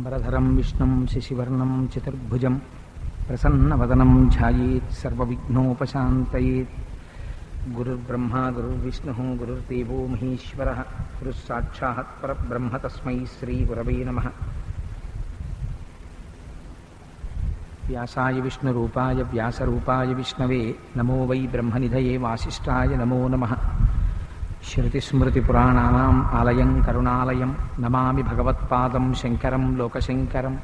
వరధరం విష్ణుం శశివర్ణం చతుర్భుజం ప్రసన్నవదనం ధ్యాయేత్ సర్వవిఘ్నోపశాంతయేత్. గురుర్బ్రహ్మా గురుర్విష్ణుః గురుర్దేవో మహేశ్వరః గురుః సాక్షాత్ పరబ్రహ్మ తస్మై శ్రీగురవే నమః. వ్యాసాయ విష్ణురూపాయ వ్యాసరూపాయ విష్ణవే నమో వై బ్రహ్మనిధయే వాసిష్ఠాయ నమో నమః. శృతిస్మృతిపురాణానాం ఆలయం కరుణాలయం నమామి భగవత్పాదం శంకరం లోకశంకరం.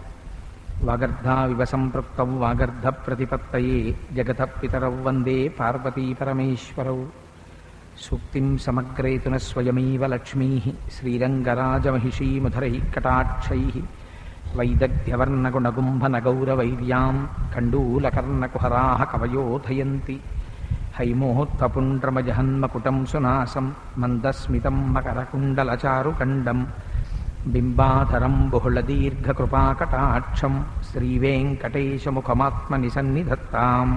వాగర్ధావివ సంపృక్తౌ వాగర్ధప్రతిపత్తయే జగతః పితరౌ వందే పార్వతీపరమేశ్వరౌ. సూక్తిం సమగ్రేతున స్వయమేవ లక్ష్మీః శ్రీరంగరాజమహిషీమధురైః కటాక్షైః. వైదగ్ధ్యవర్ణగుణగుంభనగౌరవైర్యాం కండూలకర్ణకుహరాः కవయోధయంతి. హైమోత్తపుండ్రమజహన్మకుటం సునాసం మందస్మితం మకరకుండలచారుకండం. బింబాధరం బహుళదీర్ఘకృపాకటాక్షం శ్రీవేంకటేశముఖమాత్మనిసన్నిధత్తాం.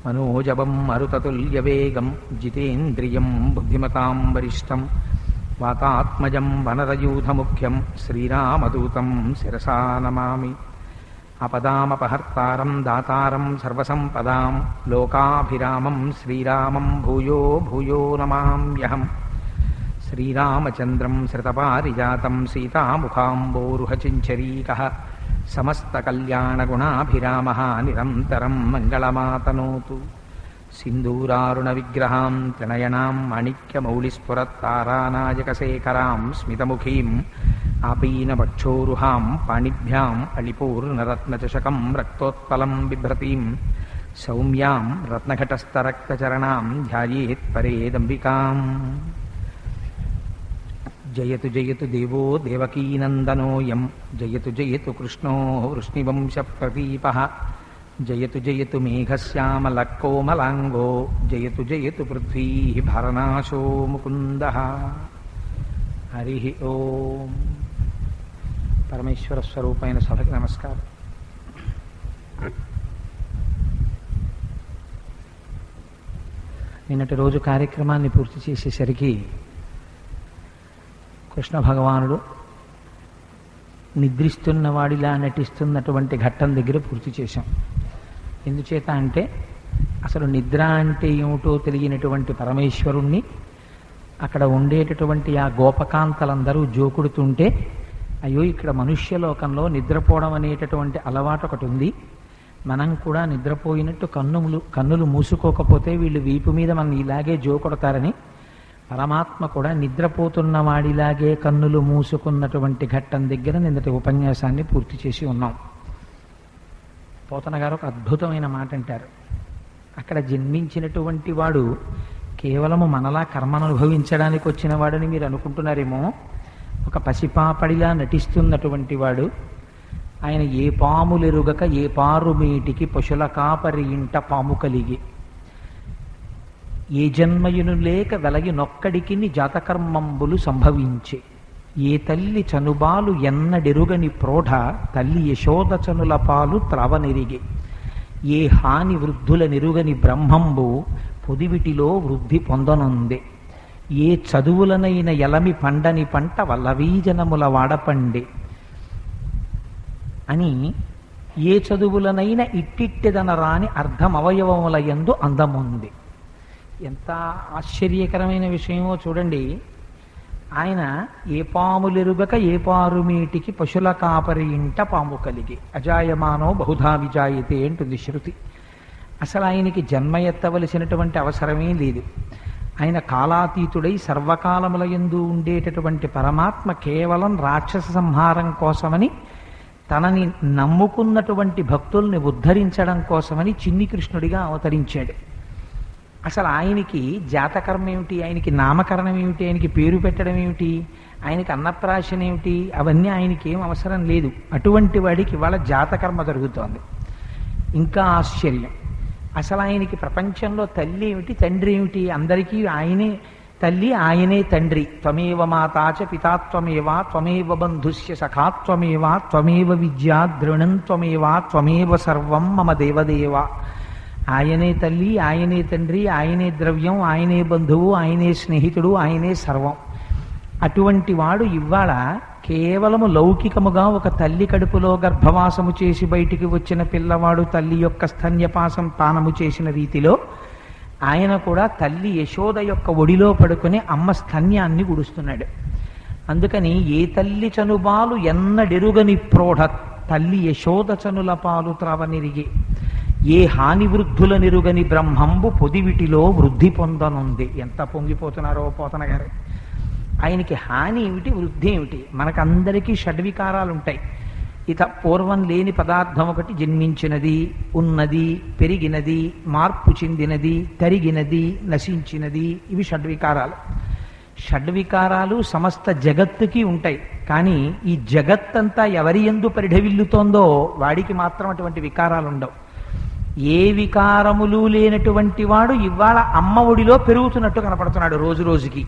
మనోజవం మరుతతుల్యవేగం జితేంద్రియం బుద్ధిమతాం వరిష్టం. వాతాత్మజం వనరయూధముఖ్యం శ్రీరామదూతం శిరసా నమామి. అపదామపహర్తారం దాతారం సర్వసంపదాం లోకాభిరామం శ్రీరామం భూయో భూయో నమామ్యహం. శ్రీరామచంద్రం శ్రితపారిజాతం సీతాముఖాంబోరుహచించరీకః. సమస్తకల్యాణగుణాభిరామः నిరంతరం మంగళమాతనోతు. సింధూరారుణవిగ్రహాం త్రినయనాం మాణిక్యమౌళిస్ఫురత్తారానాయకశేఖరాం స్మితముఖీం ఆపీనవక్షోరుహాం పాణిభ్యాం అళిపూర్ణరత్నచషకం రక్తోత్పలం బిభ్రతీం సౌమ్యాం రత్నఘటస్థరక్తచరణాం ధ్యాయేత్ పరేదంబికాం. జయతు జయతు దేవో దేవకీనందనోయం జయతు జయతు కృష్ణో వృష్ణివంశప్రదీపః. జయతు జయతు మేఘశ్యామలకోమలాంగో జయతు జయతు పృథ్వీ భరనాశో ముకుందః. హరి ఓం. పరమేశ్వర స్వరూపమైన సభకి నమస్కారం. నిన్నటి రోజు కార్యక్రమాన్ని పూర్తి చేసేసరికి కృష్ణ భగవానుడు నిద్రిస్తున్నవాడిలా నటిస్తున్నటువంటి ఘట్టం దగ్గర పూర్తి చేశాం. ఎందుచేత అంటే అసలు నిద్ర అంటే ఏమిటో తెలియనటువంటి పరమేశ్వరుణ్ణి అక్కడ ఉండేటటువంటి ఆ గోపకాంతలందరూ జోకుడుతుంటే, అయ్యో ఇక్కడ మనుష్యలోకంలో నిద్రపోవడం అనేటటువంటి అలవాటు ఒకటి ఉంది, మనం కూడా నిద్రపోయినట్టు కన్నులు మూసుకోకపోతే వీళ్ళు వీపు మీద మనం ఇలాగే జోకొడతారని పరమాత్మ కూడా నిద్రపోతున్న వాడిలాగే కన్నులు మూసుకున్నటువంటి ఘట్టం దగ్గర నిన్నటి ఉపన్యాసాన్ని పూర్తి చేసి ఉన్నాం. పోతన గారు ఒక అద్భుతమైన మాట అంటారు. అక్కడ జన్మించినటువంటి వాడు కేవలము మనలా కర్మను అనుభవించడానికి వచ్చిన వాడని మీరు అనుకుంటున్నారేమో. ఒక పసిపాపడిలా నటిస్తున్నటువంటి వాడు ఆయన ఏ పాములెరుగక ఏ పారుమేటికి పశుల కాపరి ఇంట పాము కలిగి ఏ జన్మయును లేక వెలగి నొక్కడికి జాతకర్మంబులు సంభవించే. ఏ తల్లి చనుబాలు ఎన్నడెరుగని ప్రోఢ తల్లి యశోద చనుల పాలు త్రవనెరిగే. ఏ హాని వృద్ధుల నెరుగని బ్రహ్మంబు పొదివిటిలో వృద్ధి పొందనుందే. ఏ చదువులనైన ఎలమి పండని పంట వల్లవీజనముల వాడపండే అని ఏ చదువులనైన ఇట్టిట్టెదనరాని అర్ధమవయవముల యందు అందముంది. ఎంత ఆశ్చర్యకరమైన విషయమో చూడండి. ఆయన ఏ పాములెరుగక ఏ పారుమేటికి పశుల కాపరి ఇంట పాము కలిగి అజాయమానో బహుధా విజాయతే అంటుంది శృతి. అసలు ఆయనకి జన్మ ఎత్తవలసినటువంటి అవసరమే లేదు. ఆయన కాలాతీతుడై సర్వకాలముల యందు ఉండేటటువంటి పరమాత్మ కేవలం రాక్షస సంహారం కోసమని, తనని నమ్ముకున్నటువంటి భక్తుల్ని ఉద్ధరించడం కోసమని చిన్ని కృష్ణుడిగా అవతరించాడు. అసలు ఆయనకి జాతకర్మ ఏమిటి, ఆయనకి నామకరణం ఏమిటి, ఆయనకి పేరు పెట్టడం ఏమిటి, ఆయనకి అన్నప్రాశన ఏమిటి, అవన్నీ ఆయనకి ఏం అవసరం లేదు. అటువంటి వాడికి ఇవాళ జాతకర్మ జరుగుతోంది. ఇంకా ఆశ్చర్యం, అసలు ఆయనకి ప్రపంచంలో తల్లి ఏమిటి తండ్రి ఏమిటి, అందరికీ ఆయనే తల్లి ఆయనే తండ్రి. త్వమేవ మాతాచ పితాత్వమేవా త్వమేవ బంధుస్య సఖాత్వమేవా త్వమేవ విద్యా ద్రోణం త్వమేవా త్వమేవ సర్వం మమ దేవదేవ. ఆయనే తల్లి ఆయనే తండ్రి ఆయనే ద్రవ్యం ఆయనే బంధువు ఆయనే స్నేహితుడు ఆయనే సర్వం. అటువంటి వాడు ఇవాళ కేవలము లౌకికముగా ఒక తల్లి కడుపులో గర్భవాసము చేసి బయటికి వచ్చిన పిల్లవాడు తల్లి యొక్క స్తన్యపాసం పానము చేసిన రీతిలో ఆయన కూడా తల్లి యశోద యొక్క ఒడిలో పడుకుని అమ్మ స్తన్యాన్ని గుడుస్తున్నాడు. అందుకని ఏ తల్లి చనుబాలు ఎన్నడెరుగని ప్రోఢ తల్లి యశోద చనుల పాలు త్రవనిరిగి ఏ హాని వృద్ధుల నిరుగని బ్రహ్మంబు పొదివిటిలో వృద్ధి పొందనుంది. ఎంత పొంగిపోతున్నారో పోతన గారు. ఆయనకి హాని ఏమిటి, వృద్ధి ఏమిటి? మనకందరికీ షడ్వికారాలు ఉంటాయి. ఇత పూర్వం లేని పదార్థం ఒకటి జన్మించినది, ఉన్నది, పెరిగినది, మార్పు చెందినది, తరిగినది, నశించినది. ఇవి షడ్వికారాలు. షడ్వికారాలు సమస్త జగత్తుకి ఉంటాయి. కానీ ఈ జగత్తంతా ఎవరి యందు పరిఢవిల్లుతోందో వాడికి మాత్రం అటువంటి వికారాలు ఉండవు. ఏ వికారములు లేనటువంటి వాడు ఇవాళ అమ్మ ఒడిలో పెరుగుతున్నట్టు కనపడుతున్నాడు రోజు రోజుకి.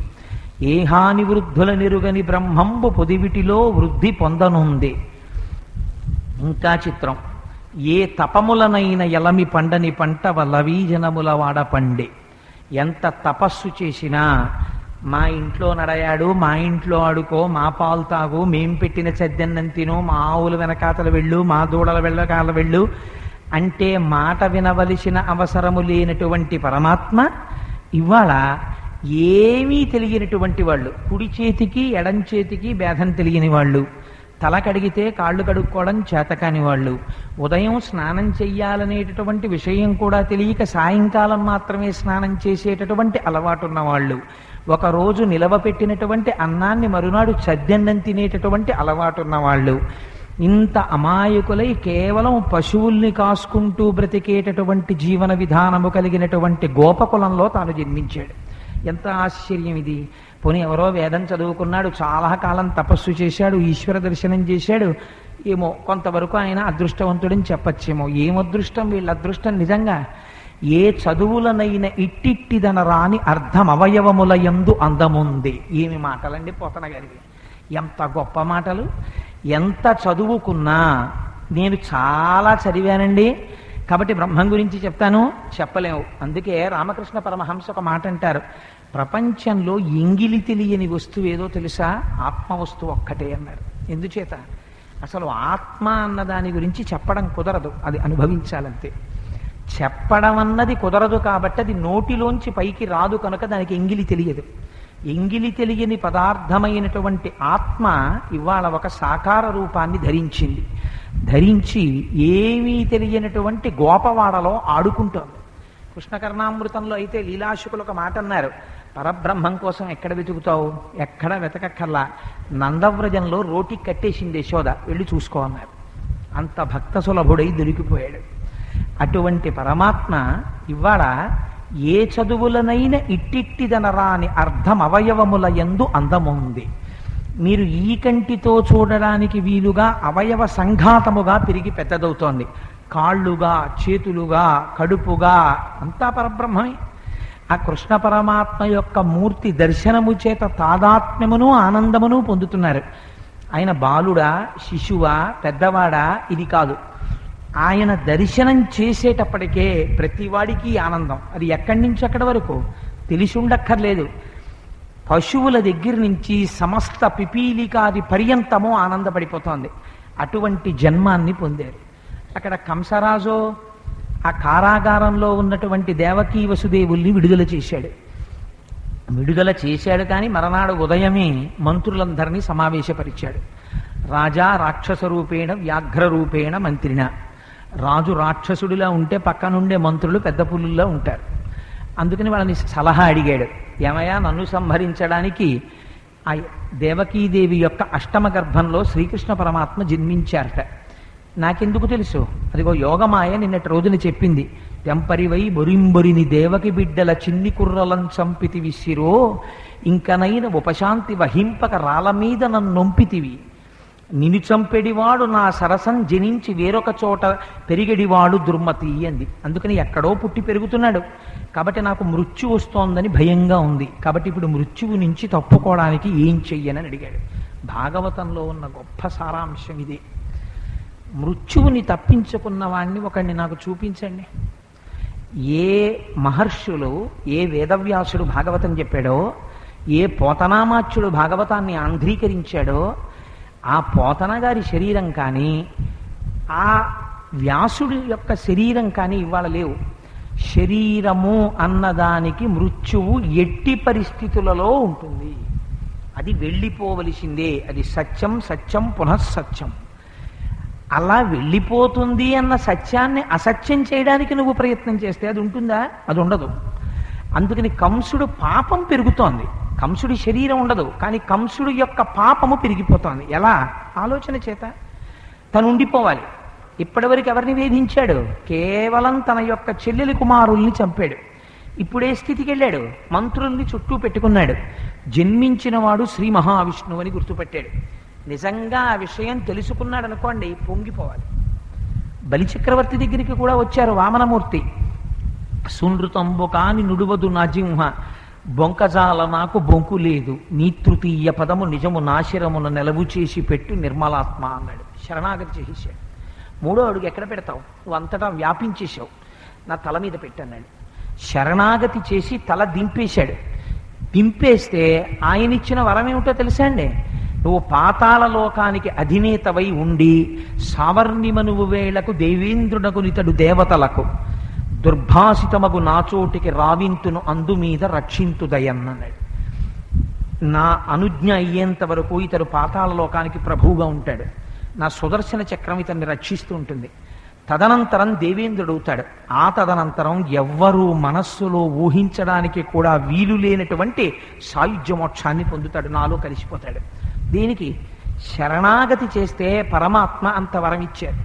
ఏ హాని వృద్ధుల నిరుగని బ్రహ్మంబు పొదివిటిలో వృద్ధి పొందనుంది. ఇంకా చిత్రం, ఏ తపములనైన ఎలమి పండని పంట వల్లవీజనముల వాడ పండే. ఎంత తపస్సు చేసినా మా ఇంట్లో నడయాడు, మా ఇంట్లో ఆడుకో, మా పాలు తాగు, మేం పెట్టిన చద్దెన్నం తిను, మా ఆవుల వెనకాతలు వెళ్ళు, మా దూడల వెళ్ళకాల వెళ్ళు అంటే మాట వినవలసిన అవసరము లేనటువంటి పరమాత్మ ఇవాళ ఏమీ తెలియనటువంటి వాళ్ళు, కుడి చేతికి ఎడం చేతికి భేదం తెలియని వాళ్ళు, తల కడిగితే కాళ్ళు కడుక్కోవడం చేతకాని వాళ్ళు, ఉదయం స్నానం చెయ్యాలనేటటువంటి విషయం కూడా తెలియక సాయంకాలం మాత్రమే స్నానం చేసేటటువంటి అలవాటున్న వాళ్ళు, ఒకరోజు నిలవపెట్టినటువంటి అన్నాన్ని మరునాడు చద్దెన్నం తినేటటువంటి అలవాటున్న వాళ్ళు, ఇంత అమాయకులై కేవలం పశువుల్ని కాసుకుంటూ బ్రతికేటటువంటి జీవన విధానము కలిగినటువంటి గోపకులంలో తాను జన్మించాడు. ఎంత ఆశ్చర్యం ఇది! పోనీ ఎవరో వేదం చదువుకున్నాడు, చాలా కాలం తపస్సు చేశాడు, ఈశ్వర దర్శనం చేశాడు, ఏమో కొంతవరకు ఆయన అదృష్టవంతుడని చెప్పచ్చేమో. ఏం అదృష్టం వీళ్ళ అదృష్టం! నిజంగా ఏ చదువులనైన ఇట్టిట్టిదన రాని అర్ధం అవయవముల యందు అందముంది. ఏమి మాటలండి పోతన గారికి! ఎంత గొప్ప మాటలు! ఎంత చదువుకున్నా, నేను చాలా చదివానండి కాబట్టి బ్రహ్మం గురించి చెప్తాను, చెప్పలేము. అందుకే రామకృష్ణ పరమహంస ఒక మాట అంటారు, ప్రపంచంలో ఎంగిలి తెలియని వస్తువు ఏదో తెలుసా? ఆత్మ వస్తువు ఒక్కటే అన్నారు. ఎందుచేత? అసలు ఆత్మ అన్న దాని గురించి చెప్పడం కుదరదు, అది అనుభవించాలంతే. చెప్పడం అన్నది కుదరదు కాబట్టి అది నోటిలోంచి పైకి రాదు కనుక దానికి ఎంగిలి తెలియదు. ఎంగిలి తెలియని పదార్థమైనటువంటి ఆత్మ ఇవాళ ఒక సాకార రూపాన్ని ధరించింది. ధరించి ఏమీ తెలియనటువంటి గోపవాడలో ఆడుకుంటోంది. కృష్ణకర్ణామృతంలో అయితే లీలాశుకులు ఒక మాట అన్నారు, పరబ్రహ్మం కోసం ఎక్కడ వెతుకుతావు? ఎక్కడ వెతకక్కర్లా, నందవ్రజంలో రోటి కట్టేసింది యశోద, వెళ్ళి చూసుకో అన్నారు. అంత భక్త సులభుడై దొరికిపోయాడు. అటువంటి పరమాత్మ ఇవాళ ఏ చదువులనైనా ఇట్టిట్టిదనరాని అర్ధం అవయవముల యందు అందముంది. మీరు ఈ కంటితో చూడడానికి వీలుగా అవయవ సంఘాతముగా పెరిగి పెద్దదవుతోంది. కాళ్ళుగా, చేతులుగా, కడుపుగా అంతా పరబ్రహ్మమే. ఆ కృష్ణ పరమాత్మ యొక్క మూర్తి దర్శనము చేత తాదాత్మ్యమును ఆనందమును పొందుతున్నారు. ఆయన బాలుడా, శిశువా, పెద్దవాడా ఇది కాదు. ఆయన దర్శనం చేసేటప్పటికే ప్రతివాడికి ఆనందం. అది ఎక్కడి నుంచి ఎక్కడి వరకు తెలిసి ఉండక్కర్లేదు. పశువుల దగ్గర నుంచి సమస్త పిపీలికాది పర్యంతము ఆనందపడిపోతోంది. అటువంటి జన్మాన్ని పొందారు. అక్కడ కంసరాజు ఆ కారాగారంలో ఉన్నటువంటి దేవకీ వసుదేవుల్ని విడుదల చేశాడు. కానీ మరనాడు ఉదయమే మంత్రులందరినీ సమావేశపరిచాడు. రాజా రాక్షస రూపేణ వ్యాఘ్ర రూపేణ మంత్రిన. రాజు రాక్షసుడిలా ఉంటే పక్కనుండే మంత్రులు పెద్ద పులుల్లా ఉంటారు. అందుకని వాళ్ళని సలహా అడిగాడు, ఏమయ్యా నన్ను సంహరించడానికి ఆ దేవకీదేవి యొక్క అష్టమ గర్భంలో శ్రీకృష్ణ పరమాత్మ జన్మించారట. నాకెందుకు తెలుసు? అదిగో యోగమాయ నిన్నటి రోజున చెప్పింది. తెంపరివై బొరింబొరిని దేవకి బిడ్డల చిన్ని కుర్రలం చంపితి విసిరో, ఇంకనైన ఉపశాంతి వహింపక రాళ్ళ మీద నన్నొంపితివి. నిన్ను చంపెడివాడు నా సరసం జనించి వేరొక చోట పెరిగడివాడు దుర్మతి అంది. అందుకని ఎక్కడో పుట్టి పెరుగుతున్నాడు కాబట్టి నాకు మృత్యు వస్తోందని భయంగా ఉంది. కాబట్టి ఇప్పుడు మృత్యువు నుంచి తప్పుకోవడానికి ఏం చెయ్యనని అడిగాడు. భాగవతంలో ఉన్న గొప్ప సారాంశం ఇదే. మృత్యువుని తప్పించుకున్న వాణ్ణి ఒకడిని నాకు చూపించండి. ఏ మహర్షులు, ఏ వేదవ్యాసుడు భాగవతం చెప్పాడో, ఏ పోతనామాచ్యుడు భాగవతాన్ని ఆంధ్రీకరించాడో ఆ పోతన గారి శరీరం కానీ ఆ వ్యాసుడి యొక్క శరీరం కానీ ఇవాళ లేవు. శరీరము అన్నదానికి మృత్యువు ఎట్టి పరిస్థితులలో ఉంటుంది. అది వెళ్ళిపోవలసిందే. అది సత్యం, సత్యం పునఃసత్యం. అలా వెళ్ళిపోతుంది అన్న సత్యాన్ని అసత్యం చేయడానికి నువ్వు ప్రయత్నం చేస్తే అది ఉంటుందా? అది ఉండదు. అందుకని కంసుడు పాపం పెరుగుతోంది. కంసుడి శరీరం ఉండదు, కానీ కంసుడు యొక్క పాపము పెరిగిపోతోంది. ఎలా? ఆలోచన చేత. తను ఉండిపోవాలి. ఇప్పటివరకు ఎవరిని వేధించాడు? కేవలం తన యొక్క చెల్లెలి కుమారుల్ని చంపాడు. ఇప్పుడే స్థితికి వెళ్ళాడు, మంత్రుల్ని చుట్టూ పెట్టుకున్నాడు. జన్మించిన వాడు శ్రీ మహావిష్ణువు అని గుర్తుపెట్టాడు. నిజంగా ఆ విషయం తెలుసుకున్నాడు అనుకోండి, పొంగిపోవాలి. బలిచక్రవర్తి దగ్గరికి కూడా వచ్చారు వామనమూర్తి. సునృతంబు కాని నుడువదు నా జింహ, బొంకజాల నాకు బొంకు లేదు, నీ తృతీయ పదము నిజము నాశిరమున నెలవు చేసి పెట్టు నిర్మలాత్మ అన్నాడు. శరణాగతి చేసేసాడు. మూడో అడుగు ఎక్కడ పెడతావు? నువ్వు అంతటా వ్యాపించేశావు, నా తల మీద పెట్టన్నాడు. శరణాగతి చేసి తల దింపేశాడు. దింపేస్తే ఆయన ఇచ్చిన వరం ఏమిటో తెలుసా అండి? నువ్వు పాతాళ లోకానికి అధినేతవై ఉండి సావర్ణిమనువు వేళకు దేవేంద్రునకు నితడు దేవతలకు దుర్భాషితమగు నాచోటికి రావింతును అందు మీద రక్షింతుదయన్నన్నాడు. నా అనుజ్ఞ అయ్యేంత వరకు ఇతడు పాతాళ లోకానికి ప్రభువుగా ఉంటాడు. నా సుదర్శన చక్రం ఇతన్ని రక్షిస్తూ ఉంటుంది. తదనంతరం దేవేంద్రుడు అవుతాడు. ఆ తదనంతరం ఎవ్వరూ మనస్సులో ఊహించడానికి కూడా వీలు లేనటువంటి సాయుధ్య మోక్షాన్ని పొందుతాడు, నాలో కలిసిపోతాడు. దీనికి శరణాగతి చేస్తే పరమాత్మ అంత వరం ఇచ్చాడు.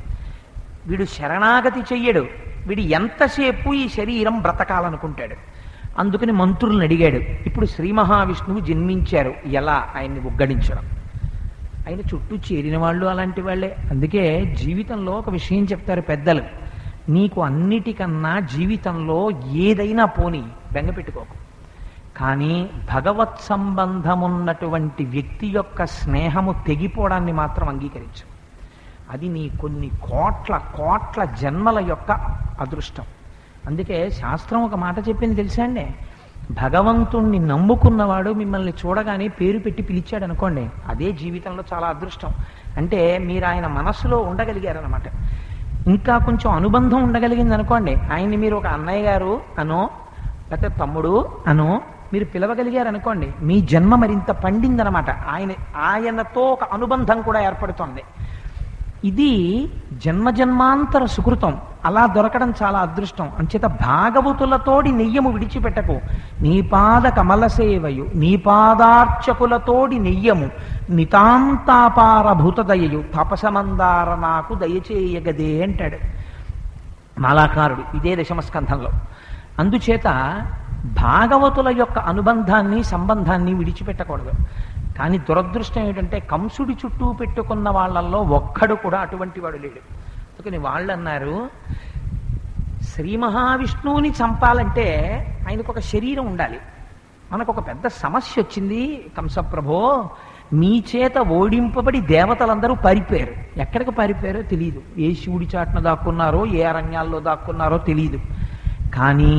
వీడు శరణాగతి చెయ్యడు. వీడు ఎంతసేపు ఈ శరీరం బ్రతకాలనుకుంటాడు. అందుకని మంత్రులను అడిగాడు. ఇప్పుడు శ్రీ మహావిష్ణువు జన్మించారు, ఎలా ఆయన్ని ఉగ్గడించడం? ఆయన చుట్టూ చేరిన వాళ్ళు అలాంటి వాళ్ళే. అందుకే జీవితంలో ఒక విషయం చెప్తారు పెద్దలు, నీకు అన్నిటికన్నా జీవితంలో ఏదైనా పోని బెంగ పెట్టుకోకు, కానీ భగవత్ సంబంధమున్నటువంటి వ్యక్తి యొక్క స్నేహము తెగిపోవడాన్ని మాత్రం అంగీకరించు. అది నీ కొన్ని కోట్ల కోట్ల జన్మల యొక్క అదృష్టం. అందుకే శాస్త్రం ఒక మాట చెప్పింది తెలుసా అండి? భగవంతుణ్ణి నమ్ముకున్నవాడు మిమ్మల్ని చూడగానే పేరు పెట్టి పిలిచాడు అనుకోండి, అదే జీవితంలో చాలా అదృష్టం. అంటే మీరు ఆయన మనస్సులో ఉండగలిగారనమాట. ఇంకా కొంచెం అనుబంధం ఉండగలిగింది అనుకోండి, ఆయన్ని మీరు ఒక అన్నయ్య గారు అనో లేకపోతే తమ్ముడు అనో మీరు పిలవగలిగారనుకోండి, మీ జన్మ మరింత పండిందనమాట. ఆయనతో ఒక అనుబంధం కూడా ఏర్పడుతోంది. ఇది జన్మజన్మాంతర సుకృతం. అలా దొరకడం చాలా అదృష్టం. అంచేత భాగవతులతోడి నెయ్యము విడిచిపెట్టకు. నీ పాద కమల సేవయు నీ పాదార్చకులతోడి నెయ్యము నితాంతాపారభూత దయయు తపసమందార నాకు దయచేయగదే అంటాడు మాలాకారుడు ఇదే దశమస్కంధంలో. అందుచేత భాగవతుల యొక్క అనుబంధాన్ని సంబంధాన్ని విడిచిపెట్టకూడదు. కానీ దురదృష్టం ఏంటంటే కంసుడి చుట్టూ పెట్టుకున్న వాళ్ళల్లో ఒక్కడు కూడా అటువంటి వాడు లేడు. అందుకని వాళ్ళు అన్నారు, శ్రీ మహావిష్ణువుని చంపాలంటే ఆయనకు ఒక శరీరం ఉండాలి. మనకు ఒక పెద్ద సమస్య వచ్చింది కంసప్రభో, మీ చేత ఓడింపబడి దేవతలందరూ పారిపోయారు. ఎక్కడికి పారిపోయారో తెలియదు. ఏ శివుడి చాటున దాక్కున్నారో ఏ అరణ్యాల్లో దాక్కున్నారో తెలియదు. కానీ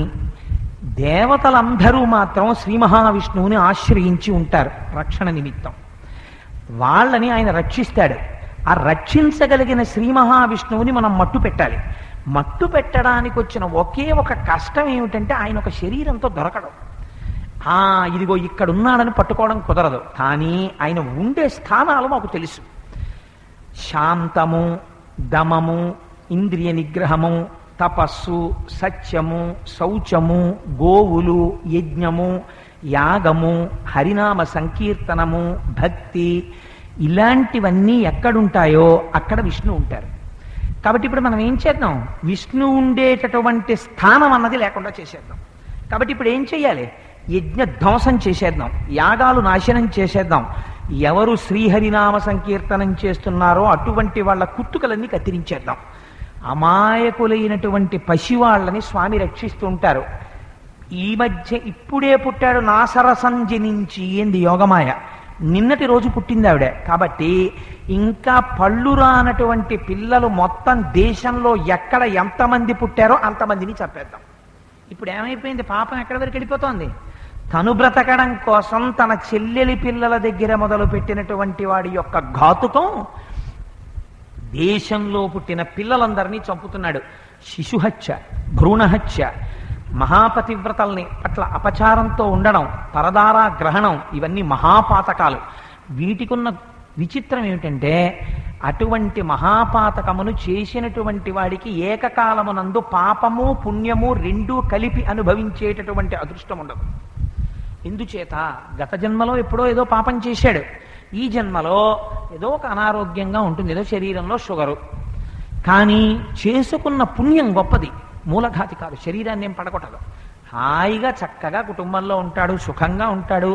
దేవతలందరూ మాత్రం శ్రీ మహావిష్ణువుని ఆశ్రయించి ఉంటారు రక్షణ నిమిత్తం. వాళ్ళని ఆయన రక్షిస్తాడు. ఆ రక్షించగలిగిన శ్రీ మహావిష్ణువుని మనం మట్టు పెట్టాలి. మట్టు పెట్టడానికి వచ్చిన ఒకే ఒక కష్టం ఏమిటంటే ఆయన ఒక శరీరంతో దొరకడం. ఇదిగో ఇక్కడ ఉన్నాడని పట్టుకోవడం కుదరదు. కానీ ఆయన ఉండే స్థానాలు మాకు తెలుసు. శాంతము, దమము, ఇంద్రియ నిగ్రహము, తపస్సు, సత్యము, శౌచము, గోవులు, యజ్ఞము, యాగము, హరినామ సంకీర్తనము, భక్తి, ఇలాంటివన్నీ ఎక్కడుంటాయో అక్కడ విష్ణు ఉంటారు. కాబట్టి ఇప్పుడు మనం ఏం చేద్దాం? విష్ణు ఉండేటటువంటి స్థానం అన్నది లేకుండా చేసేద్దాం. కాబట్టి ఇప్పుడు ఏం చెయ్యాలి? యజ్ఞ ధ్వంసం చేసేద్దాం, యాగాలు నాశనం చేసేద్దాం. ఎవరు శ్రీహరినామ సంకీర్తనం చేస్తున్నారో అటువంటి వాళ్ళ కుత్తుకలన్నీ కత్తిరించేద్దాం. అమాయకులైనటువంటి పసివాళ్ళని స్వామి రక్షిస్తూ ఉంటారు. ఈ మధ్య ఇప్పుడే పుట్టాడు నాసరసం జనించి ఏంది యోగమాయ, నిన్నటి రోజు పుట్టింది ఆవిడ. కాబట్టి ఇంకా పళ్ళు రానటువంటి పిల్లలు మొత్తం దేశంలో ఎక్కడ ఎంతమంది పుట్టారో అంతమందిని చంపేద్దాం. ఇప్పుడు ఏమైపోయింది? పాపం ఎక్కడి వరకు వెళ్ళిపోతోంది? తను బ్రతకడం కోసం తన చెల్లెలి పిల్లల దగ్గర మొదలు పెట్టినటువంటి వాడి యొక్క ఘాతుకం దేశంలో పుట్టిన పిల్లలందరినీ చంపుతున్నాడు. శిశుహత్య, భ్రూణహత్య, మహాపతివ్రతల్ని పట్ల అపచారంతో ఉండడం, పరదారా గ్రహణం, ఇవన్నీ మహాపాతకాలు. వీటికున్న విచిత్రం ఏమిటంటే అటువంటి మహాపాతకమును చేసినటువంటి వాడికి ఏకకాలమునందు పాపము పుణ్యము రెండూ కలిపి అనుభవించేటటువంటి అదృష్టం ఉండదు. ఎందుచేత గత జన్మలో ఎప్పుడో ఏదో పాపం చేశాడు, ఈ జన్మలో ఏదో ఒక అనారోగ్యంగా ఉంటుంది, ఏదో శరీరంలో షుగరు, కానీ చేసుకున్న పుణ్యం గొప్పది. మూలఘాతి కాదు, శరీరాన్ని ఏం పడగొట్టదు. హాయిగా చక్కగా కుటుంబంలో ఉంటాడు, సుఖంగా ఉంటాడు,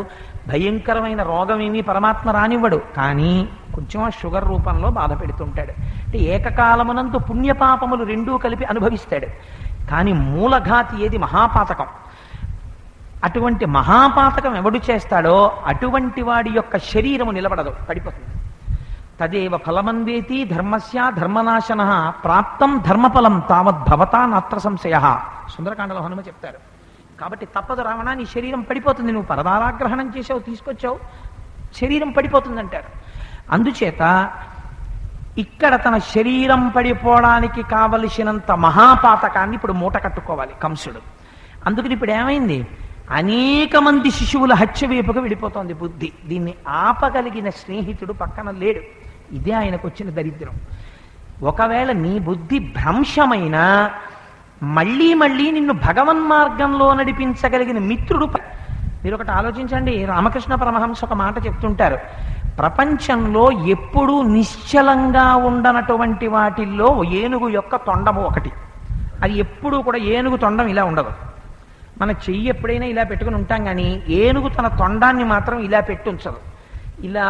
భయంకరమైన రోగం ఏమీ పరమాత్మ రానివ్వడు, కానీ కొంచెం ఆ షుగర్ రూపంలో బాధ పెడుతుంటాడు. అంటే ఏకకాలమునందు పుణ్యపాపములు రెండూ కలిపి అనుభవిస్తాడు. కానీ మూలఘాతి ఏది? మహాపాతకం. అటువంటి మహాపాతకం ఎవడు చేస్తాడో అటువంటి వాడి యొక్క శరీరము నిలబడదు, పడిపోతుంది. తదేవ ఫలమన్వేతి ధర్మస్య ధర్మనాశన ప్రాప్తం ధర్మఫలం తావద్భవతా నాత్ర సంశయ. సుందరకాండలో హనుమ చెప్తారు. కాబట్టి తప్పదు రావణ, నీ శరీరం పడిపోతుంది, నువ్వు పరదారాగ్రహణం చేసావు, తీసుకొచ్చావు, శరీరం పడిపోతుంది అంటారు. అందుచేత ఇక్కడ తన శరీరం పడిపోవడానికి కావలసినంత మహాపాతకాన్ని ఇప్పుడు మూట కట్టుకోవాలి కంసుడు. అందుకని ఇప్పుడు ఏమైంది? అనేక మంది శిశువుల హత్య వైపుగా వెళ్ళిపోతోంది బుద్ధి. దీన్ని ఆపగలిగిన స్నేహితుడు పక్కన లేడు. ఇదే ఆయనకు వచ్చిన దరిద్రం. ఒకవేళ నీ బుద్ధి భ్రంశమైన మళ్ళీ మళ్ళీ నిన్ను భగవన్మార్గంలో నడిపించగలిగిన మిత్రుడు. మీరు ఒకటి ఆలోచించండి, రామకృష్ణ పరమహంస ఒక మాట చెప్తుంటారు, ప్రపంచంలో ఎప్పుడూ నిశ్చలంగా ఉండనటువంటి వాటిల్లో ఏనుగు యొక్క తొండము ఒకటి. అది ఎప్పుడూ కూడా ఏనుగు తొండం ఇలా ఉండదు. మన చెయ్యి ఎప్పుడైనా ఇలా పెట్టుకుని ఉంటాం, కానీ ఏనుగు తన తొండాన్ని మాత్రం ఇలా పెట్టి ఉంచదు. ఇలా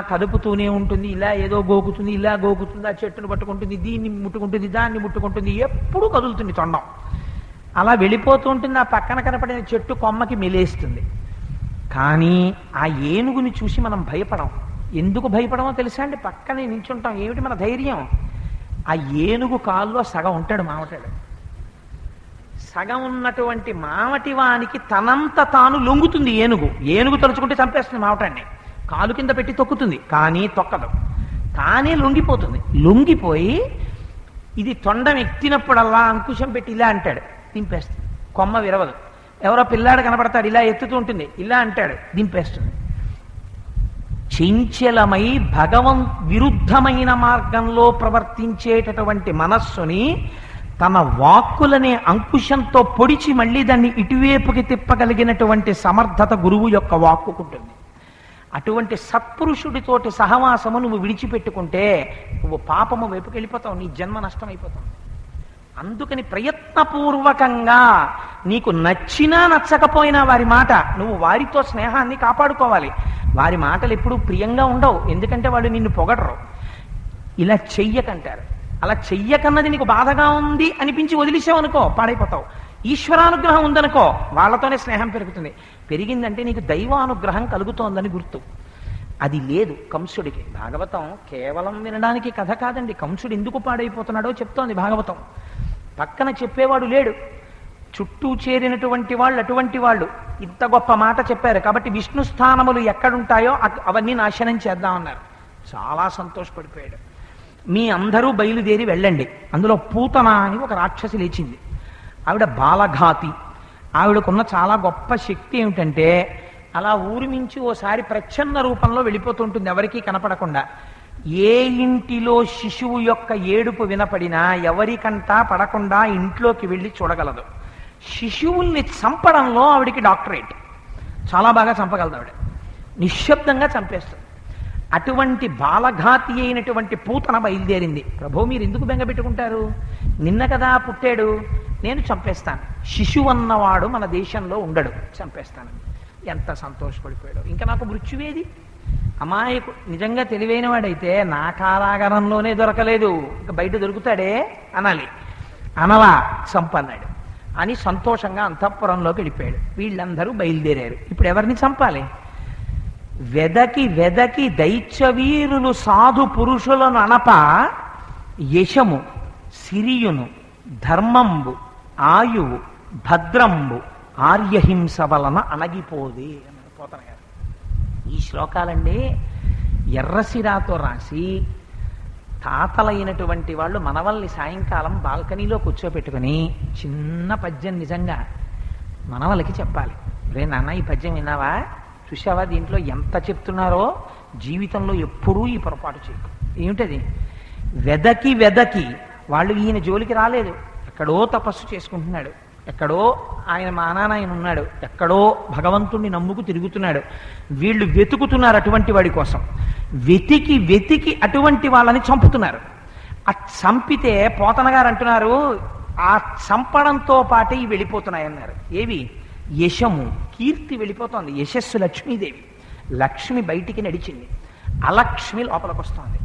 కదుపుతూనే ఉంటుంది, ఇలా ఏదో గోకుతుంది, ఇలా గోకుతుంది, ఆ చెట్టును పట్టుకుంటుంది, దీన్ని ముట్టుకుంటుంది, దాన్ని ముట్టుకుంటుంది, ఎప్పుడూ కదులుతుంది తొండం. అలా వెళ్ళిపోతూ ఉంటుంది, ఆ పక్కన కనపడిన చెట్టు కొమ్మకి మెలేస్తుంది. కానీ ఆ ఏనుగుని చూసి మనం భయపడం. ఎందుకు భయపడమో తెలుసా అండి? పక్కనే నించుంటాం, ఏమిటి మన ధైర్యం? ఆ ఏనుగు కాల్లో సగం ఉంటాడు మావటాడు. సగం ఉన్నటువంటి మావటి వానికి తనంత తాను లొంగుతుంది ఏనుగు. ఏనుగు తలుచుకుంటే చంపేస్తుంది మావటాన్ని, కాలు కింద పెట్టి తొక్కుతుంది, కానీ తొక్కదు, తానే లొంగిపోతుంది. లొంగిపోయి ఇది తొండం ఎత్తినప్పుడల్లా అంకుశం పెట్టి ఇలా అంటాడు, దింపేస్తుంది, కొమ్మ విరవదు. ఎవరో పిల్లాడు కనపడతాడు, ఇలా ఎత్తుతూ ఉంటుంది, ఇలా అంటాడు, దింపేస్తుంది. చంచలమై భగవన్ విరుద్ధమైన మార్గంలో ప్రవర్తించేటటువంటి మనస్సుని తన వాక్కులనే అంకుశంతో పొడిచి మళ్ళీ దాన్ని ఇటువైపుకి తిప్పగలిగినటువంటి సమర్థత గురువు యొక్క వాక్కుకుంటుంది. అటువంటి సత్పురుషుడితోటి సహవాసము నువ్వు విడిచిపెట్టుకుంటే నువ్వు పాపము వైపుకి వెళ్ళిపోతావు, నీ జన్మ నష్టమైపోతావు. అందుకని ప్రయత్నపూర్వకంగా నీకు నచ్చినా నచ్చకపోయినా వారి మాట, నువ్వు వారితో స్నేహాన్ని కాపాడుకోవాలి. వారి మాటలు ఎప్పుడూ ప్రియంగా ఉండవు, ఎందుకంటే వాళ్ళు నిన్ను పొగడరు. ఇలా చెయ్యకంటారు. అలా చెయ్యకన్నది నీకు బాధగా ఉంది అనిపించి వదిలేసావనుకో పాడైపోతావు. ఈశ్వరానుగ్రహం ఉందనుకో, వాళ్ళతోనే స్నేహం పెరుగుతుంది. పెరిగిందంటే నీకు దైవానుగ్రహం కలుగుతోందని గుర్తు. అది లేదు కంసుడికి. భాగవతం కేవలం వినడానికి కథ కాదండి. కంసుడు ఎందుకు పాడైపోతున్నాడో చెప్తోంది భాగవతం. పక్కన చెప్పేవాడు లేడు, చుట్టూ చేరినటువంటి వాళ్ళు అటువంటి వాళ్ళు ఇంత గొప్ప మాట చెప్పారు కాబట్టి విష్ణు స్థానములు ఎక్కడుంటాయో అవన్నీ నాశనం చేద్దామన్నారు. చాలా సంతోషపడిపోయాడు. మీ అందరూ బయలుదేరి వెళ్ళండి. అందులో పూతన అని ఒక రాక్షసి లేచింది. ఆవిడ బాలఘాతి. ఆవిడకున్న చాలా గొప్ప శక్తి ఏమిటంటే అలా ఊరి మించి ఓసారి ప్రచ్ఛన్న రూపంలో వెళ్ళిపోతుంటుంది, ఎవరికీ కనపడకుండా. ఏ ఇంటిలో శిశువు యొక్క ఏడుపు వినపడినా ఎవరికంటా పడకుండా ఇంట్లోకి వెళ్ళి చూడగలదు. శిశువుల్ని చంపడంలో ఆవిడికి డాక్టరేట్. చాలా బాగా చంపగలదు ఆవిడ, నిశ్శబ్దంగా చంపేస్తుంది. అటువంటి బాలఘాతి అయినటువంటి పూతన బయలుదేరింది. ప్రభు మీరు ఎందుకు బెంగ పెట్టుకుంటారు? నిన్న కదా పుట్టాడు, నేను చంపేస్తాను. శిశువు అన్నవాడు మన దేశంలో ఉండడు, చంపేస్తాను. ఎంత సంతోషపడిపోయాడు. ఇంకా నాకు మృత్యువేది? అమాయకు నిజంగా తెలివైన వాడైతే నా కారాగారంలోనే దొరకలేదు, ఇంకా బయట దొరుకుతాడే అనాలి. అనలా చంపన్నాడు అని సంతోషంగా అంతఃపురంలోకి వెళ్ళిపోయాడు. వీళ్ళందరూ బయలుదేరారు. ఇప్పుడు ఎవరిని చంపాలి? వెదకి వెదకి దైత్యవీరులు సాధు పురుషులను అనప యశము సిరియును ధర్మంబు ఆయువు భద్రంబు ఆర్యహింస వలన అణగిపోదే అన్నారు పోతన గారు. ఈ శ్లోకాలండి ఎర్రసిరాతో రాసి తాతలైనటువంటి వాళ్ళు మనవల్ని సాయంకాలం బాల్కనీలో కూర్చోపెట్టుకుని చిన్న పద్యం నిజంగా మనవలకి చెప్పాలి. రే నాన్న ఈ పద్యం విన్నావా, చూసావా దీంట్లో ఎంత చెప్తున్నారో, జీవితంలో ఎప్పుడూ ఈ పొరపాటు చేయకు. ఏమిటది? వెదకి వెదకి వాళ్ళు ఈయన జోలికి రాలేదు, ఎక్కడో తపస్సు చేసుకుంటున్నాడు, ఎక్కడో ఆయన మానాయన ఉన్నాడు, ఎక్కడో భగవంతుణ్ణి నమ్ముకు తిరుగుతున్నాడు. వీళ్ళు వెతుకుతున్నారు అటువంటి వాడి కోసం. వెతికి వెతికి అటువంటి వాళ్ళని చంపుతున్నారు. ఆ చంపితే పోతన గారు అంటున్నారు ఆ చంపడంతో పాటే ఇవి వెళ్ళిపోతున్నాయన్నారు. ఏవి? యశము, కీర్తి వెళ్ళిపోతోంది. యశస్సు లక్ష్మీదేవి, లక్ష్మి బయటికి నడిచింది, అలక్ష్మి లోపలికి వస్తోంది.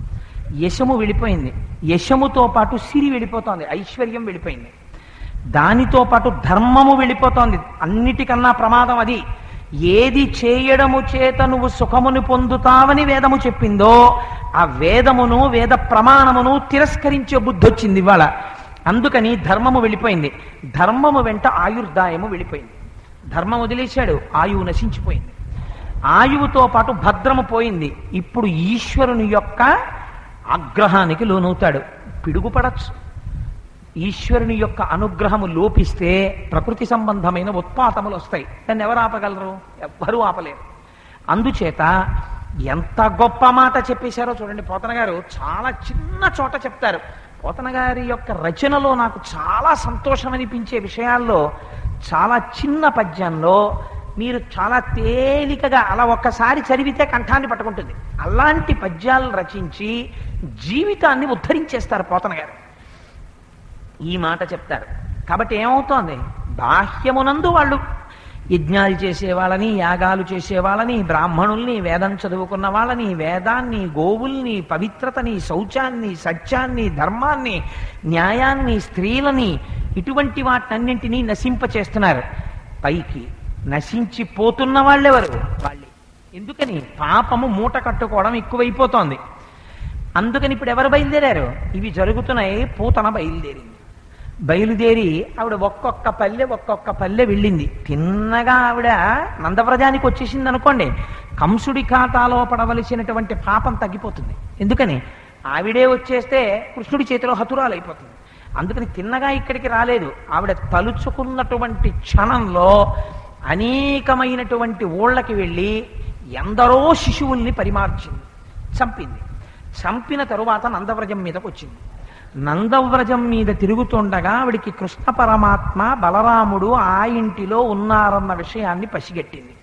యశము వెళ్ళిపోయింది, యశముతో పాటు సిరి వెళ్ళిపోతోంది, ఐశ్వర్యం వెళ్ళిపోయింది. దానితో పాటు ధర్మము వెళ్ళిపోతోంది. అన్నిటికన్నా ప్రమాదం అది. ఏది చేయడము చేత నువ్వు సుఖమును పొందుతావని వేదము చెప్పిందో ఆ వేదమును వేద ప్రమాణమును తిరస్కరించే బుద్ధి వచ్చింది ఇవాళ. అందుకని ధర్మము వెళ్ళిపోయింది. ధర్మము వెంట ఆయుర్దాయము వెళ్ళిపోయింది. ధర్మం వదిలేశాడు, ఆయువు నశించిపోయింది. ఆయువుతో పాటు భద్రము పోయింది. ఇప్పుడు ఈశ్వరుని యొక్క ఆగ్రహానికి లోనవుతాడు, పిడుగుపడచ్చు. ఈశ్వరుని యొక్క అనుగ్రహము లోపిస్తే ప్రకృతి సంబంధమైన ఉత్పాతములు వస్తాయి. దాన్ని ఎవరు ఆపగలరు? ఎవ్వరూ ఆపలేరు. అందుచేత ఎంత గొప్ప మాట చెప్పేశారో చూడండి. పోతన గారు చాలా చిన్న చోట చెప్తారు. పోతన గారి యొక్క రచనలో నాకు చాలా సంతోషం అనిపించే విషయాల్లో చాలా చిన్న పద్యంలో మీరు చాలా తేలికగా అలా ఒక్కసారి చదివితే కంఠాన్ని పట్టుకుంటుంది. అలాంటి పద్యాలు రచించి జీవితాన్ని ఉద్ధరించేస్తారు పోతన గారు. ఈ మాట చెప్తారు. కాబట్టి ఏమవుతోంది? బాహ్యమునందు వాళ్ళు యజ్ఞాలు చేసేవాళ్ళని, యాగాలు చేసేవాళ్ళని, బ్రాహ్మణుల్ని, వేదం చదువుకున్న వాళ్ళని, వేదాన్ని, గోవుల్ని, పవిత్రతని, శౌచాన్ని, సత్యాన్ని, ధర్మాన్ని, న్యాయాన్ని, స్త్రీలని, ఇటువంటి వాటన్నింటినీ నశింపచేస్తున్నారు. పైకి నశించిపోతున్న వాళ్ళెవరు? వాళ్ళే. ఎందుకని? పాపము మూట కట్టుకోవడం ఎక్కువైపోతోంది. అందుకని ఇప్పుడు ఎవరు బయలుదేరారు? ఇవి జరుగుతున్నాయి. పూతన బయలుదేరి ఆవిడ ఒక్కొక్క పల్లె వెళ్ళింది. తిన్నగా ఆవిడ నందవ్రజానికి వచ్చేసింది అనుకోండి, కంసుడి ఖాతాలో పడవలసినటువంటి పాపం తగ్గిపోతుంది. ఎందుకని? ఆవిడే వచ్చేస్తే కృష్ణుడి చేతిలో హతురాలైపోతుంది. అందుకని తిన్నగా ఇక్కడికి రాలేదు. ఆవిడ తలుచుకున్నటువంటి క్షణంలో అనేకమైనటువంటి ఊళ్ళకి వెళ్ళి ఎందరో శిశువుల్ని పరిమార్చింది, చంపింది. చంపిన తరువాత నందవ్రజం మీదకి వచ్చింది. నందవ్రజం మీద తిరుగుతుండగా ఆవిడికి కృష్ణ పరమాత్మ బలరాముడు ఆ ఇంటిలో ఉన్నారన్న విషయాన్ని పసిగట్టింది.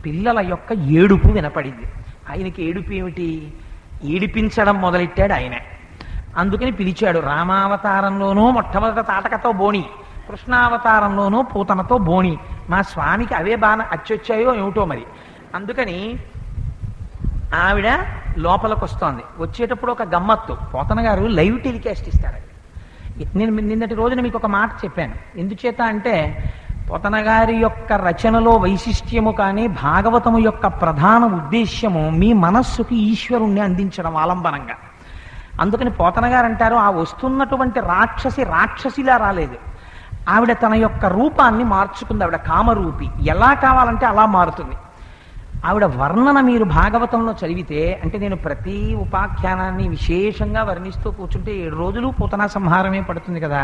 పిల్లల యొక్క ఏడుపు వినపడింది. ఆయనకి ఏడుపు ఏమిటి? ఏడిపించడం మొదలెట్టాడు ఆయనే. అందుకని పిలిచాడు. రామావతారంలోనూ మొట్టమొదట తాటకతో బోణి, కృష్ణావతారంలోనూ పూతనతో బోణి. మా స్వామికి అవే బాగా అచ్చొచ్చాయో ఏమిటో మరి. అందుకని ఆవిడ లోపలికి వస్తోంది. వచ్చేటప్పుడు ఒక గమ్మత్తు, పోతన గారు లైవ్ టెలికాస్ట్ ఇస్తాడు. నేను నిన్నటి రోజున మీకు ఒక మాట చెప్పాను. ఎందుచేత అంటే పోతన గారి యొక్క రచనలో వైశిష్ట్యము కానీ భాగవతము యొక్క ప్రధాన ఉద్దేశ్యము మీ మనస్సుకి ఈశ్వరుణ్ణి అందించడం ఆలంబనంగా. అందుకని పోతన గారు అంటారు, ఆ వస్తున్నటువంటి రాక్షసిలా రాలేదు. ఆవిడ తన యొక్క రూపాన్ని మార్చుకుంది. ఆవిడ కామరూపి, ఎలా కావాలంటే అలా మారుతుంది. ఆవిడ వర్ణన మీరు భాగవతంలో చదివితే, అంటే నేను ప్రతి ఉపాఖ్యానాన్ని విశేషంగా వర్ణిస్తూ కూర్చుంటే 7 రోజులు పూతనా సంహారమే పడుతుంది కదా.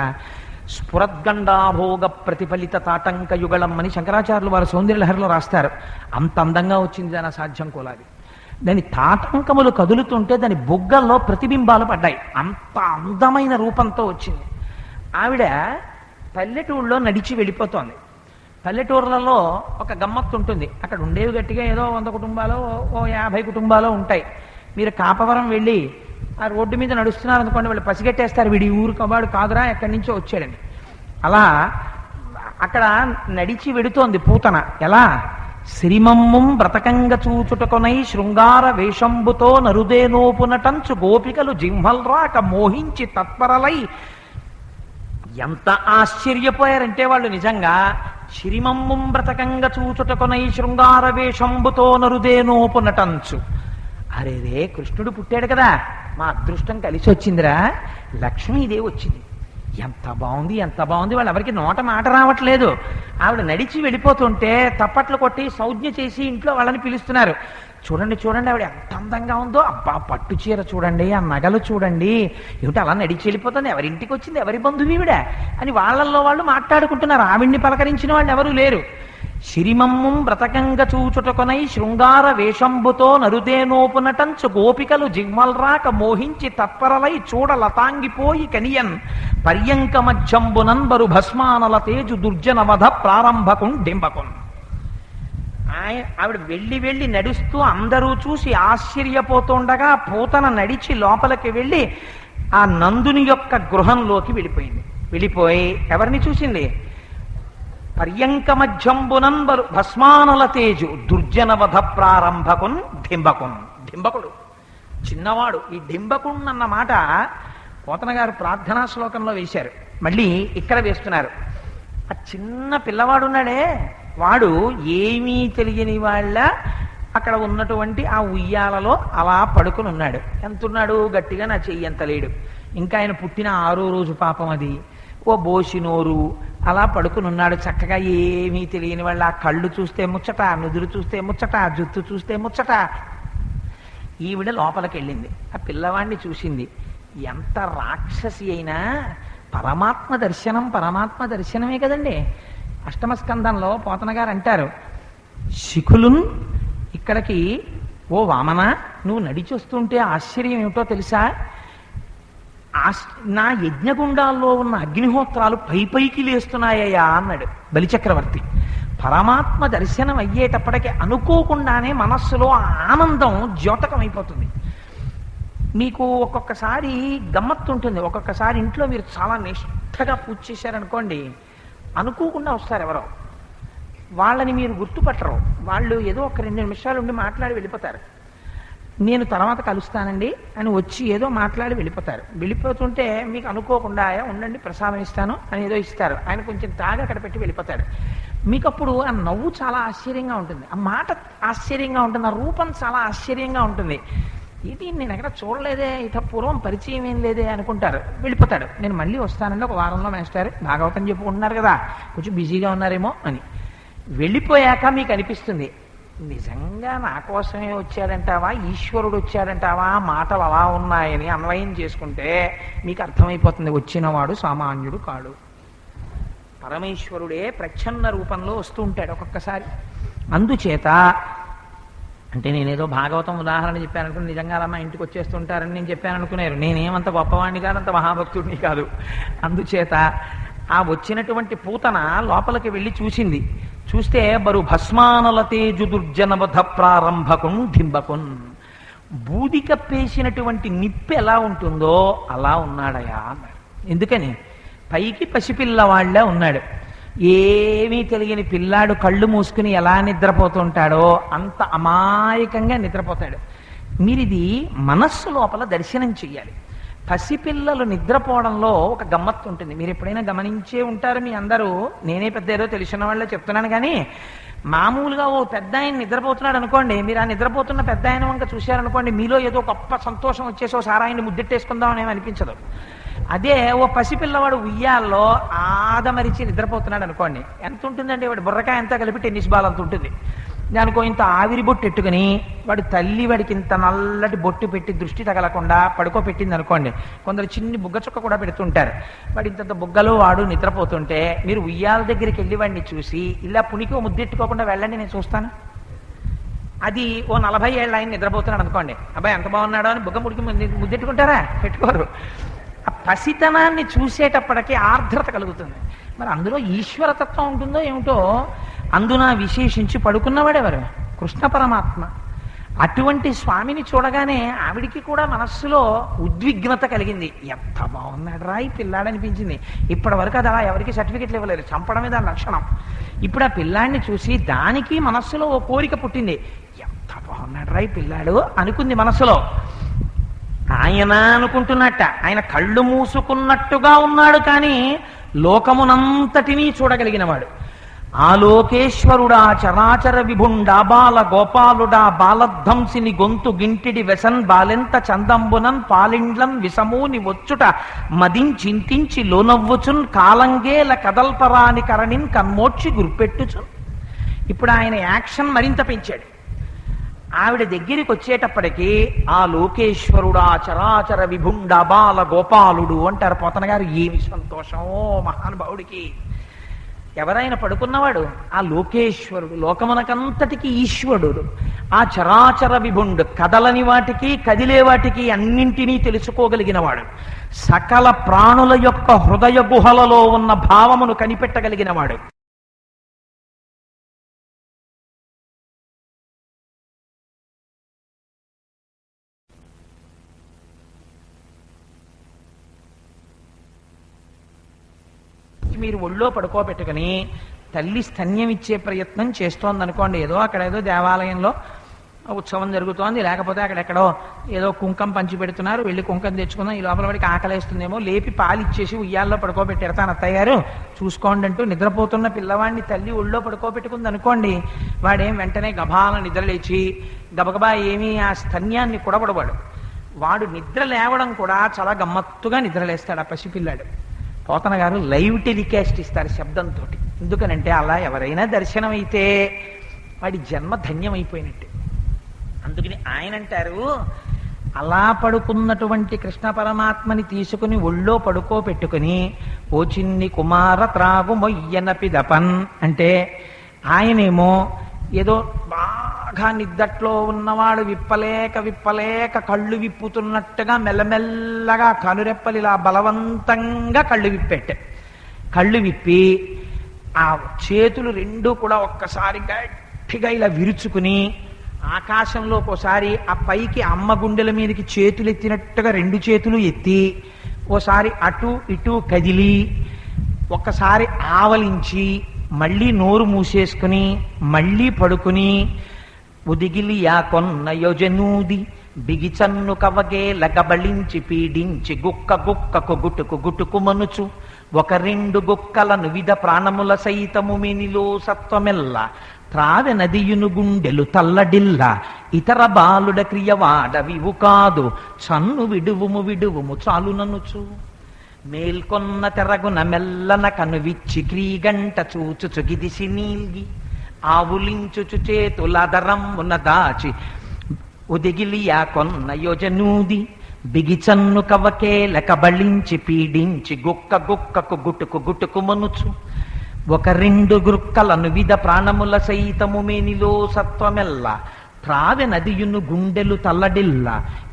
స్ఫురద్గండాభోగ ప్రతిఫలిత తాటంక యుగళం అని శంకరాచార్యులు వారు సౌందర్యలహరిలో రాస్తారు. అంత అందంగా వచ్చింది దాని సాధ్యం కోలాది. దాని తాటంకములు కదులుతుంటే దాని బొగ్గల్లో ప్రతిబింబాలు పడ్డాయి. అంత అందమైన రూపంతో వచ్చింది. ఆవిడ పల్లెటూళ్ళలో నడిచి వెళ్ళిపోతోంది. పల్లెటూర్లలో ఒక గమ్మత్తు ఉంటుంది. అక్కడ ఉండేవి గట్టిగా ఏదో 100 కుటుంబాలు, 50 కుటుంబాలు ఉంటాయి. మీరు కాపవరం వెళ్ళి ఆ రోడ్డు మీద నడుస్తున్నారు అనుకోండి, వాళ్ళు పసిగట్టేస్తారు, వీడి ఊరు కబాడు కాదురా, ఎక్కడి నుంచో వచ్చాడని. అలా అక్కడ నడిచి వెడుతోంది పూతన. ఎలా? శ్రీమమ్ముం వ్రతకంగ చూచుటకొనై శృంగార వేషంబుతో నరుదేనోపునటంచు గోపికలు జింహల్రాక మోహించి తత్పరలై. ఎంత ఆశ్చర్యపోయారంటే వాళ్ళు నిజంగా. శ్రీమమ్ముం వ్రతకంగ చూచుటకొనై శృంగార వేషంబుతో నరుదేనోపునటంచు. అరే రే, కృష్ణుడు పుట్టాడు కదా, మా అదృష్టం కలిసి వచ్చిందిరా. లక్ష్మీదేవి వచ్చింది. ఎంత బాగుంది, ఎంత బాగుంది, వాళ్ళు ఎవరికి నోట మాట రావట్లేదు. ఆవిడ నడిచి వెళ్ళిపోతుంటే తప్పట్లు కొట్టి సౌజ్ఞ చేసి ఇంట్లో వాళ్ళని పిలుస్తున్నారు. చూడండి చూడండి ఆవిడ ఎంత అందంగా ఉందో, అబ్బా పట్టు చీర చూడండి, ఆ నగలు చూడండి, ఏమిటి అలా నడిచి వెళ్ళిపోతుంది, ఎవరింటికి వచ్చింది, ఎవరి బంధువు ఈవిడ అని వాళ్ళల్లో వాళ్ళు మాట్లాడుకుంటున్నారు. ఆవిడ్ని పలకరించిన వాళ్ళు ఎవరూ లేరు. శిరిమమ్ము వ్రతకంగ చూచుటకొనై శృంగార వేషంబుతో నరుదేనోపునటంచు గోపికలు జిగ్మల్రాక మోహించి తత్పరలై చూడ లతాంగిపోయి కనియన్ పర్యంక మధ్యంబునన్ బరు భస్మానల తేజు దుర్జనవధ ప్రారంభకున్ డింబకున్. ఆవిడ వెళ్ళి వెళ్ళి నడుస్తూ అందరూ చూసి ఆశ్చర్యపోతుండగా పూతన నడిచి లోపలికి వెళ్ళి ఆ నందుని యొక్క గృహంలోకి వెళ్ళిపోయింది. వెళ్ళిపోయి ఎవరిని చూసింది? పర్యంక మధ్యంబునంబరు భస్మానల తేజు దుర్జనవధ ప్రారంభకున్ డింబకున్. డింబకుడు చిన్నవాడు. ఈ డింబకున్ అన్న మాట పోతన గారు ప్రార్థనా శ్లోకంలో వేశారు, మళ్ళీ ఇక్కడ వేస్తున్నారు. ఆ చిన్న పిల్లవాడున్నాడే, వాడు ఏమీ తెలియని వాళ్ళ అక్కడ ఉన్నటువంటి ఆ ఉయ్యాలలో అలా పడుకుని ఉన్నాడు. ఎంతున్నాడు? గట్టిగా నా చెయ్యి ఎంత లేడు. ఇంకా ఆయన పుట్టిన 6వ రోజు పాపం అది. ఓ బోసినోరు అలా పడుకుని ఉన్నాడు చక్కగా. ఏమీ తెలియని వాళ్ళ ఆ కళ్ళు చూస్తే ముచ్చట, నుదురు చూస్తే ముచ్చట, జుత్తు చూస్తే ముచ్చట. ఈవిడ లోపలికి వెళ్ళింది, ఆ పిల్లవాడిని చూసింది. ఎంత రాక్షసి అయినా పరమాత్మ దర్శనం పరమాత్మ దర్శనమే కదండి. అష్టమ స్కందంలో పోతన గారు అంటారు, శిఖులున్ ఇక్కడికి ఓ వామన నువ్వు నడిచొస్తుంటే ఆశ్చర్యం ఏమిటో తెలుసా? నా యజ్ఞగుండాల్లో ఉన్న అగ్నిహోత్రాలు పైకి లేస్తున్నాయ్యా అన్నాడు బలిచక్రవర్తి. పరమాత్మ దర్శనం అయ్యేటప్పటికి అనుకోకుండానే మనస్సులో ఆనందం ద్యోతకమైపోతుంది. మీకు ఒక్కొక్కసారి గమ్మత్తు ఉంటుంది. ఒక్కొక్కసారి ఇంట్లో మీరు చాలా నిష్ఠగా పూజ చేశారనుకోండి, అనుకోకుండా వస్తారు ఎవరో, వాళ్ళని మీరు గుర్తుపట్టరు. వాళ్ళు ఏదో ఒక 2 నిమిషాలు ఉండి మాట్లాడి వెళ్ళిపోతారు. నేను తర్వాత కలుస్తానండి అని వచ్చి ఏదో మాట్లాడి వెళ్ళిపోతారు. వెళ్ళిపోతుంటే మీకు అనుకోకుండా ఉండండి ప్రసాదం ఇస్తాను అని ఏదో ఇస్తారు. ఆయన కొంచెం తాగి అక్కడ పెట్టి వెళ్ళిపోతాడు. మీకు అప్పుడు ఆ నవ్వు చాలా ఆశ్చర్యంగా ఉంటుంది, ఆ మాట ఆశ్చర్యంగా ఉంటుంది, ఆ రూపం చాలా ఆశ్చర్యంగా ఉంటుంది. ఇది నేను ఎక్కడ చూడలేదే, ఇట పూర్వం పరిచయం ఏం లేదే అనుకుంటారు. వెళ్ళిపోతాడు. నేను మళ్ళీ వస్తానండి ఒక వారంలో మేస్టారు, భాగవతం చెప్పుకుంటున్నారు కదా, కొంచెం బిజీగా ఉన్నారేమో అని. వెళ్ళిపోయాక మీకు అనిపిస్తుంది, నిజంగా నా కోసమే వచ్చాడంటావా, ఈశ్వరుడు వచ్చాడంటావా, మాటలు అలా ఉన్నాయని అన్వయం చేసుకుంటే మీకు అర్థమైపోతుంది వచ్చినవాడు సామాన్యుడు కాడు. పరమేశ్వరుడే ప్రచ్ఛన్న రూపంలో వస్తూ ఉంటాడు ఒక్కొక్కసారి. అందుచేత అంటే నేనేదో భాగవతం ఉదాహరణ చెప్పాను అనుకుని నిజంగా అలా మా ఇంటికి వచ్చేస్తుంటారని నేను చెప్పాను అనుకున్నారు. నేనేమంత గొప్పవాణ్ణి కాదు, అంత మహాభక్తుడిని కాదు. అందుచేత ఆ వచ్చినటువంటి పూతన లోపలికి వెళ్ళి చూసింది. చూస్తే బరు భస్మానల తేజు దుర్జనవధ ప్రారంభకున్ ధింబకున్. బూది కప్పేసినటువంటి నిప్పు ఎలా ఉంటుందో అలా ఉన్నాడయా అన్నాడు. ఎందుకని? పైకి పసిపిల్లవాళ్లే ఉన్నాడు. ఏమీ తెలియని పిల్లాడు కళ్ళు మూసుకుని ఎలా నిద్రపోతుంటాడో అంత అమాయకంగా నిద్రపోతాడు. మీరిది మనస్సు లోపల దర్శనం చెయ్యాలి. పసిపిల్లలు నిద్రపోవడంలో ఒక గమ్మత్తు ఉంటుంది. మీరు ఎప్పుడైనా గమనించే ఉంటారు మీ అందరూ. నేనే పెద్ద ఏదో తెలిసిన వాళ్ళే చెప్తున్నాను కానీ, మామూలుగా ఓ పెద్ద ఆయన నిద్రపోతున్నాడు అనుకోండి, మీరు ఆ నిద్రపోతున్న పెద్ద ఆయన వంక చూశారనుకోండి, మీలో ఏదో గొప్ప సంతోషం వచ్చేసి ఒకసారి ఆయన్ని ముద్దెట్టేసుకుందామని ఏమి అనిపించదు. అదే ఓ పసిపిల్లవాడు ఉయ్యాల్లో ఆదమరిచి నిద్రపోతున్నాడు అనుకోండి, ఎంత ఉంటుందండి వాడి బుర్రకాయ అంతా కలిపి టెన్నిస్ బాల్ అంత ఉంటుంది. దానికో ఇంత ఆవిరి బొట్టు ఎట్టుకుని వాడి తల్లి వాడికి ఇంత నల్లటి బొట్టు పెట్టి దృష్టి తగలకుండా పడుకోబెట్టింది అనుకోండి, కొందరు చిన్ని బుగ్గ చుక్క కూడా పెడుతుంటారు. వాడి ఇంత బుగ్గలో వాడు నిద్రపోతుంటే మీరు ఉయ్యాల దగ్గరికి వెళ్ళి వాడిని చూసి ఇలా పునికి ముద్దెట్టుకోకుండా వెళ్ళండి నేను చూస్తాను. అది ఓ 40 ఏళ్ళ ఆయన నిద్రపోతున్నాడు అనుకోండి, అబ్బాయి ఎంత బాగున్నాడో అని బుగ్గ ముడికి ముద్దెట్టుకుంటారా? పెట్టుకోరు. ఆ పసితనాన్ని చూసేటప్పటికీ ఆర్ద్రత కలుగుతుంది. మరి అందులో ఈశ్వరతత్వం ఉంటుందో ఏమిటో. అందున విశేషించి పడుకున్నవాడెవరు? కృష్ణ పరమాత్మ. అటువంటి స్వామిని చూడగానే ఆవిడికి కూడా మనస్సులో ఉద్విగ్నత కలిగింది. ఎంత బాగున్నాడు రా ఈ పిల్లాడనిపించింది. ఇప్పటి వరకు అది అలా ఎవరికి సర్టిఫికెట్లు ఇవ్వలేదు, చంపడమే దాని లక్షణం. ఇప్పుడు ఆ పిల్లాడిని చూసి దానికి మనస్సులో ఓ కోరిక పుట్టింది. ఎంత బాగున్నాడు రా ఈ పిల్లాడు అనుకుంది మనస్సులో. ఆయన అనుకుంటున్నట్ట, ఆయన కళ్ళు మూసుకున్నట్టుగా ఉన్నాడు కానీ లోకమునంతటినీ చూడగలిగిన వాడు. ఆలోకేశ్వరుడా చరాచర విభుండా బాల గోపాలుడా బాలధ్వంసిని గొంతు గింటిడి వెసన్ బాలెంత చందంబునన్ పాలిండ్లన్ విసమూని వచ్చుట మదించింతించి లోనవ్వుచున్ కాలంగేల కదల్పరాని కరణిన్ కన్మోడ్చి గుర్పెట్టుచున్. ఇప్పుడు ఆయన యాక్షన్ మరింత పెంచాడు. ఆవిడ దగ్గరికి వచ్చేటప్పటికీ ఆ లోకేశ్వరుడా చరాచర విభుండా బాల గోపాలుడు అంటారు పోతన గారు. ఏమి సంతోషమో మహానుభావుడికి. ఎవరైనా పడుకున్నవాడు ఆ లోకేశ్వరుడు, లోకమునకంతటికి ఈశ్వరుడు, ఆ చరాచర విభుండు, కదలని వాటికి కదిలే వాటికి అన్నింటినీ తెలుసుకోగలిగినవాడు, సకల ప్రాణుల యొక్క హృదయ గుహలలో ఉన్న భావమును కనిపెట్టగలిగినవాడు. మీరు ఒళ్ళో పడుకోబెట్టుకుని తల్లి స్తన్యం ఇచ్చే ప్రయత్నం చేస్తోంది అనుకోండి. ఏదో అక్కడ ఏదో దేవాలయంలో ఉత్సవం జరుగుతోంది, లేకపోతే అక్కడెక్కడో ఏదో కుంకం పంచి పెడుతున్నారు, వెళ్ళి కుంకం తెచ్చుకుందాం, ఈ లోపల వాడికి ఆకలేస్తుందేమో, లేపి పాలిచ్చేసి ఉయ్యాల్లో పడుకోబెట్టేడతాను అత్తయ్య గారు చూసుకోండి అంటూ నిద్రపోతున్న పిల్లవాడిని తల్లి ఒళ్ళో పడుకోబెట్టుకుంది అనుకోండి. వాడేం వెంటనే గభాలను నిద్రలేచి గబగబా ఏమీ ఆ స్తన్యాన్ని కుడబడవాడు. వాడు నిద్ర లేవడం కూడా చాలా గమ్మత్తుగా నిద్రలేస్తాడు ఆ పసిపిల్లాడు. పోతన గారు లైవ్ టెలికాస్ట్ ఇస్తారు శబ్దంతో. ఎందుకనంటే అలా ఎవరైనా దర్శనమైతే వాడి జన్మ ధన్యమైపోయినట్టు. అందుకని ఆయన అంటారు, అలా పడుకున్నటువంటి కృష్ణ పరమాత్మని తీసుకుని ఒళ్ళో పడుకోబెట్టుకుని ఓ చిన్ని కుమార త్రాగు మొయ్యన పిదపన్ అంటే ఆయనేమో ఏదో బాగా నిద్దట్లో ఉన్నవాడు విప్పలేక కళ్ళు విప్పుతున్నట్టుగా మెల్లమెల్లగా కనురెప్పలు ఇలా బలవంతంగా కళ్ళు విప్పి ఆ చేతులు రెండూ కూడా ఒక్కసారి గట్టిగా ఇలా విరుచుకుని ఆకాశంలో ఒకసారి ఆ పైకి అమ్మ గుండెల మీదకి చేతులు ఎత్తినట్టుగా రెండు చేతులు ఎత్తి ఓసారి అటు ఇటు కదిలి ఒక్కసారి ఆవలించి మళ్ళీ నోరు మూసేసుకుని మళ్ళీ పడుకుని ఉదిగిలియా కొన్న యోజనూది బిగిచన్ను కవగే లగబళించి పీడించి గుక్కకు గుటుకు మనుచు ఒక రెండు గుక్కలను విధ ప్రాణముల సైతము మెనిలో సత్వమెల్ల త్రావె నదియును గుండెలు తల్లడిల్ల ఇతర బాలుడ క్రియవాడ వివు కాదు చన్ను విడువుము చాలుననుచు మేల్కొన్న తెరగున మెల్లన కనువిచ్చి క్రీగంట చూచుచు గిదిసి నీల్గి ఆవులించుచు చేతులదరమ్మున దాచి ఉదిగిలియా కొన్న యోజనూది బిగిచన్ను కవకేల కబళించి పీడించి గుక్కకు గుటుకు మనుచు ఒక రెండు గుక్కలను విధ ప్రాణముల సైతము మేనిలో సత్వమెల్ల త్రావె నదియును గుండెలు తల్లడిల్ల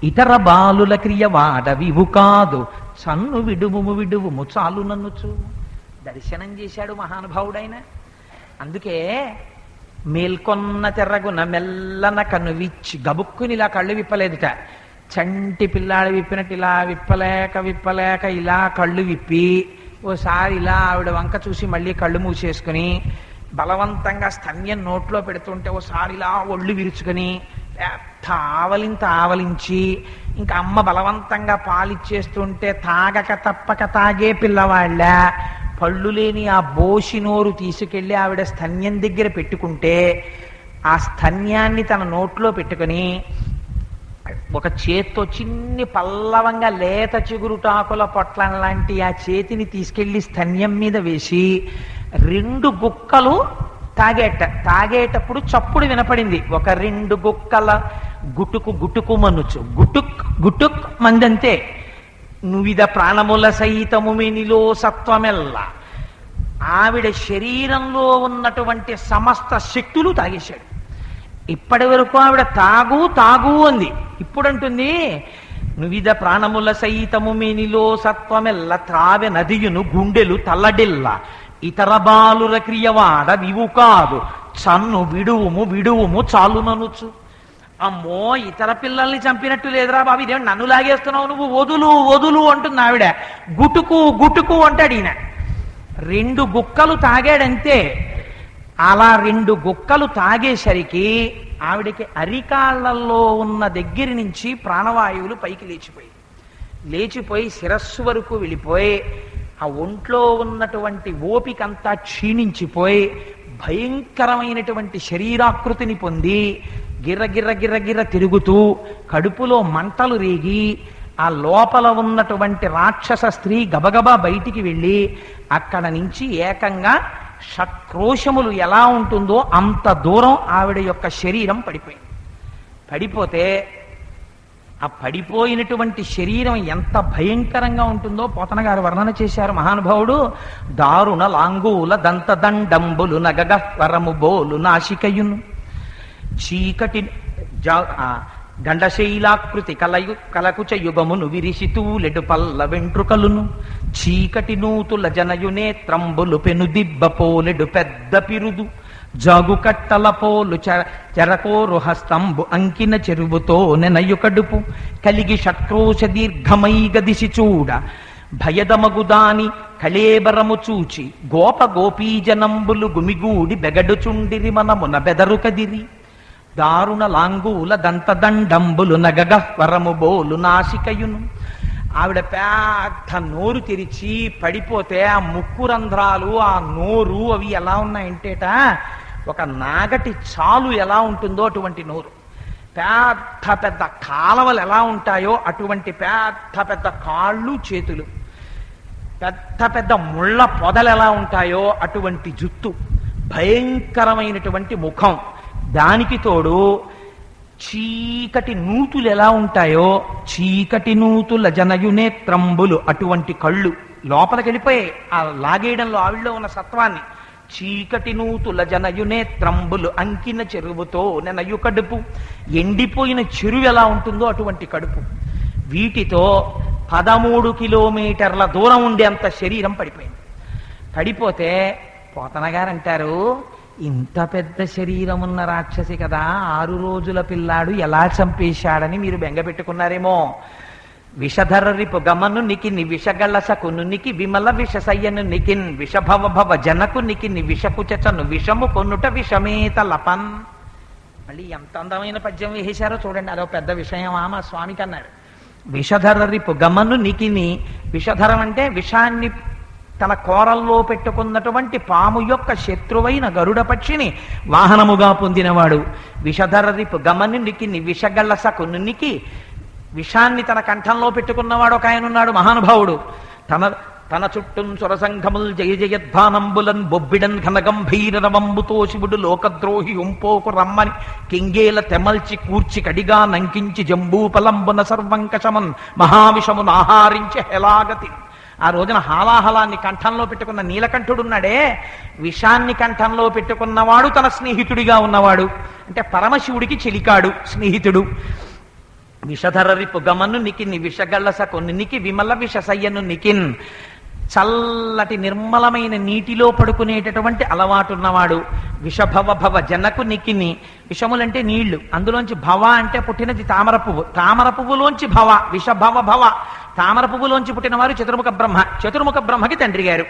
ఇతర బాలుల క్రియవాడ వివు కాదు చన్ను విడువుము చాలుననుచు. దర్శనం చేశాడు మహానుభావుడైన. అందుకే మేల్కొన్న తెర్రగున మెల్లన కనువిచ్చి గబుక్కుని ఇలా కళ్ళు విప్పలేదుట. చంటి పిల్లాడు విప్పినట్టు ఇలా విప్పలేక ఇలా కళ్ళు విప్పి ఓసారి ఇలా ఆవిడ వంక చూసి మళ్ళీ కళ్ళు మూసేసుకుని బలవంతంగా స్తన్యం నోట్లో పెడుతుంటే ఓసారి ఇలా ఒళ్ళు విరుచుకుని ఆవలించి ఇంకా అమ్మ బలవంతంగా పాలిచ్చేస్తుంటే తప్పక తాగే పిల్లవాళ్ళ పళ్ళు లేని ఆ బోసి నోరు తీసుకెళ్లి ఆవిడ స్తన్యం దగ్గర పెట్టుకుంటే ఆ స్తన్యాన్ని తన నోట్లో పెట్టుకుని ఒక చేత్తో చిన్ని పల్లవంగా లేత చిగురుటాకుల పొట్లం లాంటి ఆ చేతిని తీసుకెళ్లి స్తన్యం మీద వేసి రెండు గుక్కలు తాగేటప్పుడు చప్పుడు వినపడింది. ఒక రెండు గుక్కల గుటుకు మనుచు గుటుక్ మందంతే నువ్విద ప్రాణముల సైతము మెనిలో సత్వమెల్ల ఆవిడ శరీరంలో ఉన్నటువంటి సమస్త శక్తులు తాగేశాడు. ఇప్పటి వరకు ఆవిడ తాగు అంది, ఇప్పుడంటుంది నువ్విద ప్రాణముల సైతము మేనిలో సత్వమెల్ల త్రావె నదియును గుండెలు తల్లడిల్ల ఇతర బాలుర క్రియవాడ వివు కాదు చన్ను విడువుము చాలుననుచు. అమ్మో ఇతర పిల్లల్ని చంపినట్టు లేదురా బాబు, ఇదేమి నన్ను లాగేస్తున్నావు నువ్వు, వదులు అంటుంది ఆవిడ. గుటుకు అంటాడు ఈయన. రెండు గుక్కలు తాగాడంతే. అలా రెండు గుక్కలు తాగేసరికి ఆవిడకి అరికాళ్లలో ఉన్న దగ్గర నుంచి ప్రాణవాయువులు పైకి లేచిపోయి శిరస్సు వరకు వెళ్ళిపోయి ఆ ఒంట్లో ఉన్నటువంటి ఓపికంతా క్షీణించిపోయి భయంకరమైనటువంటి శరీరాకృతిని పొంది గిర్ర తిరుగుతూ కడుపులో మంటలు రేగి ఆ లోపల ఉన్నటువంటి రాక్షస స్త్రీ గబగబా బయటికి వెళ్ళి అక్కడ నుంచి ఏకంగా షట్క్రోశములు ఎలా ఉంటుందో అంత దూరం ఆవిడ యొక్క శరీరం పడిపోయింది. పడిపోతే ఆ పడిపోయినటువంటి శరీరం ఎంత భయంకరంగా ఉంటుందో పోతన గారు వర్ణన చేశారు మహానుభావుడు. దారుణ లాంగూల దంతదండంబులు నగగ వరము బోలు నాశికయును చీకటి గండశైలాకృతి కలకుచ యుగమును విరిసితూలెడు పల్ల వెంట్రుకలును చీకటి నూతుల జనయునేత్రంబులు పెను దిబ్బ పోలెడు పెద్ద పిరుదు జాగు కట్టల పోలు చెరకోరు హస్తంబు అంకిన చెరువుతో నెనయు కడుపు కలిగి షట్క్రోశ దీర్ఘమై గదిసి చూడ భయదమగుదాని కళేబరము చూచి గోప గోపీజనంబులు గుమిగూడి బెగడుచుండిరి మనమున బెదరు కదిరి దారుణ లాంగూల దంతదండంబులు నగగ వరము బోలు నాసికయును. ఆవిడ పెద్ద నోరు తెరిచి పడిపోతే ఆ ముక్కు రంధ్రాలు ఆ నోరు అవి ఎలా ఉన్నాయంటేట ఒక నాగటి చాలు ఎలా ఉంటుందో అటువంటి నోరు, పెద్ద పెద్ద కాలవలు ఎలా ఉంటాయో అటువంటి పెద్ద పెద్ద కాళ్ళు చేతులు, పెద్ద పెద్ద ముళ్ళ పొదలు ఎలా ఉంటాయో అటువంటి జుత్తు, భయంకరమైనటువంటి ముఖం, దానికి తోడు చీకటి నూతులు ఎలా ఉంటాయో చీకటి నూతుల జనయునేత్రంబులు అటువంటి కళ్ళు లోపలికి వెళ్ళిపోయాయి ఆ లాగేయడంలో ఆవిడలో ఉన్న సత్వాన్ని. చీకటి నూతుల జనయునేత్రంబులు అంకిన చెరువుతో నెనయు కడుపు, ఎండిపోయిన చెరువు ఎలా ఉంటుందో అటువంటి కడుపు. వీటితో 13 కిలోమీటర్ల దూరం ఉండేంత శరీరం పడిపోయింది. పడిపోతే పోతన గారు అంటారు, ఇంత పెద్ద శరీరం ఉన్న రాక్షసి కదా 6 రోజుల పిల్లాడు ఎలా చంపేశాడని మీరు బెంగపెట్టుకున్నారేమో. విషధర రిపు గమను నికిని విషగళసకును నికి విమల విషసయ్యను నికిన్ విషభవ భవ జనకు నికిని విషకుచను విషము కొన్నుట విషమేత లపన్. మళ్ళీ ఎంత అందమైన పద్యం వేసేశారో చూడండి. అదో పెద్ద విషయమా మా స్వామికి అన్నాడు. విషధర రిపు గమను నికిని, విషధరం అంటే విషాన్ని తన కోరల్లో పెట్టుకున్నటువంటి పాము యొక్క శత్రువైన గరుడ పక్షిని వాహనముగా పొందినవాడు. విషధర రిపు గమను నికిని విషగళ్ళసకునికి, విషాన్ని తన కంఠంలో పెట్టుకున్నవాడు ఒక ఆయన ఉన్నాడు మహానుభావుడు. తన చుట్టూ సురసంఘముల్ జయ జయధ్వానంబులన్ బొబ్బిడన్ ఘనగంభీరవంబుతో శివుడు లోకద్రోహి ఉంపోకు రమ్మని కింగేల తెమల్చి కూర్చి కడిగా నంకించి జంబూపలంబున సర్వంకశమన్ మహావిషమును ఆహారించి హెలాగతి. ఆ రోజున హాలాహలాన్ని కంఠంలో పెట్టుకున్న నీలకంఠుడున్నాడే, విషాన్ని కంఠంలో పెట్టుకున్నవాడు తన స్నేహితుడిగా ఉన్నవాడు, అంటే పరమశివుడికి చెలికాడు స్నేహితుడు. విషధర రిపు గమను నికిన్ విషగళ్ళసకొనికి విమల విషసయ్యను నికిన్, చల్లటి నిర్మలమైన నీటిలో పడుకునేటటువంటి అలవాటున్నవాడు. విషభవ భవ జనకు నికిని, విషములంటే నీళ్లు, అందులోంచి భవ అంటే పుట్టినది తామర పువ్వు, తామర పువ్వులోంచి భవ, విషభవ భవ, తామర పువ్వులోంచి పుట్టినవారు చతుర్ముఖ బ్రహ్మ, చతుర్ముఖ బ్రహ్మకి తండ్రి గారు.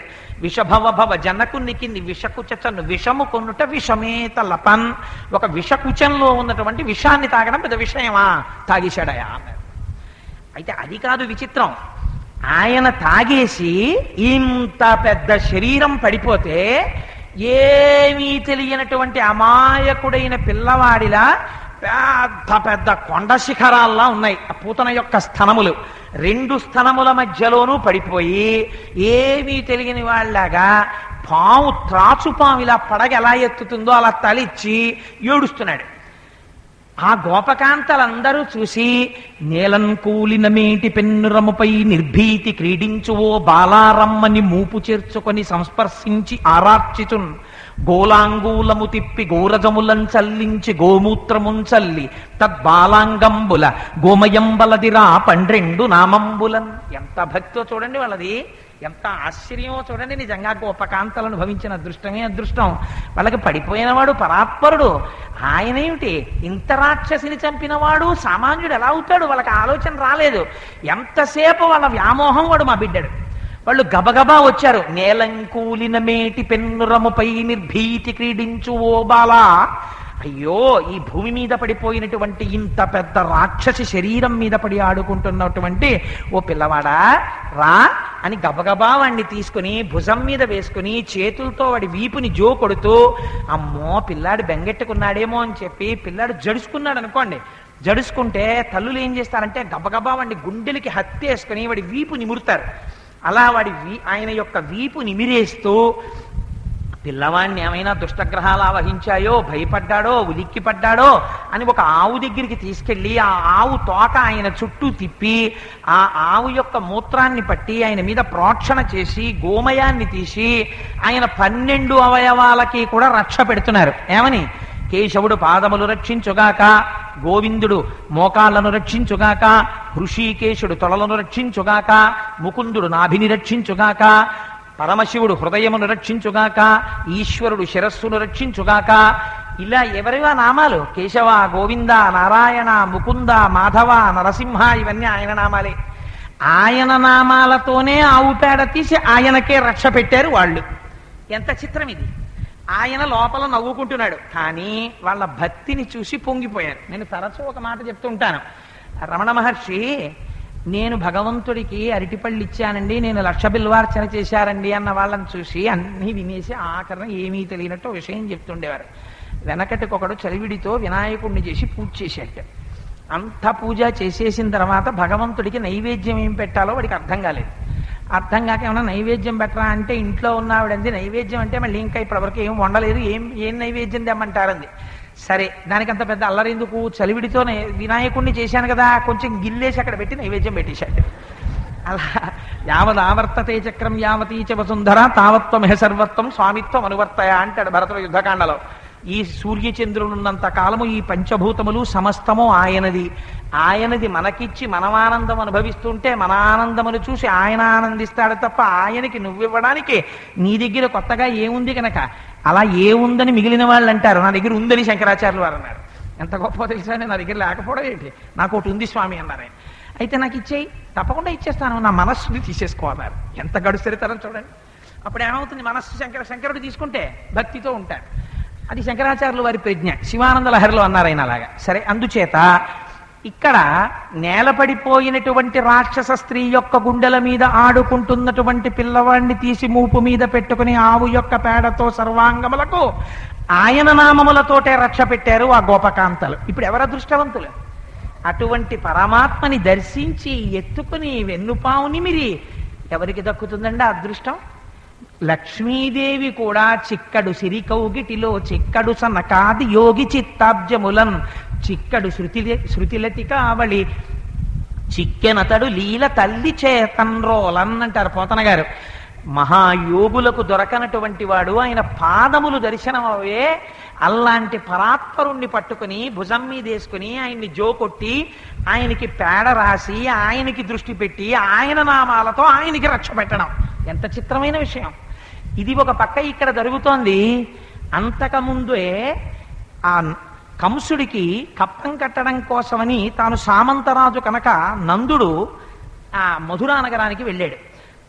విషభవ భవ జనకు నికిని విషకుచను విషము కొన్నుట విషమేత లపన్. ఒక విషకుచంలో ఉన్నటువంటి విషాన్ని తాగడం పెద్ద విషయమా, తాగేశాడయా అన్నారు. అయితే అది కాదు విచిత్రం, ఆయన తాగేసి ఇంత పెద్ద శరీరం పడిపోతే ఏమీ తెలియనటువంటి అమాయకుడైన పిల్లవాడిలా పెద్ద పెద్ద కొండ శిఖరాల్లా ఉన్నాయి ఆ పూతన యొక్క స్థనములు. 2 స్థనముల మధ్యలోనూ పడిపోయి ఏమీ తెలియని వాళ్ళగా పాము త్రాచుపాము ఇలా పడగ ఎలా ఎత్తుతుందో అలా తలిచ్చి ఏడుస్తున్నాడు. ఆ గోపకాంతలందరూ చూసి నేలం కూలిన మేటి పెన్నురముపై నిర్భీతి క్రీడించువో బాలారమ్మని మూపు చేర్చుకొని సంస్పర్శించి ఆరార్చిచున్ గోలాంగూలము తిప్పి గోరజములం చల్లించి గోమూత్రముంచల్లి తద్బాలాంగంబుల గోమయంబలదిరా 12 నామంబులన్. ఎంత భక్తో చూడండి వాళ్ళది, ఎంత ఆశ్చర్యమో చూడండి. నిజంగా గోపకాంతలను భవించిన అదృష్టమే అదృష్టం. వాళ్ళకి పడిపోయినవాడు పరాత్పరుడు, ఆయనేమిటి ఇంత రాక్షసిని చంపినవాడు సామాన్యుడు ఎలా అవుతాడు, వాళ్ళకి ఆలోచన రాలేదు. ఎంతసేపు వాళ్ళ వ్యామోహం వాడు మా బిడ్డడు. వాళ్ళు గబగబా వచ్చారు. నేలంకూలిన మేటి పెన్నురముపై నిర్భీతి క్రీడించు ఓ బాలా, అయ్యో ఈ భూమి మీద పడిపోయినటువంటి ఇంత పెద్ద రాక్షసి శరీరం మీద పడి ఆడుకుంటున్నటువంటి ఓ పిల్లవాడా రా, అని గబగబా వాడిని తీసుకుని భుజం మీద వేసుకుని చేతులతో వాడి వీపుని జో కొడుతూ, అమ్మో పిల్లాడు బెంగెట్టుకున్నాడేమో అని చెప్పి పిల్లాడు జడుచుకున్నాడు అనుకోండి, జడుచుకుంటే తల్లులు ఏం చేస్తారంటే గబగబా వాడిని గుండెలకి హత్తేసుకుని వాడి వీపు నిమురుతారు. అలా ఆయన యొక్క వీపు నిమిరేస్తూ పిల్లవాడిని ఏమైనా దుష్టగ్రహాలు ఆవహించాయో, భయపడ్డాడో, ఉలిక్కి పడ్డాడో అని ఒక ఆవు దగ్గరికి తీసుకెళ్లి ఆ ఆవు తోక ఆయన చుట్టూ తిప్పి ఆ ఆవు యొక్క మూత్రాన్ని పట్టి ఆయన మీద ప్రోక్షణ చేసి గోమయాన్ని తీసి ఆయన 12 అవయవాలకి కూడా రక్ష పెడుతున్నారు. ఏమని? కేశవుడు పాదములు రక్షించుగాక, గోవిందుడు మోకాళ్లను రక్షించుగాక, హృషీకేశుడు తొడలను రక్షించుగాక, ముకుందుడు నాభిని రక్షించుగాక, పరమశివుడు హృదయమును రక్షించుగాక, ఈశ్వరుడు శిరస్సును రక్షించుగాక. ఇలా ఎవరివా నామాలు? కేశవ, గోవింద, నారాయణ, ముకుంద, మాధవ, నరసింహ, ఇవన్నీ ఆయన నామాలే. ఆయన నామాలతోనే ఆవు పేడ తీసి ఆయనకే రక్ష పెట్టారు వాళ్ళు. ఎంత చిత్రం ఇది! ఆయన లోపల నవ్వుకుంటున్నాడు, కానీ వాళ్ళ భక్తిని చూసి పొంగిపోయారు. నేను తరచూ ఒక మాట చెప్తుంటాను. రమణ మహర్షి, నేను భగవంతుడికి అరటిపళ్ళు ఇచ్చానండి, నేను 1,00,000 బిల్వార్చన చేశారండి అన్న వాళ్ళని చూసి అన్నీ వినేసి ఆఖరణ ఏమీ తెలియనట్టు విషయం చెప్తుండేవారు. వెనకటికొకడు చలివిడితో వినాయకుడిని చేసి పూజ చేసేట. అంత పూజ చేసేసిన తర్వాత భగవంతుడికి నైవేద్యం ఏం పెట్టాలో వాడికి అర్థం కాలేదు. అర్థం కాక ఏమన్నా నైవేద్యం పెట్టరా అంటే ఇంట్లో ఉన్నావిడంది. నైవేద్యం అంటే మళ్ళీ ఇంకా ఇప్పటివరకు ఏం వండలేదు, ఏం నైవేద్యం తెమ్మంటారంది. సరే, దానికంత పెద్ద అల్లరెందుకు, చలివిడితో వినాయకుడిని చేశాను కదా, కొంచెం గిల్లేసి అక్కడ పెట్టి నైవేద్యం పెట్టేశాడు. అలా యావదావర్తతే చక్రం యావతీచ వసుంధర తావత్వమిహ సర్వత్వం స్వామిత్వం అనువర్తయ అంటాడు భరతుల యుద్ధకాండలో. ఈ సూర్యచంద్రులున్నంత కాలము ఈ పంచభూతములు సమస్తము ఆయనది మనకిచ్చి మనం ఆనందం అనుభవిస్తుంటే మన ఆనందమును చూసి ఆయన ఆనందిస్తాడు తప్ప ఆయనకి నువ్వివ్వడానికి నీ దగ్గర కొత్తగా ఏముంది కనుక. అలా ఏముందని మిగిలిన వాళ్ళు అంటారు, నా దగ్గర ఉందని శంకరాచార్యులు వారు అన్నారు. ఎంత గొప్ప తెలుసా, నా దగ్గర లేకపోవడం ఏంటి, నాకు ఒకటి ఉంది స్వామి అన్నారు. అయితే నాకు ఇచ్చేయి, తప్పకుండా ఇచ్చేస్తాను, నా మనస్సుని తీసేసుకోవాలన్నారు. ఎంత గడుసరితరం చూడండి. అప్పుడు ఏమవుతుంది, మనస్సు శంకరుడు తీసుకుంటే భక్తితో ఉంటారు. అది శంకరాచార్యులు వారి ప్రజ్ఞ. శివానంద లహరిలో అన్నారు ఆయన అలాగా. సరే, అందుచేత ఇక్కడ నేలపడిపోయినటువంటి రాక్షస స్త్రీ యొక్క గుండెల మీద ఆడుకుంటున్నటువంటి పిల్లవాడిని తీసి మూపు మీద పెట్టుకుని ఆవు యొక్క పేడతో సర్వాంగములకు ఆయన నామములతోటే రక్ష పెట్టారు ఆ గోపకాంతలు. ఇప్పుడు ఎవరు అదృష్టవంతులు? అటువంటి పరమాత్మని దర్శించి ఎత్తుకుని వెన్నుపావు నిమిరి ఎవరికి దక్కుతుందండి అదృష్టం? లక్ష్మీదేవి కూడా చిక్కడు సిరికౌగిటిలో చిక్కడు సనకాది యోగి చిత్తాబ్జములన్ చిక్కడు శృతిలతి కావళి చిక్కెనతడు లీల తల్లి చేతన్రోలన్ అంటారు పోతన గారు. మహాయోగులకు దొరకనటువంటి వాడు, ఆయన పాదములు దర్శనం అవే. అలాంటి పరాత్పరుణ్ణి పట్టుకుని భుజం మీద వేసుకుని ఆయన్ని జోకొట్టి ఆయనకి పేడ రాసి ఆయనకి దృష్టి పెట్టి ఆయన నామాలతో ఆయనకి రక్ష పెట్టడం ఎంత చిత్రమైన విషయం. ఇది ఒక పక్క ఇక్కడ జరుగుతోంది. అంతకుముందే ఆ కంసుడికి కప్పం కట్టడం కోసమని తాను సామంతరాజు కనుక నందుడు ఆ మధురా నగరానికి వెళ్ళాడు.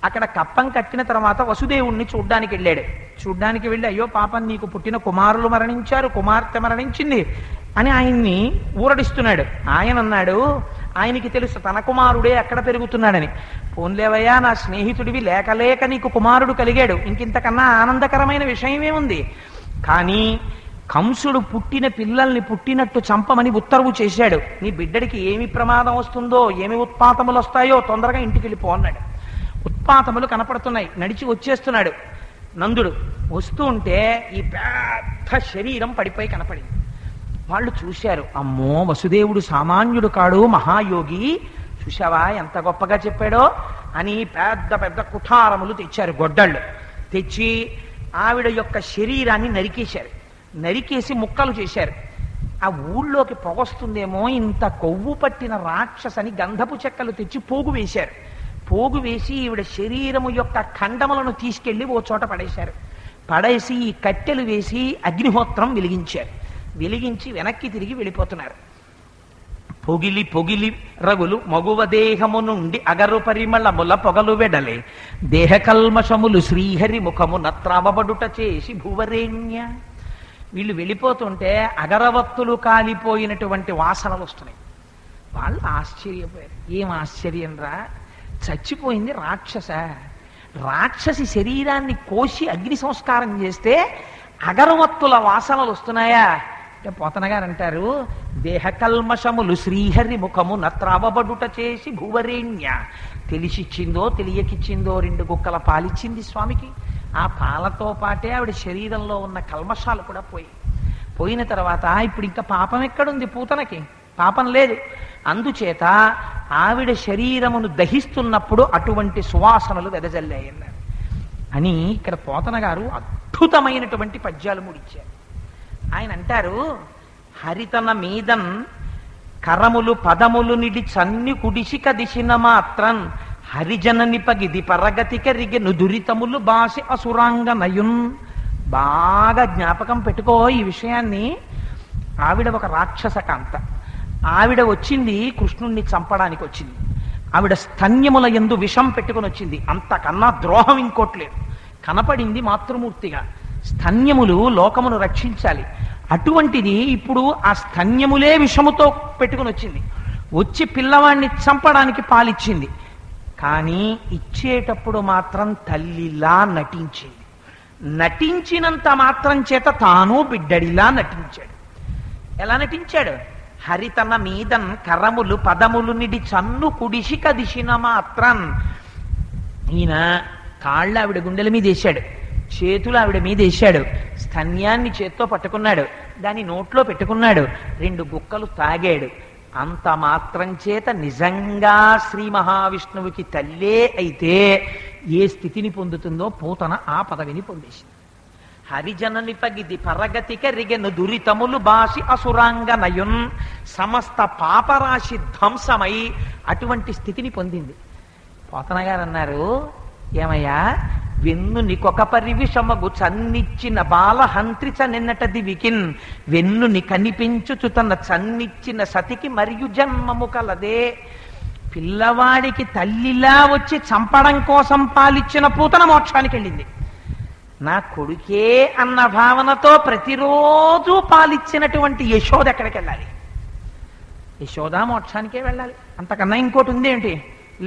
అక్కడ కప్పం కట్టిన తర్వాత వసుదేవుణ్ణి చూడ్డానికి వెళ్ళి అయ్యో పాపం నీకు పుట్టిన కుమారులు మరణించారు, కుమార్తె మరణించింది అని ఆయన్ని ఊరడిస్తున్నాడు. ఆయన అన్నాడు, ఆయనకి తెలుసు తన కుమారుడే అక్కడ పెరుగుతున్నాడని. పోన్లేవయ్యా, నా స్నేహితుడివి లేక నీకు కుమారుడు కలిగాడు, ఇంకింతకన్నా ఆనందకరమైన విషయం ఏముంది. కానీ కంసుడు పుట్టిన పిల్లల్ని పుట్టినట్టు చంపమని ఉత్తర్వు చేశాడు. నీ బిడ్డడికి ఏమి ప్రమాదం వస్తుందో, ఏమి ఉత్పాతములు వస్తాయో తొందరగా ఇంటికి వెళ్ళిపో అన్నాడు. ఉత్పాతములు కనపడుతున్నాయి. నడిచి వచ్చేస్తున్నాడు నందుడు. వస్తూ ఉంటే ఈ పెద్ద శరీరం పడిపోయి కనపడింది. వాళ్ళు చూశారు, అమ్మో వసుదేవుడు సామాన్యుడు కాడు, మహాయోగి, చూశావా ఎంత గొప్పగా చెప్పాడో అని పెద్ద పెద్ద కుఠారములు తెచ్చారు, గొడ్డళ్ళు తెచ్చి ఆవిడ యొక్క శరీరాన్ని నరికేసి ముక్కలు చేశారు. ఆ ఊళ్ళోకి పొగొస్తుందేమో, ఇంత కొవ్వు పట్టిన రాక్షసని గంధపు చెక్కలు తెచ్చి పోగు వేశారు. పోగు వేసి ఈవిడ శరీరము యొక్క ఖండములను తీసుకెళ్లి ఓ చోట పడేసి ఈ కట్టెలు వేసి అగ్నిహోత్రం వెలిగించి వెనక్కి తిరిగి వెళ్ళిపోతున్నారు. పొగిలి రగులు మగువ దేహము నుండి అగరు పరిమళముల పొగలు వెడలే దేహ కల్మషములు శ్రీహరి ముఖము నత్రవబడుట చేసి భువరేణ్య. వీళ్ళు వెళ్ళిపోతుంటే అగరవత్తులు కాలిపోయినటువంటి వాసనలు వస్తున్నాయి. వాళ్ళు ఆశ్చర్యపోయారు. ఏం ఆశ్చర్యం రా, చచ్చిపోయింది రాక్షస. రాక్షసి శరీరాన్ని కోసి అగ్ని సంస్కారం చేస్తే అగరవత్తుల వాసనలు వస్తున్నాయా అంటే పోతన గారు అంటారు, దేహ కల్మషములు శ్రీహరి ముఖము నత్రావబడుట చేసి భువరేణ్య. తెలిసిచ్చిందో తెలియకిచ్చిందో 2 గుక్కల పాలిచ్చింది స్వామికి. ఆ పాలతో పాటే ఆవిడ శరీరంలో ఉన్న కల్మషాలు కూడా పోయిన తర్వాత ఇప్పుడు ఇంకా పాపం ఎక్కడుంది పూతనకి? పాపం లేదు. అందుచేత ఆవిడ శరీరమును దహిస్తున్నప్పుడు అటువంటి సువాసనలు వెదజల్లాయన్నారు అని ఇక్కడ పోతన గారు అద్భుతమైనటువంటి పద్యాలు మూడిచ్చారు. ఆయన అంటారు, హరితన మీదన్ కరములు పదములు నిడి చన్ని కుడిసిక దిశిన మాత్రం హరిజనని పగిది పరగతికరిగెను దురితములు బాసి అసురాంగ నయున్. బాగా జ్ఞాపకం పెట్టుకో ఈ విషయాన్ని. ఆవిడ ఒక రాక్షస కాంత. ఆవిడ వచ్చింది కృష్ణుణ్ణి చంపడానికి వచ్చింది. ఆవిడ స్తన్యముల యందు విషం పెట్టుకుని వచ్చింది. అంతకన్నా ద్రోహం ఇంకోట్లేదు. కనపడింది మాతృమూర్తిగా. స్తన్యములు లోకమును రక్షించాలి. అటువంటిది ఇప్పుడు ఆ స్తన్యములే విషముతో పెట్టుకుని వచ్చింది. వచ్చి పిల్లవాడిని చంపడానికి పాలిచ్చింది. కానీ ఇచ్చేటప్పుడు మాత్రం తల్లిలా నటించింది. నటించినంత మాత్రం చేత తాను బిడ్డడిలా నటించాడు. ఎలా నటించాడు? హరితన మీదన్ కరములు పదములు నిడి చన్ను కుడిసిక దిశిన మాత్రం. ఈయన కాళ్ళు ఆవిడ గుండెల మీద వేశాడు, చేతులు ఆవిడ మీద వేశాడు, స్తన్యాన్ని చేత్తో పట్టుకున్నాడు, దాన్ని నోట్లో పెట్టుకున్నాడు, 2 గుక్కలు తాగాడు. అంత మాత్రం చేత నిజంగా శ్రీ మహావిష్ణువుకి తల్లే అయితే ఏ స్థితిని పొందుతుందో పూతన ఆ పదవిని పొందేసింది. హరిజనని పగిది పరగతిక రిగెను దురితములు బాసి అసురాంగ నయున్. సమస్త పాపరాశి ధ్వంసమై అటువంటి స్థితిని పొందింది. పోతన గారు అన్నారు, ఏమయ్యా వెన్ను నికొక పరివిషమగు చన్నిచ్చిన బాలహంత్రిచ నిన్నట దివికిన్. వెన్నుని కనిపించుచు తన చన్నిచ్చిన సతికి మరియు జన్మము కలదే. పిల్లవాడికి తల్లిలా వచ్చి చంపడం కోసం పాలిచ్చిన పూతన మోక్షానికి వెళ్ళింది. నా కొడుకే అన్న భావనతో ప్రతిరోజు పాలిచ్చినటువంటి యశోద ఎక్కడికి వెళ్ళాలి? యశోద మోక్షానికే వెళ్ళాలి. అంతకన్నా ఇంకోటి ఉందేంటి?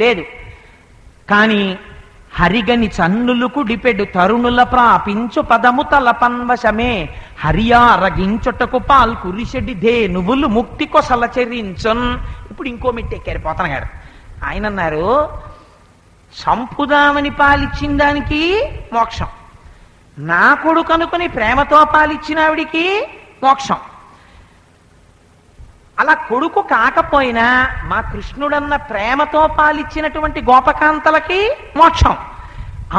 లేదు. కానీ హరిగని చన్నులు కుడిపెడు తరుణుల ప్రాపించు పదము తలపన్వశమే. హరియారగించుటకు పాల్కురిషడి ధేనువులు ముక్తి కొసలచరించున్. ఇప్పుడు ఇంకో మెట్టెక్కారు పోతన గారు. ఆయన అన్నారు, చంపుదామని పాలిచ్చిన దానికి మోక్షం, నా కొడుకు అనుకుని ప్రేమతో పాలిచ్చిన ఆవిడికి మోక్షం. అలా కొడుకు కాకపోయినా మా కృష్ణుడన్న ప్రేమతో పాలిచ్చినటువంటి గోపకాంతలకి మోక్షం.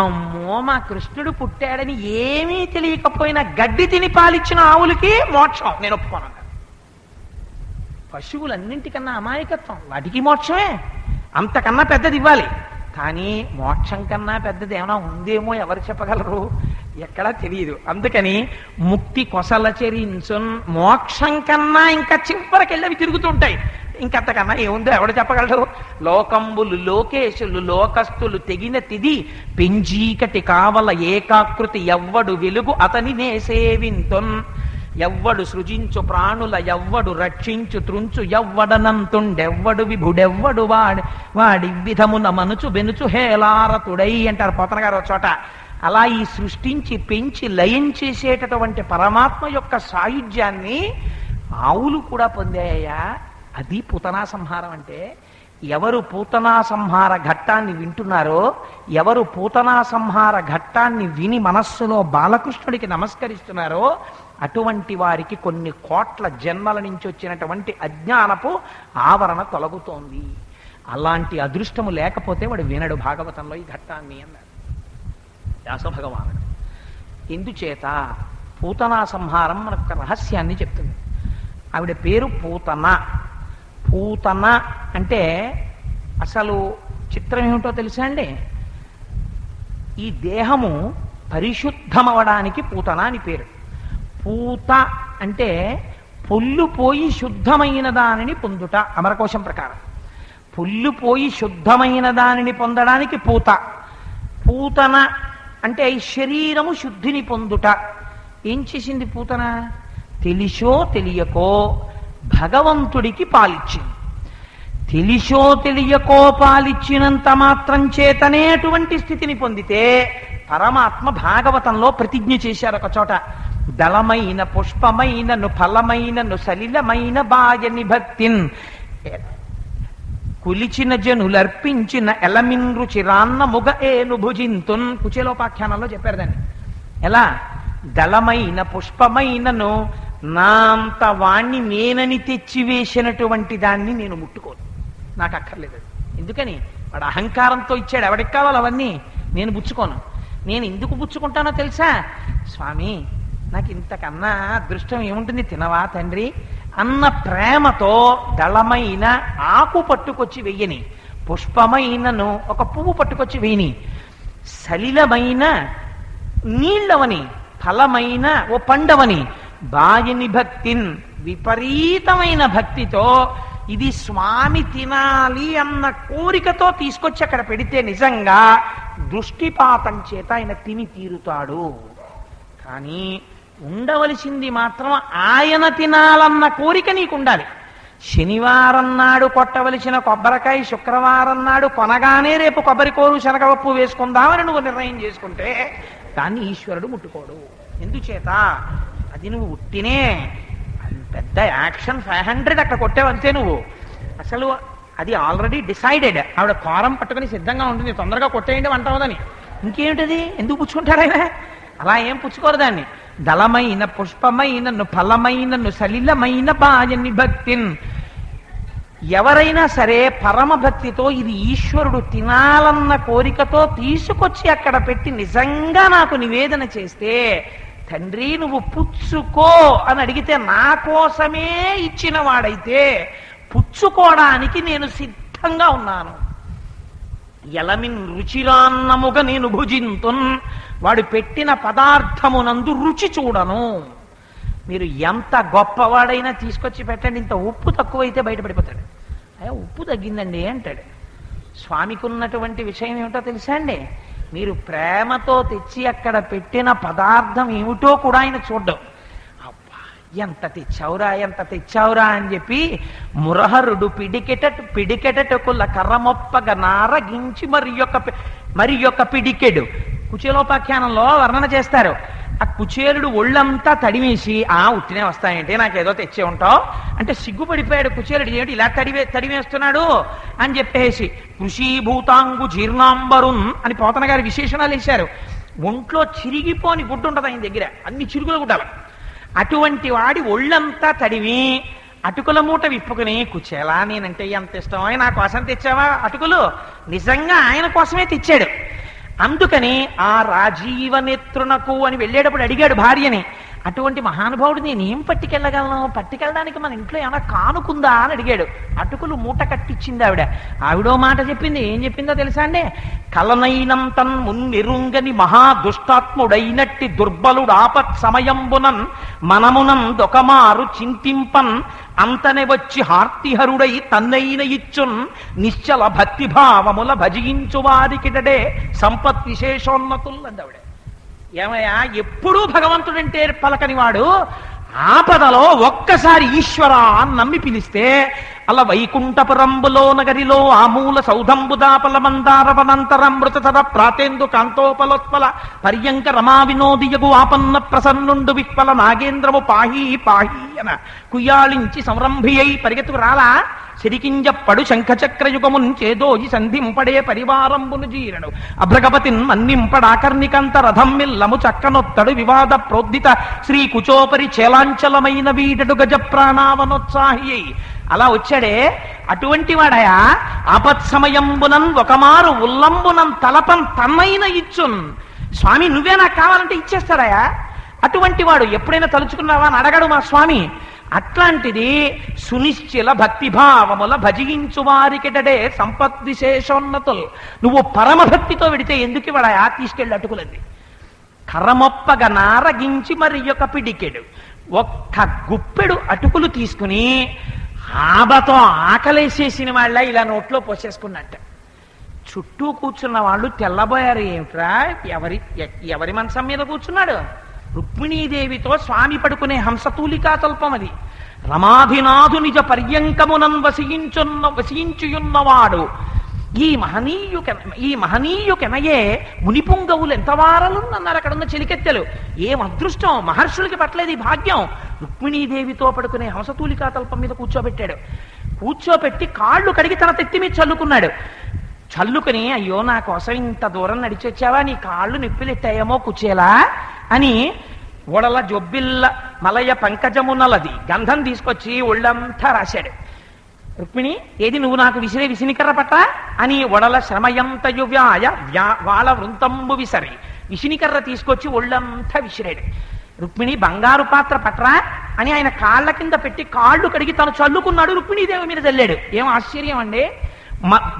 అమ్మో మా కృష్ణుడు పుట్టాడని ఏమీ తెలియకపోయినా గడ్డి తిని పాలిచ్చిన ఆవులకి మోక్షం. నేను ఒప్పుకోను. పశువులన్నింటికన్నా అమాయకత్వం, వాటికి మోక్షమే. అంతకన్నా పెద్దది ఇవ్వాలి. కానీ మోక్షం కన్నా పెద్దది ఏమైనా ఉందేమో ఎవరు చెప్పగలరు? ఎక్కడా తెలియదు. అందుకని ముక్తి కొసలచరించున్. మోక్షం కన్నా ఇంకా చివరికెళ్ళవి తిరుగుతుంటాయి. ఇంకంతకన్నా ఏముందో ఎవడు చెప్పగలడు? లోకంబులు లోకేశులు లోకస్తులు తెగిన తిది పెంజీకటి కావల ఏకాకృతి ఎవ్వడు వెలుగు అతని నేసేవింతున్. ఎవ్వడు సృజించు ప్రాణుల ఎవ్వడు రక్షించు త్రుంచు ఎవ్వడనంతుండెవ్వడు విభుడెవ్వడు వాడి విధమున మనుచు బెనుచు హేలారతుడై అంటారు పోతన గారు చోట. అలా ఈ సృష్టించి పెంచి లయం చేసేటటువంటి పరమాత్మ యొక్క సాయుధ్యాన్ని ఆవులు కూడా పొందాయ్యా. అది పూతనా సంహారం అంటే. ఎవరు పూతనా సంహార ఘట్టాన్ని వింటున్నారో, ఎవరు పూతనా సంహార ఘట్టాన్ని విని మనస్సులో బాలకృష్ణుడికి నమస్కరిస్తున్నారో అటువంటి వారికి కొన్ని కోట్ల జన్మల నుంచి వచ్చినటువంటి అజ్ఞానపు ఆవరణ తొలగుతోంది. అలాంటి అదృష్టము లేకపోతే వాడు వినడు భాగవతంలో ఈ ఘట్టాన్ని అన్నారు వ్యాస భగవానుడు. ఎందుచేత పూతనా సంహారం మనకు రహస్యాన్ని చెప్తుంది. ఆవిడ పేరు పూతన. పూతన అంటే అసలు చిత్రం ఏమిటో తెలుసా అండి? ఈ దేహము పరిశుద్ధమవడానికి పూతన అని పేరు. పూత అంటే పొల్లు పోయి శుద్ధమైన దానిని పొందుట అమరకోశం ప్రకారం. పొల్లు పోయి శుద్ధమైన దానిని పొందడానికి పూత. పూతన అంటే ఈ శరీరము శుద్ధిని పొందుట. ఏం చేసింది పూతన? తెలిసో తెలియకో భగవంతుడికి పాలిచ్చింది. తెలిసో తెలియకో పాలిచ్చినంత మాత్రం చేతనే అటువంటి స్థితిని పొందితే పరమాత్మ భాగవతంలో ప్రతిజ్ఞ చేశారు ఒక చోట. దళమైన పుష్పమైనను ఫలమైనను సలిలమైన బాయని భక్తిన్ కులిచిన జనులర్పించిన ఎలమిన్ రుచిరాన్న ముగ ఏను భుజింతున్. కుచేలోపాఖ్యానంలో చెప్పారు దాన్ని. ఎలా? దళమైన పుష్పమైనను నా అంత వాణ్ణి నేనని తెచ్చివేసినటువంటి దాన్ని నేను ముట్టుకోను, నాకు అక్కర్లేదు. ఎందుకని? వాడు అహంకారంతో ఇచ్చాడు, ఎవడికి కావాలి అవన్నీ, నేను పుచ్చుకోను. నేను ఎందుకు పుచ్చుకుంటానో తెలుసా? స్వామి నాకు ఇంతకన్నా అదృష్టం ఏముంటుంది, తినవా తండ్రి అన్న ప్రేమతో దళమైన ఆకు పట్టుకొచ్చి వెయ్యని, పుష్పమైనను ఒక పువ్వు పట్టుకొచ్చి వెయ్యని, సలిలమైన నీళ్ళవని, ఫలమైన ఓ పండవని, బాయని భక్తిన్ విపరీతమైన భక్తితో ఇది స్వామి తినాలి అన్న కోరికతో తీసుకొచ్చి అక్కడ పెడితే నిజంగా దృష్టిపాతం చేత ఆయన తిని తీరుతాడు. కానీ ఉండవలసింది మాత్రం ఆయన తినాలన్న కోరిక నీకు ఉండాలి. శనివారం నాడు కొట్టవలసిన కొబ్బరికాయ శుక్రవారం నాడు కొనగానే రేపు కొబ్బరికోరు శనగపప్పు వేసుకుందామని నువ్వు నిర్ణయం చేసుకుంటే దాన్ని ఈశ్వరుడు ముట్టుకోడు. ఎందుచేత? అది నువ్వు ఉట్టినే పెద్ద యాక్షన్ 500 అక్కడ కొట్టావంతే. నువ్వు అసలు అది ఆల్రెడీ డిసైడెడ్. ఆవిడ కారం పట్టుకుని సిద్ధంగా ఉంటుంది, తొందరగా కొట్టేయండి అంటావుదని. ఇంకేమిటది? ఎందుకు పుచ్చుకుంటాడు ఆయన? అలా ఏం పుచ్చుకోరు దాన్ని. దళమైన పుష్పమైనను ఫలమైనను సలిలమైన బాయని భక్తిన్. ఎవరైనా సరే పరమ భక్తితో ఇది ఈశ్వరుడు తినాలన్న కోరికతో తీసుకొచ్చి అక్కడ పెట్టి నిజంగా నాకు నివేదన చేస్తే, తండ్రి నువ్వు పుచ్చుకో అని అడిగితే నా కోసమే ఇచ్చిన వాడైతే పుచ్చుకోవడానికి నేను సిద్ధంగా ఉన్నాను. ఎలమిన్ రుచిరాన్నముగా నేను భుజింతున్. వాడు పెట్టిన పదార్థమునందు రుచి చూడను. మీరు ఎంత గొప్పవాడైనా తీసుకొచ్చి పెట్టండి, ఇంత ఉప్పు తక్కువైతే బయటపడిపోతాడు. అయ్యా ఉప్పు తగ్గిందండి అంటాడు. స్వామికి ఉన్నటువంటి విషయం ఏమిటో తెలుసా అండి? మీరు ప్రేమతో తెచ్చి అక్కడ పెట్టిన పదార్థం ఏమిటో కూడా ఆయన చూడ్డం. అబ్బా ఎంత తెచ్చావురా ఎంత తెచ్చావురా అని చెప్పి మురహరుడు పిడికెటకుల కర్రమొప్పగ నారగించి మరి యొక్క పిడికెడు. కుచేలోపాఖ్యానంలో వర్ణన చేస్తారు. ఆ కుచేలుడు ఒళ్ళంతా తడివేసి ఉట్టినే వస్తాయంటే నాకేదో తెచ్చే ఉంటావు అంటే సిగ్గుపడిపోయాడు కుచేలుడు. ఏమిటి ఇలా తడివేస్తున్నాడు అని చెప్పేసి కృషీభూతాంగు జీర్ణాంబరున్ అని పోతన గారి విశేషణాలు వేశారు. ఒంట్లో చిరిగిపోని గుడ్డు ఉంటుంది ఆయన దగ్గర, అన్ని చిరుగుల గుడ్డలు. అటువంటి వాడి ఒళ్ళంతా తడివి అటుకుల మూట విప్పుకుని, కుచేలా నేనంటే ఎంత ఇష్టమో నా కోసం తెచ్చావా అటుకులు? నిజంగా ఆయన కోసమే తెచ్చాడు. అందుకని ఆ రాజీవ నేత్రునకు అని వెళ్ళేటప్పుడు అడిగాడు భార్యని, అటువంటి మహానుభావుడు నేనేం పట్టుకెళ్ళగలను, పట్టుకెళ్ళడానికి మన ఇంట్లో ఏమైనా కానుకుందా అని అడిగాడు. అటుకులు మూట కట్టించింది ఆవిడ. ఆవిడో మాట చెప్పింది. ఏం చెప్పిందో తెలుసా అండి? కలనైనం తన్ మున్నిరుంగని మహాదుష్టాత్ముడైనట్టి దుర్బలుడు ఆపత్ సమయంబునన్ మనమునం దొకమారు చింతింపన్ అంతనే వచ్చి హార్తిహరుడై తన్నైన ఇచ్చున్ నిశ్చల భక్తిభావముల భజించు వారికిటడే సంపత్ విశేషోన్నతుల్ అందావిడ. ఏమయ్యా, ఎప్పుడూ భగవంతుడంటే పలకని వాడు ఆపదలో ఒక్కసారి ఈశ్వర అని నమ్మి పిలిస్తే అలా వైకుంఠపురంబులో నగరిలో ఆమూల సౌధంబుదాపల మందారవనంతరమృతర ప్రాతేందు కాంతోపలోత్పల పర్యంక రమా వినోదియగు ఆపన్న ప్రసన్నుండు విక్పల నాగేంద్రము పాహీ పాహీ అన కుయ్యాళించి సంరంభి అయి పరిగెత్తుకు రాలా సిరికింజప్పడు శంఖచక్రయుగమున్ చేదోయి సంధింపడే పరివారంబును జీరడు అభ్రగపతిన్ మన్నింపడాకర్ణికంత రథం మిల్లము చక్కనొత్తడు వివాద ప్రోద్దిత శ్రీ కుచోపరి చేలాంచలమైన వీడడు గజ ప్రాణావనోత్సాహి. అలా వచ్చాడే అటువంటి వాడయా ఆపత్సమయంబునన్ ఒకమారు ఉల్లంబునం తలపం తన్నైన ఇచ్చున్. స్వామి నువ్వే నాకు కావాలంటే ఇచ్చేస్తాడయా. అటువంటి వాడు ఎప్పుడైనా తలుచుకున్నావా అని అడగడు మా స్వామి. అట్లాంటిది సునిశ్చల భక్తిభావముల భజించు వారికిటడే సంపత్ విశేషోన్నతులు. నువ్వు పరమభక్తితో విడితే ఎందుకు వాడయా తీసుకెళ్ళి అటుకులంది. కర్రమొప్పగా నారగించి మరి యొక్క పిడికెడు ఒక్క గుప్పెడు అటుకులు తీసుకుని ఆబతో ఆకలేసేసిన వాళ్ళ ఇలా నోట్లో పోసేసుకున్నట్ట. చుట్టూ కూర్చున్న వాళ్ళు తెల్లబోయారు. ఏమిట్రా, ఎవరి మంచం మీద కూర్చున్నాడు? రుక్మిణీదేవితో స్వామి పడుకునే హంసతూలికా తల్పం అది. రమాధినాథు నిజ పర్యంకమునన్ వసించుయున్నవాడు ఈ మహనీయుకెనయే మునిపుంగవులు ఎంతవారలు అన్నారు అక్కడ ఉన్న చెలికెత్తెలు. ఏం అదృష్టం, మహర్షులకి పట్టలేదు ఈ భాగ్యం. రుక్మిణీదేవితో పడుకునే హంసతూలికా తల్పం మీద కూర్చోబెట్టాడు. కూర్చోబెట్టి కాళ్ళు కడిగి తన తెత్తి మీద చల్లుకున్నాడు. చల్లుకుని, అయ్యో నా కోసం ఇంత దూరం నడిచొచ్చావా, నీ కాళ్ళు నిప్పిలెట్టాయేమో కుచేలా అని ఒడల జొబ్బిల్ల మలయ పంకజమునలది గంధం తీసుకొచ్చి ఒళ్ళంతా రాశాడు. రుక్మిణి, ఏది నువ్వు నాకు విసిరే విసినికర్ర పట్ట అని ఒడల శ్రమయంతయు వాళ్ళ వృంతంబు విసరి విసినికర్ర తీసుకొచ్చి ఒళ్ళంతా విసిరాడు. రుక్మిణి, బంగారు పాత్ర పట్రా అని ఆయన కాళ్ళ కింద పెట్టి కాళ్ళు కడిగి తను చల్లుకున్నాడు. రుక్మిణీదేవి మీద చల్లాడు. ఏం ఆశ్చర్యం అండి!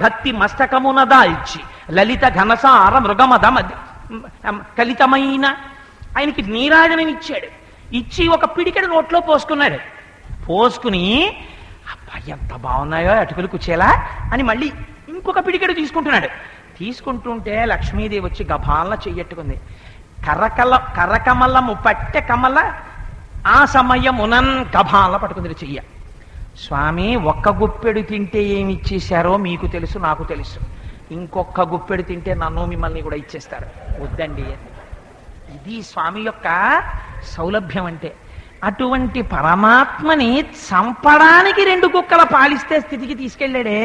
భక్తి మస్తకమున దాల్చి లలిత ఘనసార మృగమద కలితమైన ఆయనకి నీరాజననిచ్చాడు. ఇచ్చి ఒక పిడికెడు నోట్లో పోసుకున్నాడు. పోసుకుని, అబ్బా ఎంత బాగున్నాయో అటుకులు కుచేలా అని మళ్ళీ ఇంకొక పిడికెడు తీసుకుంటున్నాడు. తీసుకుంటుంటే లక్ష్మీదేవి వచ్చి గభాలన చెయ్యట్టుకుంది. కర్రకమలము పట్టె కమల ఆ సమయమునన్ గభాల పట్టుకుంది చెయ్య. స్వామి, ఒక్క గుప్పెడు తింటే ఏమి ఇచ్చేశారో మీకు తెలుసు, నాకు తెలుసు. ఇంకొక గుప్పెడు తింటే నన్ను మిమ్మల్ని కూడా ఇచ్చేస్తారు. వద్దండి. ఇది స్వామి యొక్క సౌలభ్యం అంటే. అటువంటి పరమాత్మని చంపడానికి 2 కుక్కల పాలిస్తే స్థితికి తీసుకెళ్ళాడే.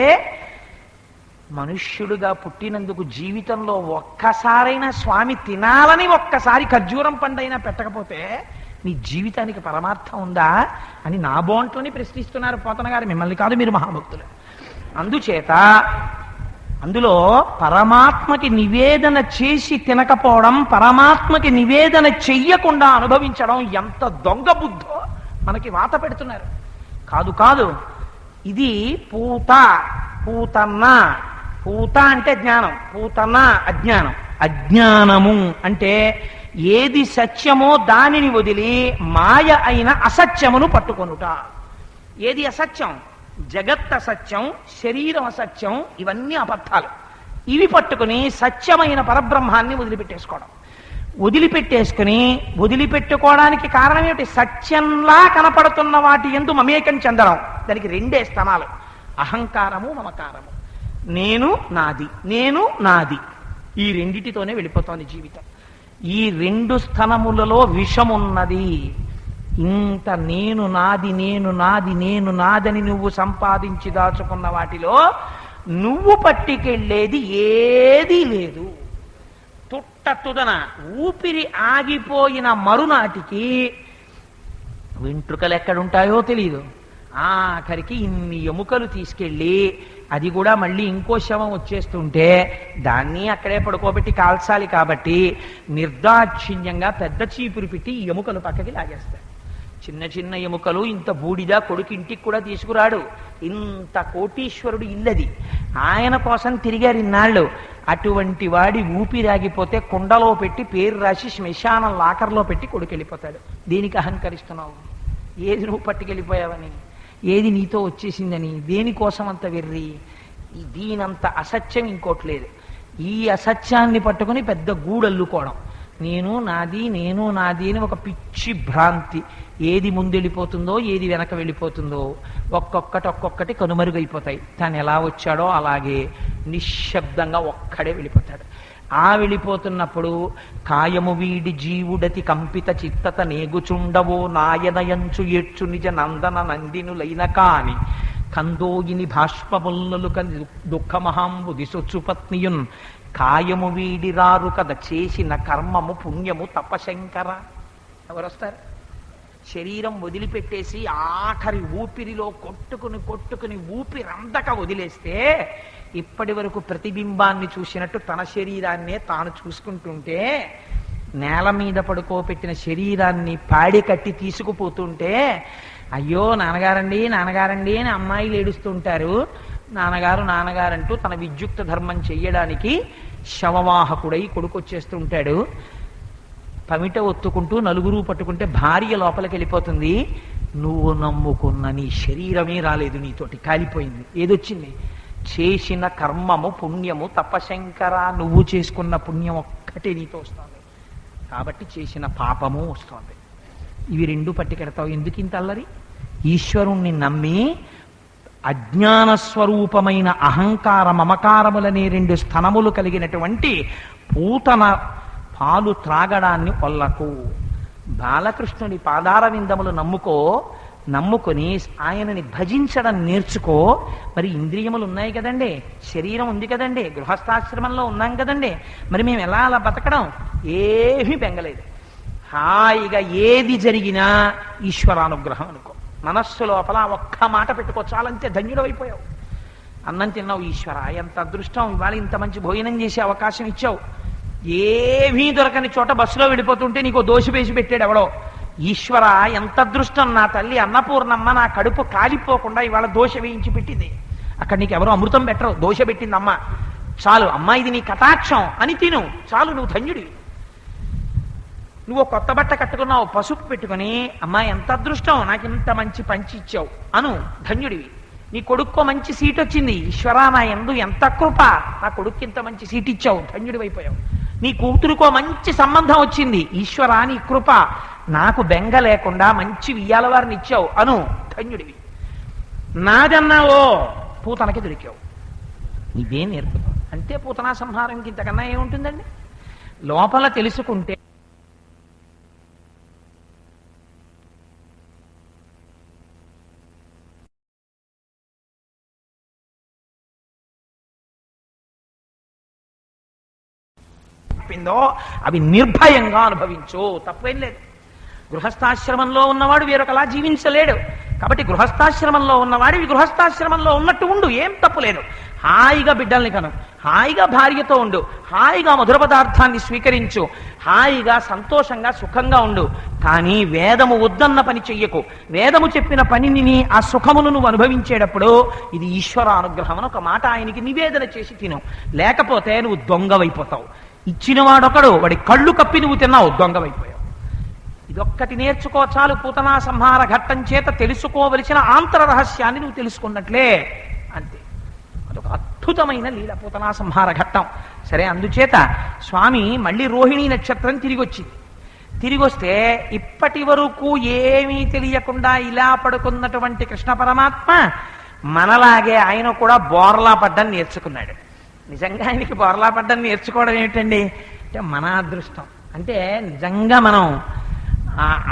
మనుష్యుడుగా పుట్టినందుకు జీవితంలో ఒక్కసారైనా స్వామి తినాలని ఒక్కసారి ఖర్జూరం పండైనా పెట్టకపోతే నీ జీవితానికి పరమార్థం ఉందా అని నా బోంట్లోని ప్రశ్నిస్తున్నారు పోతన గారు. మిమ్మల్ని కాదు, మీరు మహాభక్తులు. అందుచేత అందులో పరమాత్మకి నివేదన చేసి తినకపోవడం, పరమాత్మకి నివేదన చెయ్యకుండా అనుభవించడం ఎంత దొంగ బుద్ధో మనకి వాత పెడుతున్నారు. కాదు కాదు, ఇది పూతన్న. పూత అంటే జ్ఞానం, పూతన్న అజ్ఞానం. అజ్ఞానము అంటే ఏది సత్యమో దానిని వదిలి మాయ అయిన అసత్యమును పట్టుకొనుట. ఏది అసత్యం? జగత్ అసత్యం, శరీరం అసత్యం, ఇవన్నీ అబద్ధాలు. ఇవి పట్టుకుని సత్యమైన పరబ్రహ్మాన్ని వదిలిపెట్టుకోవడానికి కారణం ఏమిటి? సత్యంలా కనపడుతున్న వాటి యందు మమేకం చెందడం. దానికి 2 స్థానాలు, అహంకారము, మమకారము. నేను నాది ఈ రెండిటితోనే వెళ్ళిపోతోంది జీవితం. ఈ 2 స్థనములలో విషమున్నది. ఇంత నేను నాదని నువ్వు సంపాదించి దాచుకున్న వాటిలో నువ్వు పట్టికెళ్ళేది ఏదీ లేదు. తుదన ఊపిరి ఆగిపోయిన మరునాటికి వెంట్రుకలు ఎక్కడుంటాయో తెలియదు. ఆఖరికి ఇన్ని ఎముకలు తీసుకెళ్ళి, అది కూడా మళ్ళీ ఇంకో శవం వచ్చేస్తుంటే దాన్ని అక్కడే పడుకోబెట్టి కాల్చాలి కాబట్టి నిర్దాక్షిణ్యంగా పెద్ద చీపురు పెట్టి ఈ ఎముకలు పక్కకి లాగేస్తాయి. చిన్న చిన్న ఎముకలు ఇంత బూడిద కొడుకు ఇంటికి కూడా తీసుకురాడు. ఇంత కోటీశ్వరుడు ఇల్లది, ఆయన కోసం తిరిగారు ఇన్నాళ్ళు. అటువంటి వాడి ఊపిరాగిపోతే కుండలో పెట్టి పేరు రాసి శ్మశానం లాకర్లో పెట్టి కొడుకు వెళ్ళిపోతాడు. దేనికి అహంకరిస్తున్నావు? ఏది నువ్వు పట్టుకెళ్ళిపోయావని, ఏది నీతో వచ్చేసిందని, దేనికోసం అంత వెర్రి? దీనంత అసత్యం ఇంకోట్లేదు. ఈ అసత్యాన్ని పట్టుకుని పెద్ద గూడల్లుకోవడం. నేను నాది అని ఒక పిచ్చి భ్రాంతి. ఏది ముందెళ్ళిపోతుందో, ఏది వెనక వెళ్ళిపోతుందో ఒక్కొక్కటి కనుమరుగైపోతాయి. తాను ఎలా వచ్చాడో అలాగే నిశ్శబ్దంగా ఒక్కడే వెళ్ళిపోతాడు. ఆ వెళ్ళిపోతున్నప్పుడు కాయము వీడి జీవుడతి కంపిత చిత్తత నేగుచుండవో నాయనయంచు ఏడ్చు నిజ నందన నందినులైన కాని కందోయిని భాష్పముల్లులు కని దుఃఖమహాంబు దిశొచ్చు పత్నియున్ కాయము వీడి రారు కద చేసిన కర్మము పుణ్యము తపశంకర. ఎవరొస్తారు? శరీరం వదిలిపెట్టేసి ఆఖరి ఊపిరిలో కొట్టుకుని ఊపిరందక వదిలేస్తే ఇప్పటి వరకు ప్రతిబింబాన్ని చూసినట్టు తన శరీరాన్నే తాను చూసుకుంటుంటే, నేల మీద పడుకోబెట్టిన శరీరాన్ని పాడి కట్టి తీసుకుపోతుంటే, అయ్యో నాన్నగారండి అని అమ్మాయిలు ఏడుస్తుంటారు. నాన్నగారంటూ తన విద్యుక్త ధర్మం చెయ్యడానికి శవవాహకుడై కొడుకు వచ్చేస్తుంటాడు. పమిట ఒత్తుకుంటూ నలుగురు పట్టుకుంటే భార్య లోపలికి వెళ్ళిపోతుంది. నువ్వు నమ్ముకున్న నీ శరీరమే రాలేదు, నీతోటి కాలిపోయింది. ఏదొచ్చింది? చేసిన కర్మము పుణ్యము తపశంకర. నువ్వు చేసుకున్న పుణ్యం ఒక్కటే నీతో వస్తుంది, కాబట్టి చేసిన పాపము వస్తుంది. ఇవి 2 పట్టుకెడతావు. ఎందుకు ఇంత అల్లరి? ఈశ్వరుణ్ణి నమ్మి అజ్ఞాన స్వరూపమైన అహంకార మమకారములనే 2 స్థనములు కలిగినటువంటి పూతన పాలు త్రాగడాన్ని ఒల్లకు. బాలకృష్ణుని పాదార విందములు నమ్ముకొని ఆయనని భజించడం నేర్చుకో. మరి ఇంద్రియములు ఉన్నాయి కదండి, శరీరం ఉంది కదండి, గృహస్థాశ్రమంలో ఉన్నాం కదండి, మరి మేము ఎలా అలా బతకడం? ఏమీ బెంగలేదు. హాయిగా ఏది జరిగినా ఈశ్వరానుగ్రహం అనుకో. మనస్సు లోపల ఒక్క మాట పెట్టుకో, చాలంతే, ధన్యుడవైపోయావు. అన్నం తిన్నావు, ఈశ్వర ఎంత అదృష్టం, ఇవాళ ఇంత మంచి భోజనం చేసే అవకాశం ఇచ్చావు. ఏమీ దొరకని చోట బస్సులో వెళ్ళిపోతుంటే నీకు దోశ వేసి పెట్టాడు ఎవడో. ఈశ్వర ఎంత అదృష్టం, నా తల్లి అన్నపూర్ణమ్మ నా కడుపు కాలిపోకుండా ఇవాళ దోశ వేయించి పెట్టింది. అక్కడ నీకు ఎవరో అమృతం పెట్టరు, దోశ పెట్టింది అమ్మ. చాలు అమ్మా, ఇది నీ కటాక్షం అని తిను, చాలు, నువ్వు ధన్యుడివి. నువ్వు కొత్త బట్ట కట్టుకున్నావు, పసుపు పెట్టుకుని అమ్మా ఎంత అదృష్టం, నాకు ఇంత మంచి పంచి ఇచ్చావు అను, ధన్యుడివి. నీ కొడుక్కో మంచి సీట్ వచ్చింది, ఈశ్వరా నా యందు ఎంత కృప, నా కొడుక్కి ఇంత మంచి సీట్ ఇచ్చావు, ధన్యుడివైపోయావు. నీ కూతురుకో మంచి సంబంధం వచ్చింది, ఈశ్వరా నీ కృప, నాకు బెంగ లేకుండా మంచి వియ్యాల వారిని ఇచ్చావు అను, ధన్యుడివి. నాదన్నావో పూతనకి దొరికావు, ఇదే నేర్పుతావు. అంతే, పూతనా సంహారంకి ఇంతకన్నా ఏముంటుందండి? లోపల తెలుసుకుంటే అవి నిర్భయంగా అనుభవించు, తప్పేం లేదు. గృహస్థాశ్రమంలో ఉన్నవాడు వేరొకలా జీవించలేడు. కాబట్టి గృహస్థాశ్రమంలో ఉన్నవాడివి గృహస్థాశ్రమంలో ఉన్నట్టు ఉండు, ఏం తప్పు లేదు. హాయిగా బిడ్డల్ని కను, హాయిగా భార్యతో ఉండు, హాయిగా మధుర పదార్థాన్ని స్వీకరించు, హాయిగా సంతోషంగా సుఖంగా ఉండు. కానీ వేదము వద్దన్న పని చెయ్యకు. వేదము చెప్పిన పనిని, ఆ సుఖమును నువ్వు అనుభవించేటప్పుడు ఇది ఈశ్వర అనుగ్రహం అని ఒక మాట ఆయనకి నివేదన చేసి తిను. లేకపోతే నువ్వు దొంగవైపోతావు. ఇచ్చినవాడొకడు, వాడి కళ్ళు కప్పి నువ్వు తిన్నావు, దొంగవైపోయావు. ఇదొక్కటి నేర్చుకో చాలు. పూతనా సంహార ఘట్టం చేత తెలుసుకోవలసిన ఆంతర రహస్యాన్ని నువ్వు తెలుసుకున్నట్లే, అంతే. అదొక అద్భుతమైన లీల పూతనా సంహార ఘట్టం. సరే, అందుచేత స్వామి మళ్ళీ రోహిణీ నక్షత్రం తిరిగి వస్తే ఇప్పటి వరకు ఏమీ తెలియకుండా ఇలా పడుకున్నటువంటి కృష్ణ పరమాత్మ మనలాగే ఆయన కూడా బోర్లా పడ్డం నేర్చుకున్నాడు. నిజంగా ఆయనకి బోర్లా పడ్డం నేర్చుకోవడం ఏమిటండి అంటే మన అదృష్టం. అంటే నిజంగా మనం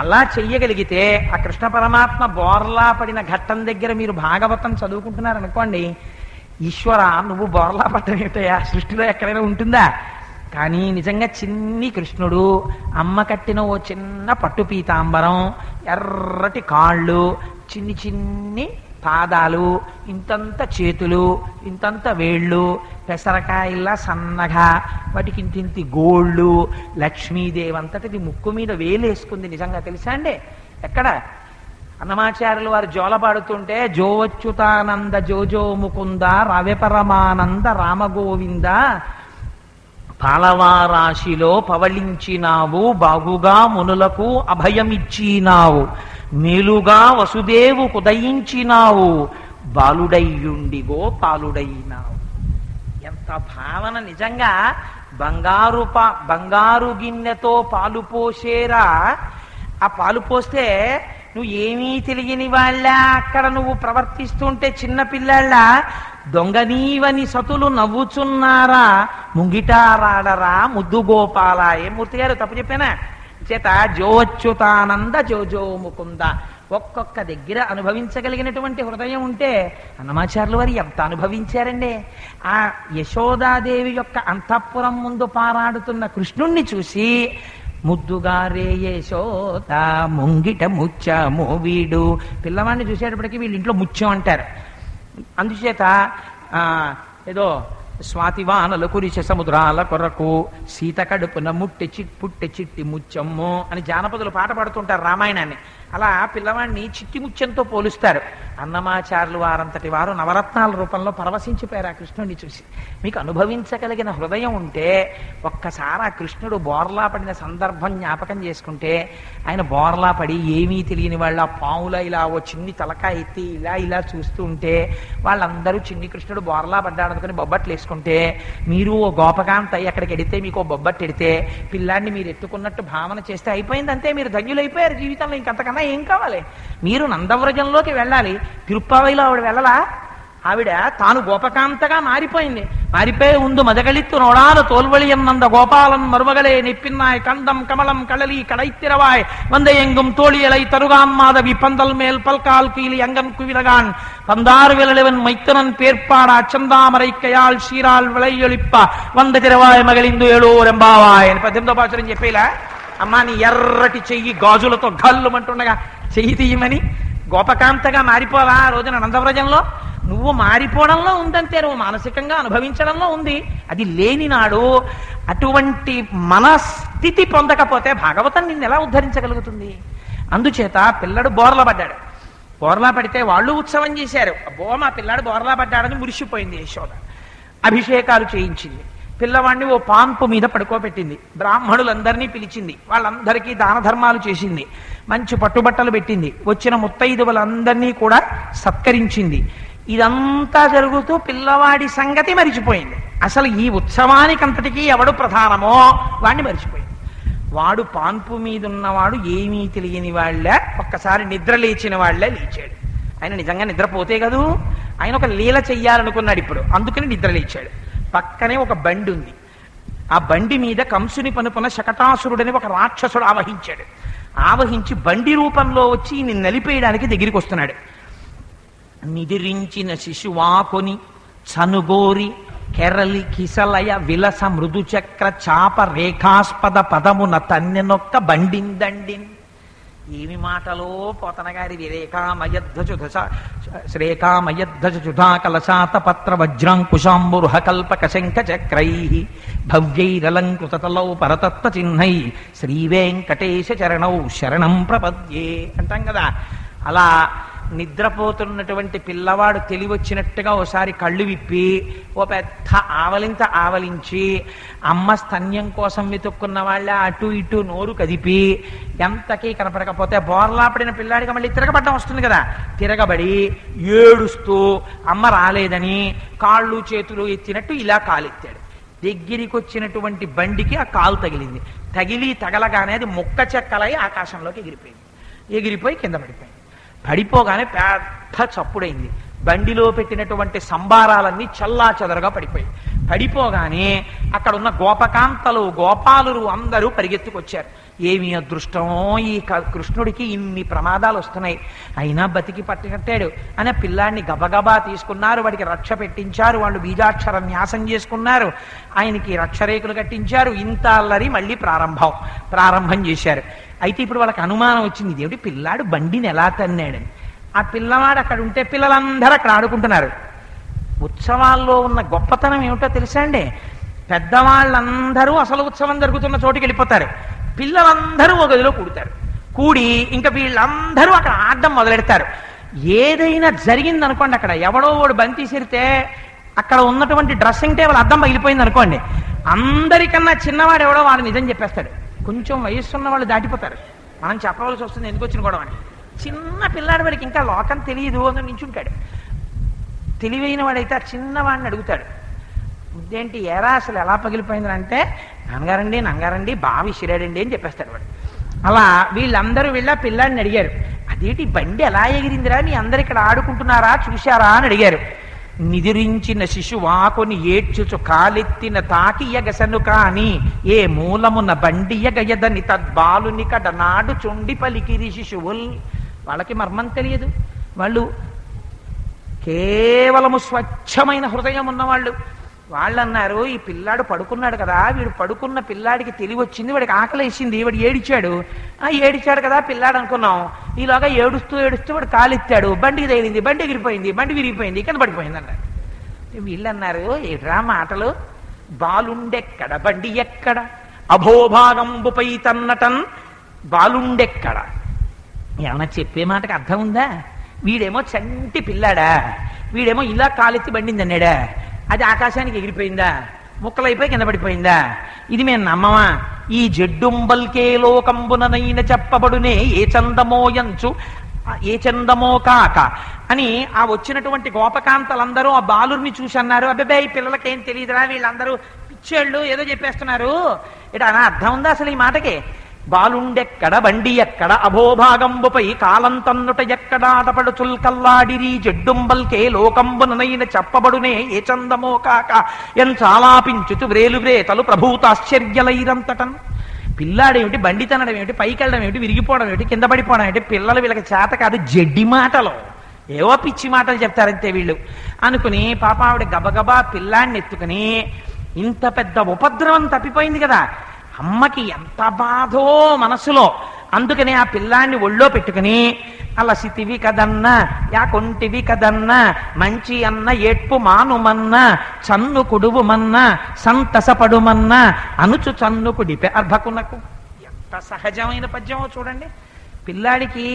అలా చెయ్యగలిగితే, ఆ కృష్ణ పరమాత్మ బోర్లా పడిన ఘట్టం దగ్గర మీరు భాగవతం చదువుకుంటున్నారనుకోండి, ఈశ్వర నువ్వు బోర్లా పడ్డం ఏమిటయా, సృష్టిలో ఎక్కడైనా ఉంటుందా? కానీ నిజంగా చిన్ని కృష్ణుడు, అమ్మ కట్టిన ఓ చిన్న పట్టు పీతాంబరం, ఎర్రటి కాళ్ళు, చిన్ని పాదాలు, ఇంతంత చేతులు, ఇంతంత వేళ్ళు, పెసరకాయల్లా సన్నగా, వాటికి ఇంతింతి గోళ్ళు, లక్ష్మీదేవి అంతటిది ముక్కు మీద వేలేసుకుంది. నిజంగా తెలుసా అండి? ఎక్కడ అన్నమాచార్యులు వారు జోలపాడుతుంటే, జోవచ్యుతానంద జోజో ముకుంద రవ్య పరమానంద రామగోవింద పాలవారాశిలో పవళించినావు, బాగుగా మునులకు అభయమిచ్చినావు, మేలుగా వసుదేవు కుదయించినావు, బాలుడయ్యుండిగో పాలుడైనావు. ఎంత భావన! నిజంగా బంగారు గిన్నెతో పాలు పోసేరా. ఆ పాలు పోస్తే నువ్వు ఏమీ తెలియని వాళ్ళ అక్కడ నువ్వు ప్రవర్తిస్తుంటే, చిన్నపిల్లాళ్ళ దొంగనీవని సతులు నవ్వుచున్నారా, ముంగిటారాడరా ముద్దు గోపాల. ఏ మూర్తి గారు తప్పు చెప్పానా? చేత జోవచ్యుతానంద జోజో ముకుంద. ఒక్కొక్క దగ్గర అనుభవించగలిగినటువంటి హృదయం ఉంటే అన్నమాచార్యులు వారు ఎంత అనుభవించారండి. ఆ యశోదాదేవి యొక్క అంతఃపురం ముందు పారాడుతున్న కృష్ణుణ్ణి చూసి, ముద్దుగా రే యశోద ముంగిట ముత్యము వీడు. పిల్లవాడిని చూసేటప్పటికీ వీళ్ళ ఇంట్లో ముత్యం అంటారు. అందుచేత ఏదో స్వాతివానల కురిశ సముద్రాల కొరకు సీత కడుపున పుట్టె చిట్టి ముత్యమ్ము అని జానపదులు పాట పాడుతుంటారు రామాయణాన్ని. అలా పిల్లవాడిని చిట్టి ముత్యంతో పోలుస్తారు. అన్నమాచార్యులు వారంతటి వారు నవరత్నాల రూపంలో పరవశించిపోయారు ఆ కృష్ణుడిని చూసి. మీకు అనుభవించగలిగిన హృదయం ఉంటే ఒక్కసారి ఆ కృష్ణుడు బోర్లా పడిన సందర్భం జ్ఞాపకం చేసుకుంటే, ఆయన బోర్లా పడి ఏమీ తెలియని వాళ్ళు ఆ పావులా ఇలా ఓ చిన్ని తలకా ఎత్తి ఇలా చూస్తూ ఉంటే, వాళ్ళందరూ చిన్ని కృష్ణుడు బోర్లా పడ్డాడు అనుకుని బొబ్బట్లు వేసుకుంటే, మీరు ఓ గోపకాంత అక్కడికి ఎడితే మీకు ఓ బొబ్బట్టు ఎడితే, పిల్లాన్ని మీరు ఎత్తుకున్నట్టు భావన చేస్తే అయిపోయింది, అంతే. మీరు ధన్యులైపోయారు జీవితంలో. ఇంకంతకన్నా అంతకన్నా ఏం కావాలి? మీరు నందవ్రజంలోకి వెళ్ళాలి. తిరుప్పావైలో ఆవిడ వెళ్ళలా? ఆవిడ తాను గోపకాంతగా మారిపోయింది. మారిపోయి ఉందు మదగళిత్తు నోడాల తోల్వళియం నంద గోపాలం మరుమగలే నెప్పిన్నాయ్ కందం కమలం కళలి కడైத்திரவாய் வந்த எங்கும் தோழியலை தருகான் மாதவி பந்தல் மேல் பல்கால் கீழி அங்கன் குவிலகான் பந்தாறு விரலவன் மைத்தனன் பேர்ப்பாட அச்சந்தாமரை கையால் சீரால் விளையொழிப்ப வந்த திரவாய் మగలిందు ఏళోరెంబావాయ్ అని 18వ పాసురం చెప్పేలా, అమ్మా నీ ఎర్రటి చెయ్యి గాజులతో గల్లుమంటుండగా చెయ్యి తీయమని గోపకాంతగా మారిపోవా ఆ రోజున నందవ్రజంలో? నువ్వు మారిపోవడంలో ఉందంతే, నువ్వు మానసికంగా అనుభవించడంలో ఉంది. అది లేని నాడు అటువంటి మనస్థితి పొందకపోతే భాగవతం నిన్ను ఎలా ఉద్ధరించగలుగుతుంది? అందుచేత పిల్లడు బోర్లా పడ్డాడు. బోర్లా పడితే వాళ్ళు ఉత్సవం చేశారు. అబ్బో మా పిల్లాడు బోర్లా పడ్డాడని మురిసిపోయింది యశోద. అభిషేకాలు చేయించింది. పిల్లవాడిని ఓ పాన్పు మీద పడుకోబెట్టింది. బ్రాహ్మణులందరినీ పిలిచింది. వాళ్ళందరికీ దాన ధర్మాలు చేసింది. మంచి పట్టుబట్టలు పెట్టింది. వచ్చిన ముత్తైదువులందరినీ కూడా సత్కరించింది. ఇదంతా జరుగుతూ పిల్లవాడి సంగతి మరిచిపోయింది. అసలు ఈ ఉత్సవానికంతటికీ ఎవడు ప్రధానమో వాడిని మరిచిపోయింది. వాడు పాన్పు మీద ఉన్నవాడు ఏమీ తెలియని వాళ్ళ ఒక్కసారి నిద్ర లేచిన వాళ్ళే లేచాడు. ఆయన నిజంగా నిద్రపోతే కదూ, ఆయన ఒక లీల చెయ్యాలనుకున్నాడు ఇప్పుడు, అందుకని నిద్ర లేచాడు. పక్కనే ఒక బండి ఉంది. ఆ బండి మీద కంసుని పనుపున శకటాసురుడని ఒక రాక్షసుడు ఆవహించాడు. ఆవహించి బండి రూపంలో వచ్చి ఈయన్ని నలిపేయడానికి దగ్గరికి వస్తున్నాడు. నిదిరించిన శిశువాకొని చనుగోరి కెరలి కిసలయ విలస మృదుచక్ర చాప రేఖాస్పద పదమున తన్నెనొక్క బండిందండిన్. ఏమి మాటలో పోతనగారి రేఖామయధ్వజుధా కలశాత పత్ర వజ్రాంకుశాంబురుహ కల్పక శంఖ చక్రై భవ్యైరలంకృతతలౌ పరతత్వ చిహ్నై శ్రీ వెంకటేశ చరణౌ శరణం ప్రపద్యే అంటాం కదా. అలా నిద్రపోతున్నటువంటి పిల్లవాడు తెలివచ్చినట్టుగా ఓసారి కళ్ళు విప్పి ఓ పెద్ద ఆవలింత ఆవలించి అమ్మ స్తన్యం కోసం వెతుక్కున్న వాళ్ళ అటు ఇటు నోరు కదిపి ఎంతకీ కనపడకపోతే బోర్లా పడిన పిల్లాడికి మళ్ళీ తిరగబడ్డం వస్తుంది కదా. తిరగబడి ఏడుస్తూ అమ్మ రాలేదని కాళ్ళు చేతులు ఎత్తినట్టు ఇలా కాలెత్తాడు. దగ్గరికి వచ్చినటువంటి బండికి ఆ కాలు తగిలింది. తగలగానే అది ముక్క చెక్కలై ఆకాశంలోకి ఎగిరిపోయి కింద పడిపోయింది. పడిపోగానే పెద్ద చప్పుడైంది. బండిలో పెట్టినటువంటి సంబారాలన్నీ చల్లా చెదరగా పడిపోగానే అక్కడ ఉన్న గోపకాంతలు గోపాలురు అందరూ పరిగెత్తుకొచ్చారు. ఏమి అదృష్టమో ఈ కృష్ణుడికి ఇన్ని ప్రమాదాలు వస్తున్నాయి, అయినా బతికి పట్టుకట్టాడు అని పిల్లాడిని గబగబా తీసుకున్నారు. వాడికి రక్ష పెట్టించారు. వాళ్ళు బీజాక్షర న్యాసం చేసుకున్నారు. ఆయనకి రక్షరేకులు కట్టించారు. ఇంత అల్లరి మళ్ళీ ప్రారంభం చేశారు. అయితే ఇప్పుడు వాళ్ళకి అనుమానం వచ్చింది, ఇదేమిటి పిల్లాడు బండిని ఎలా తన్నాడని. ఆ పిల్లవాడు అక్కడ ఉంటే పిల్లలందరూ అక్కడ ఆడుకుంటున్నారు. ఉత్సవాల్లో ఉన్న గొప్పతనం ఏమిటో తెలుసా అండి? పెద్దవాళ్ళందరూ అసలు ఉత్సవం జరుగుతున్న చోటుకి వెళ్ళిపోతారు. పిల్లలందరూ ఒక గదిలో కూడి ఇంకా వీళ్ళందరూ అక్కడ ఆడడం మొదలెడతారు. ఏదైనా జరిగింది అనుకోండి, అక్కడ ఎవడో వాడు బంతి సిరితే అక్కడ ఉన్నటువంటి డ్రెస్సింగ్ టేబుల్ అద్దం పగిలిపోయింది అనుకోండి, అందరికన్నా చిన్నవాడు ఎవడో వాడు నిజం చెప్పేస్తాడు. కొంచెం వయస్సున్న వాళ్ళు దాటిపోతారు. మనం చెప్పవలసి వస్తుంది ఎందుకు వచ్చిన గొడవ అని. చిన్న పిల్లాడి వాడికి ఇంకా లోకం తెలియదు అని నించుంటాడు. తెలివైన వాడైతే ఆ చిన్నవాడిని అడుగుతాడు, ఇదేంటి ఏరా అసలు ఎలా పగిలిపోయింది అంటే, నంగారండి బాగా విసిరాడండి అని చెప్పేస్తాడు వాడు. అలా వీళ్ళందరూ వెళ్ళి పిల్లాడిని అడిగారు, అదేంటి బండి ఎలా ఎగిరిందిరా, మీ అందరు ఇక్కడ ఆడుకుంటున్నారా చూశారా అని అడిగారు. నిదిరించిన శిశువాకొని ఏడ్చుచు కాలెత్తిన తాకియగసను కాని ఏ మూలమున బండియగయదని తద్బాలుని కడనాడు చుండి పలికిరి శిశువుల్. వాళ్ళకి మర్మం తెలియదు. వాళ్ళు కేవలము స్వచ్ఛమైన హృదయం ఉన్నవాళ్ళు. వాళ్ళు అన్నారు, ఈ పిల్లాడు పడుకున్నాడు కదా, వీడు పడుకున్న పిల్లాడికి తెలివి వచ్చింది, వాడికి ఆకలేసింది, వాడు ఏడిచాడు కదా పిల్లాడు అనుకున్నాం. ఈలోగా ఏడుస్తూ వాడు కాలెత్తాడు, బండికి తగిలింది, బండి ఎగిరిపోయింది, బండి విరిగిపోయింది, కింద పడిపోయింది అన్నారు. వీళ్ళన్నారు, ఏడ్రా మాటలు, బాలుండెక్కడ బండి ఎక్కడ, అభోభాగంబుపై తన్నటన్ బాలుండెక్కడ. ఏమన్నా చెప్పే మాటకి అర్థం ఉందా? వీడేమో చంటి పిల్లాడా, వీడేమో ఇలా కాలెత్తి బండింది అన్నాడా, అది ఆకాశానికి ఎగిరిపోయిందా, ముక్కలైపోయి కింద పడిపోయిందా? ఇది మేము నమ్మమా? ఈ జడ్డుంబల్కే లోకంబుననైన చెప్పబడునే ఏ చందమో కాక అని ఆ వచ్చినటువంటి గోపకాంతలందరూ ఆ బాలుర్ని చూసి అన్నారు, అబ్బాయి ఈ పిల్లలకేం తెలియదురా, వీళ్ళందరూ పిచ్చేళ్ళు ఏదో చెప్పేస్తున్నారు. ఇట అనా అర్థం ఉందా అసలు ఈ మాటకి? బాలుండెక్కడ బండి ఎక్కడ అభోభాగంబుపై కాలం తన్నుట ఎక్కడ ఆటపడు చుల్కల్లాడిరి జడ్డుంబల్కే లోకంబుననైన చెప్పబడునే ఏ చందమో కాక ఎంచాలాపించుతు వ్రేలు వ్రేతలు ప్రభూతాశ్చర్యలైరంతటన్. పిల్లాడేమిటి, బండి తనడం ఏమిటి, పైకి వెళ్ళడం ఏమిటి, విరిగిపోవడం ఏమిటి, కింద పడిపోవడం ఏమిటి, పిల్లలు వీళ్ళకి చేత కాదు, జడ్డి మాటలు, ఏవో పిచ్చి మాటలు చెప్తారంతే వీళ్ళు అనుకుని పాప ఆవిడ గబగబా పిల్లాడిని ఎత్తుకుని, ఇంత పెద్ద ఉపద్రవం తప్పిపోయింది కదా, అమ్మకి ఎంత బాధో మనసులో, అందుకని ఆ పిల్లాన్ని ఒళ్ళో పెట్టుకుని అలసితివి కదన్నా యాకొంటివి కదన్నా మంచి అన్న ఏడ్పు మానుమన్నా చన్ను కుడువుమన్నా సంతసపడుమన్నా అనుచు చన్ను కుడిపే అర్భకునకు. ఎంత సహజమైన పద్యమో చూడండి. పిల్లాడికి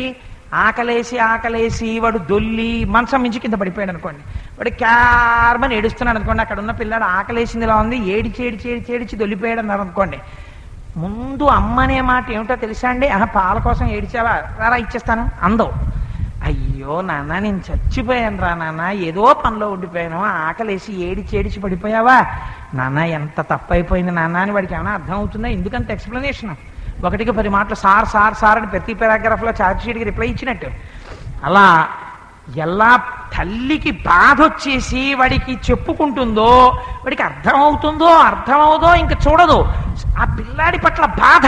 ఆకలేసి వాడు దొల్లి మంచం మించి కింద పడిపోయాడు అనుకోండి, వాడు క్యార్మని ఏడుస్తున్నాడు అనుకోండి, అక్కడ ఉన్న పిల్లాడు ఆకలేసింది ఇలా ఉంది, ఏడిచి దొల్లిపోయాడు అన్నారు అనుకోండి, ముందు అమ్మనే మాట ఏమిటో తెలుసా అండి, పాల కోసం ఏడిచావా, రారా ఇచ్చేస్తాను అందవు. అయ్యో నాన్న నేను చచ్చిపోయాను రా నాన్న, ఏదో పనిలో ఉండిపోయాను, ఆకలేసి ఏడిచి పడిపోయావా నాన్న, ఎంత తప్పైపోయింది నాన్న అని వాడికి ఏమైనా అర్థం అవుతుందా? ఎందుకంత ఎక్స్ప్లెనేషన్, 1కి 10 మాటలు సార్ అని ప్రతి పారాగ్రాఫ్లో ఛార్జ్ షీట్కి రిప్లై ఇచ్చినట్టు. అలా ఎలా తల్లికి బాధ వచ్చేసి వాడికి చెప్పుకుంటుందో, వాడికి అర్థమవుదో ఇంకా చూడదు ఆ పిల్లాడి పట్ల బాధ.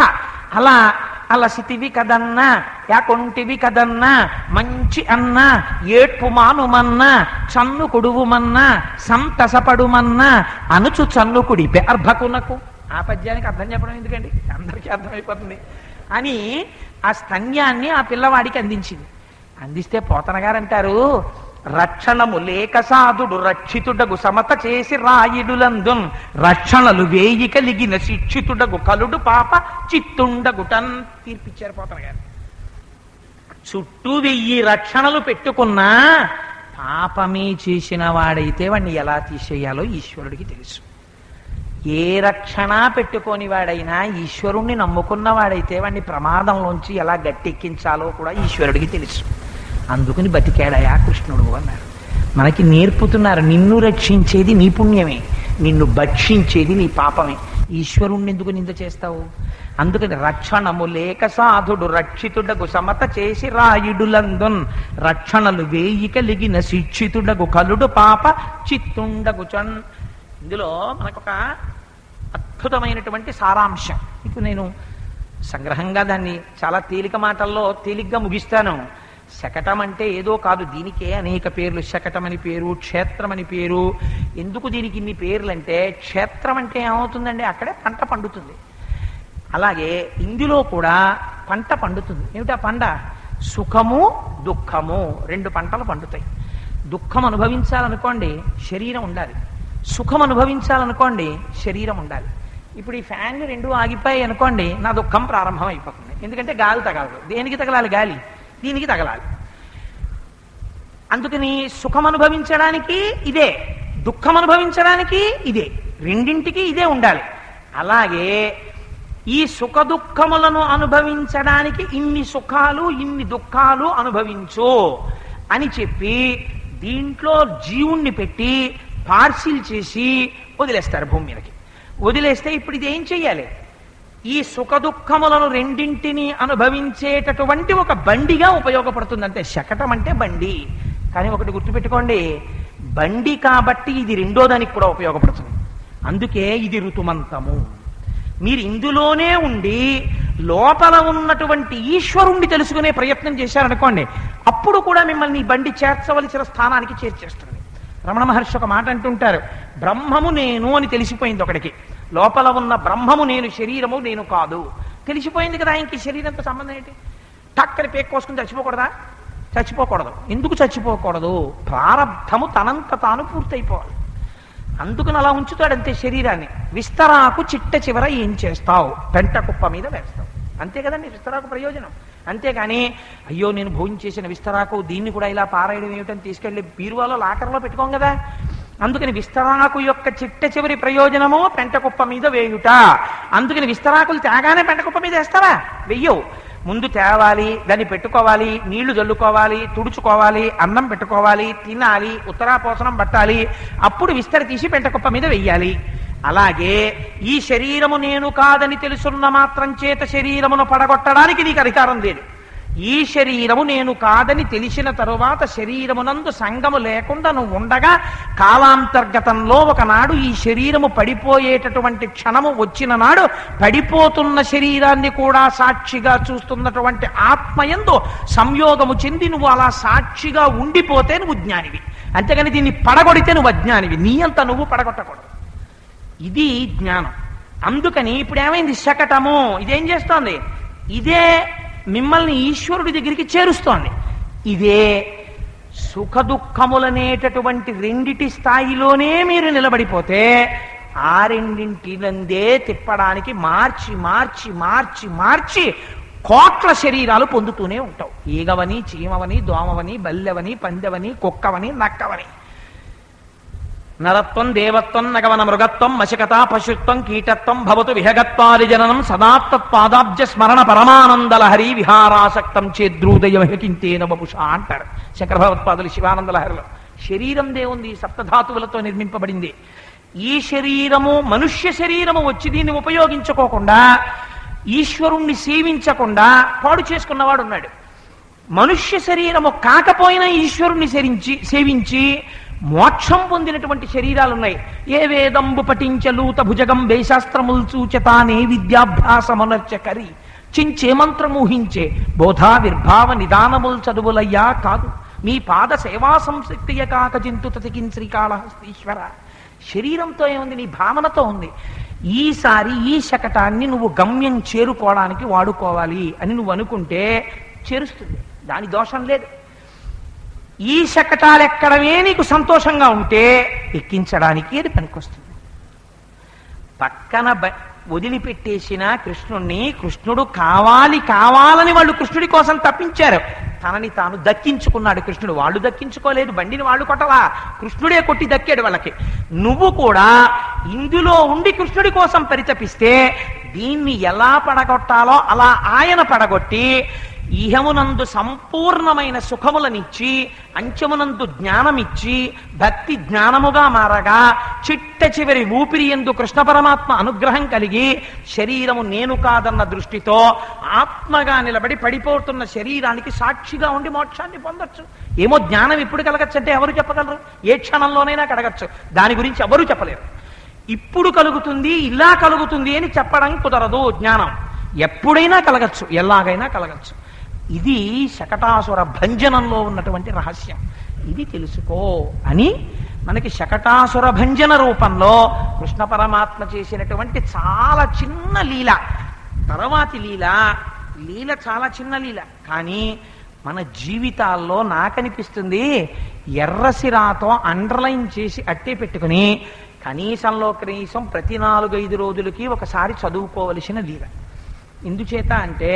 అలా సితివి కదన్నా యాకొంటివి కదన్నా మంచి అన్నా ఏడ్పు మానుమన్నా చన్ను కొడువుమన్నా సంతసపడుమన్నా అనుచు చన్ను కుడిపే అర్భకునకు. ఆ పద్యానికి అర్థం చెప్పడం ఎందుకండి, అందరికీ అర్థమైపోతుంది అని ఆ స్తన్యాన్ని ఆ పిల్లవాడికి అందించింది. అందిస్తే పోతన గారు అంటారు, రక్షణము లేక సాధుడు రక్షితుడగు సమత చేసి రాయిడులందున్ రక్షణలు వేయి కలిగిన శిక్షితుడగు కలుడు పాప చిత్తుండగుటన్ తీర్పిచ్చారు పోతన గారు. చుట్టూ 1000 రక్షణలు పెట్టుకున్నా పాపమే చేసిన వాడైతే వాడిని ఎలా తీసేయాలో ఈశ్వరుడికి తెలుసు. ఏ రక్షణ పెట్టుకోని వాడైనా ఈశ్వరుణ్ణి నమ్ముకున్న వాడైతే వాడిని ప్రమాదంలోంచి ఎలా గట్టెక్కించాలో కూడా ఈశ్వరుడికి తెలుసు. అందుకుని బతికాడయా కృష్ణుడు అన్నారు. మనకి నేర్పుతున్నారు, నిన్ను రక్షించేది నీ పుణ్యమే, నిన్ను భక్షించేది నీ పాపమే. ఈశ్వరుణ్ణి ఎందుకు నింద చేస్తావు? అందుకని రక్షణము లేక సాధుడు రక్షితుడగు సమత చేసి రాయుడులందున్ రక్షణలు వేయి కలిగిన శిక్షితుడగు కలుడు పాప చిత్తుండగు చన్. ఇందులో మనకొక అద్భుతమైనటువంటి సారాంశం, ఇప్పుడు నేను సంగ్రహంగా దాన్ని చాలా తేలిక మాటల్లో తేలిగ్గా ముగిస్తాను. శకటం అంటే ఏదో కాదు, దీనికే అనేక పేర్లు. శకటం అని పేరు, క్షేత్రం అని పేరు. ఎందుకు దీనికి ఇన్ని పేర్లు అంటే, క్షేత్రం అంటే ఏమవుతుందండి, అక్కడే పంట పండుతుంది. అలాగే ఇందులో కూడా పంట పండుతుంది. ఏమిటా పంట? సుఖము దుఃఖము, 2 పంటలు పండుతాయి. దుఃఖం అనుభవించాలనుకోండి శరీరం ఉండాలి, సుఖం అనుభవించాలనుకోండి శరీరం ఉండాలి. ఇప్పుడు ఈ ఫ్యాన్లు 2 ఆగిపోయాయి అనుకోండి, నా దుఃఖం ప్రారంభం అయిపోతుంది. ఎందుకంటే గాలి తగలదు. దేనికి తగలాలి? గాలి దీనికి తగలాలి. అందుకని సుఖం అనుభవించడానికి ఇదే, దుఃఖం అనుభవించడానికి ఇదే, రెండింటికి ఇదే ఉండాలి. అలాగే ఈ సుఖ దుఃఖములను అనుభవించడానికి ఇన్ని సుఖాలు ఇన్ని దుఃఖాలు అనుభవించు అని చెప్పి దీంట్లో జీవుణ్ణి పెట్టి పార్సిల్ చేసి వదిలేస్తారు భూమి మీదకి. వదిలేస్తే ఇప్పుడు ఇది ఏం చెయ్యాలి? ఈ సుఖ దుఃఖములను రెండింటినీ అనుభవించేటటువంటి ఒక బండిగా ఉపయోగపడుతుంది. అంతే. శకటం అంటే బండి. కానీ ఒకటి గుర్తుపెట్టుకోండి, బండి కాబట్టి ఇది 2వ దానికి కూడా ఉపయోగపడుతుంది. అందుకే ఇది ఋతుమంతము. మీరు ఇందులోనే ఉండి లోపల ఉన్నటువంటి ఈశ్వరుణ్ణి తెలుసుకునే ప్రయత్నం చేశారనుకోండి, అప్పుడు కూడా మిమ్మల్ని ఈ బండి చేర్చవలసిన స్థానానికి చేర్చేస్తుంది. రమణ మహర్షి ఒక మాట అంటుంటారు, బ్రహ్మము నేను అని తెలిసిపోయింది ఒకడికి. లోపల ఉన్న బ్రహ్మము నేను, శరీరము నేను కాదు తెలిసిపోయింది కదా. ఇంక శరీరంతో సంబంధం ఏంటి? టక్కని పేక్కోసుకుని చచ్చిపోకూడదా? చచ్చిపోకూడదు. ఎందుకు చచ్చిపోకూడదు? ప్రారబ్ధము తనంత తాను పూర్తయిపోవాలి. అందుకని అలా ఉంచుతాడంతే శరీరాన్ని. విస్తరాకు చిట్ట చివర ఏం చేస్తావు? పెంట కుప్ప మీద వేస్తావు. అంతే కదండి విస్తరాకు ప్రయోజనం. అంతేగాని అయ్యో నేను భోజనం చేసిన విస్తరాకు దీన్ని కూడా ఇలా పారాయడం ఏమిటని తీసుకెళ్లి బీరువాలో లాకర్లో పెట్టుకోం కదా. అందుకని విస్తరాకు యొక్క చిట్ట చివరి ప్రయోజనము పెంట కుప్ప మీద వేయుట. అందుకని విస్తరాకులు తేగానే పెంట కుప్ప మీద వేస్తావా? వెయ్యవు. ముందు తేవాలి, దాన్ని పెట్టుకోవాలి, నీళ్లు జల్లుకోవాలి, తుడుచుకోవాలి, అన్నం పెట్టుకోవాలి, తినాలి, ఉత్తరాపోసనం పట్టాలి, అప్పుడు విస్తర తీసి పెంట కుప్ప మీద వెయ్యాలి. అలాగే ఈ శరీరము నేను కాదని తెలుసున్న మాత్రం చేత శరీరమును పడగొట్టడానికి నీకు అధికారం లేదు. ఈ శరీరము నేను కాదని తెలిసిన తరువాత శరీరమునందు సంగము లేకుండా నువ్వు ఉండగా కాలాంతర్గతంలో ఒకనాడు ఈ శరీరము పడిపోయేటటువంటి క్షణము వచ్చిన నాడు పడిపోతున్న శరీరాన్ని కూడా సాక్షిగా చూస్తున్నటువంటి ఆత్మయందు సంయోగము చెంది నువ్వు అలా సాక్షిగా ఉండిపోతే నువ్వు జ్ఞానివి. అంతేగాని దీన్ని పడగొడితే నువ్వు అజ్ఞానివి. నీ అంత నువ్వు పడగొట్టకూడదు. ఇది జ్ఞానం. అందుకని ఇప్పుడు ఏమైంది? శకటము ఇదేం చేస్తోంది? ఇదే మిమ్మల్ని ఈశ్వరుడి దగ్గరికి చేరుస్తోంది. ఇదే సుఖ దుఃఖములనేటటువంటి రెండిటి స్థాయిలోనే మీరు నిలబడిపోతే ఆ రెండింటినందే తిప్పడానికి మార్చి మార్చి మార్చి మార్చి కోట్ల శరీరాలు పొందుతూనే ఉంటావు. ఈగవని, చీమవని, దోమవని, బల్లెవని, పందెవని, కుక్కవని, నక్కవని. నరత్వం, దేవత్వం, నగవన మృగత్వం, మశకత, పశుత్వం, కీటత్వం భవతు విహగత్వారిజననం సదాత్తత్పాదాబ్జ స్మరణ పరమానందలహరి విహారాసక్తం చేద్రూదయమహికింతేన వపుషా అంటారు శంకర భగవత్పాదులు శివానందలహరిలో. శరీరం దేవుంది, సప్తధాతువులతో నిర్మింపబడింది. ఈ శరీరము మనుష్య శరీరము వచ్చి దీన్ని ఉపయోగించుకోకుండా ఈశ్వరుణ్ణి సేవించకుండా పాడు చేసుకున్నవాడు ఉన్నాడు. మనుష్య శరీరము కాకపోయినా ఈశ్వరుణ్ణి సేవించి మోక్షం పొందినటువంటి శరీరాలున్నాయి. ఏ వేదంబు పఠించలూత భుజగం వేశాస్త్రముల్ చూచతానే విద్యాభ్యాసమనర్చకరి చించే మంత్రమూహించే బోధా విర్భావ నిదానముల్ చదువులయ్యా కాదు మీ పాద సేవా సంశక్తియ కాక జింతు తతికిన్ శ్రీకాళహస్తీశ్వర. శరీరంతో ఏముంది? నీ భావనతో ఉంది. ఈసారి ఈ శకటాన్ని నువ్వు గమ్యం చేరుకోవడానికి వాడుకోవాలి అని నువ్వు అనుకుంటే చేరుస్తుంది, దాని దోషం లేదు. ఈ శకటాలు ఎక్కడమే నీకు సంతోషంగా ఉంటే ఎక్కించడానికి అది పనికొస్తుంది. పక్కన వదిలిపెట్టేసిన కృష్ణుణ్ణి కృష్ణుడు కావాలని వాళ్ళు కృష్ణుడి కోసం తప్పించారు. తనని తాను దక్కించుకున్నాడు కృష్ణుడు. వాళ్ళు దక్కించుకోలేదు, బండిని వాళ్ళు కొట్టలా, కృష్ణుడే కొట్టి దక్కాడు వాళ్ళకి. నువ్వు కూడా ఇందులో ఉండి కృష్ణుడి కోసం పరితపిస్తే దీన్ని ఎలా పడగొట్టాలో అలా ఆయన పడగొట్టి ఇహమునందు సంపూర్ణమైన సుఖములనిచ్చి అంచమునందు జ్ఞానమిచ్చి భక్తి జ్ఞానముగా మారగా చిట్ట చివరి ఊపిరి యందు కృష్ణ పరమాత్మ అనుగ్రహం కలిగి శరీరము నేను కాదన్న దృష్టితో ఆత్మగా నిలబడి పడిపోతున్న శరీరానికి సాక్షిగా ఉండి మోక్షాన్ని పొందొచ్చు. ఏమో జ్ఞానం ఇప్పుడు కలగచ్చు అంటే ఎవరు చెప్పగలరు? ఏ క్షణంలోనైనా కలగచ్చు. దాని గురించి ఎవరు చెప్పలేరు. ఇప్పుడు కలుగుతుంది, ఇలా కలుగుతుంది అని చెప్పడం కుదరదు. జ్ఞానం ఎప్పుడైనా కలగచ్చు, ఎలాగైనా కలగచ్చు. ఇది శకటాసుర భంజనంలో ఉన్నటువంటి రహస్యం. ఇది తెలుసుకో అని మనకి శకటాసుర భంజన రూపంలో కృష్ణ పరమాత్మ చేసినటువంటి చాలా చిన్న లీల. తర్వాతి లీల చాలా చిన్న లీల, కానీ మన జీవితాల్లో నాకనిపిస్తుంది ఎర్రసిరాతో అండర్లైన్ చేసి అట్టే పెట్టుకుని కనీసం ప్రతి 4-5 రోజులకి ఒకసారి చదువుకోవలసిన లీల. ఎందుచేత అంటే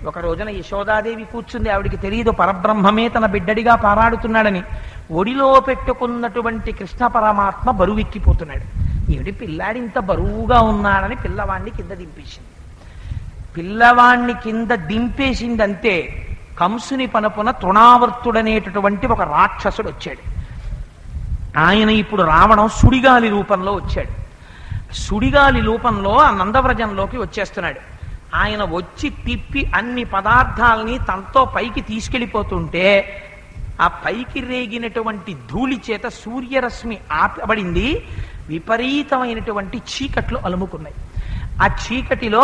ఒక రోజున యశోదాదేవి కూర్చుంది. ఆవిడికి తెలియదు పరబ్రహ్మమే తన బిడ్డడిగా పారాడుతున్నాడని. ఒడిలో పెట్టుకున్నటువంటి కృష్ణ పరమాత్మ బరువెక్కిపోతున్నాడు. ఏమిటి పిల్లాడి ఇంత బరువుగా ఉన్నాడని పిల్లవాణ్ణి కింద దింపేసింది. పిల్లవాణ్ణి కింద దింపేసిందంతే కంసుని పనపున తృణావర్తుడనేటటువంటి ఒక రాక్షసుడు వచ్చాడు. ఆయన ఇప్పుడు రావడం సుడిగాలి రూపంలో వచ్చాడు. సుడిగాలి రూపంలో ఆ నందవ్రజంలోకి వచ్చేస్తున్నాడు. ఆయన వచ్చి తిప్పి అన్ని పదార్థాలని తనతో పైకి తీసుకెళ్ళిపోతుంటే ఆ పైకి రేగినటువంటి ధూళి చేత సూర్యరశ్మి ఆపబడింది. విపరీతమైనటువంటి చీకట్లు అలుముకున్నాయి. ఆ చీకటిలో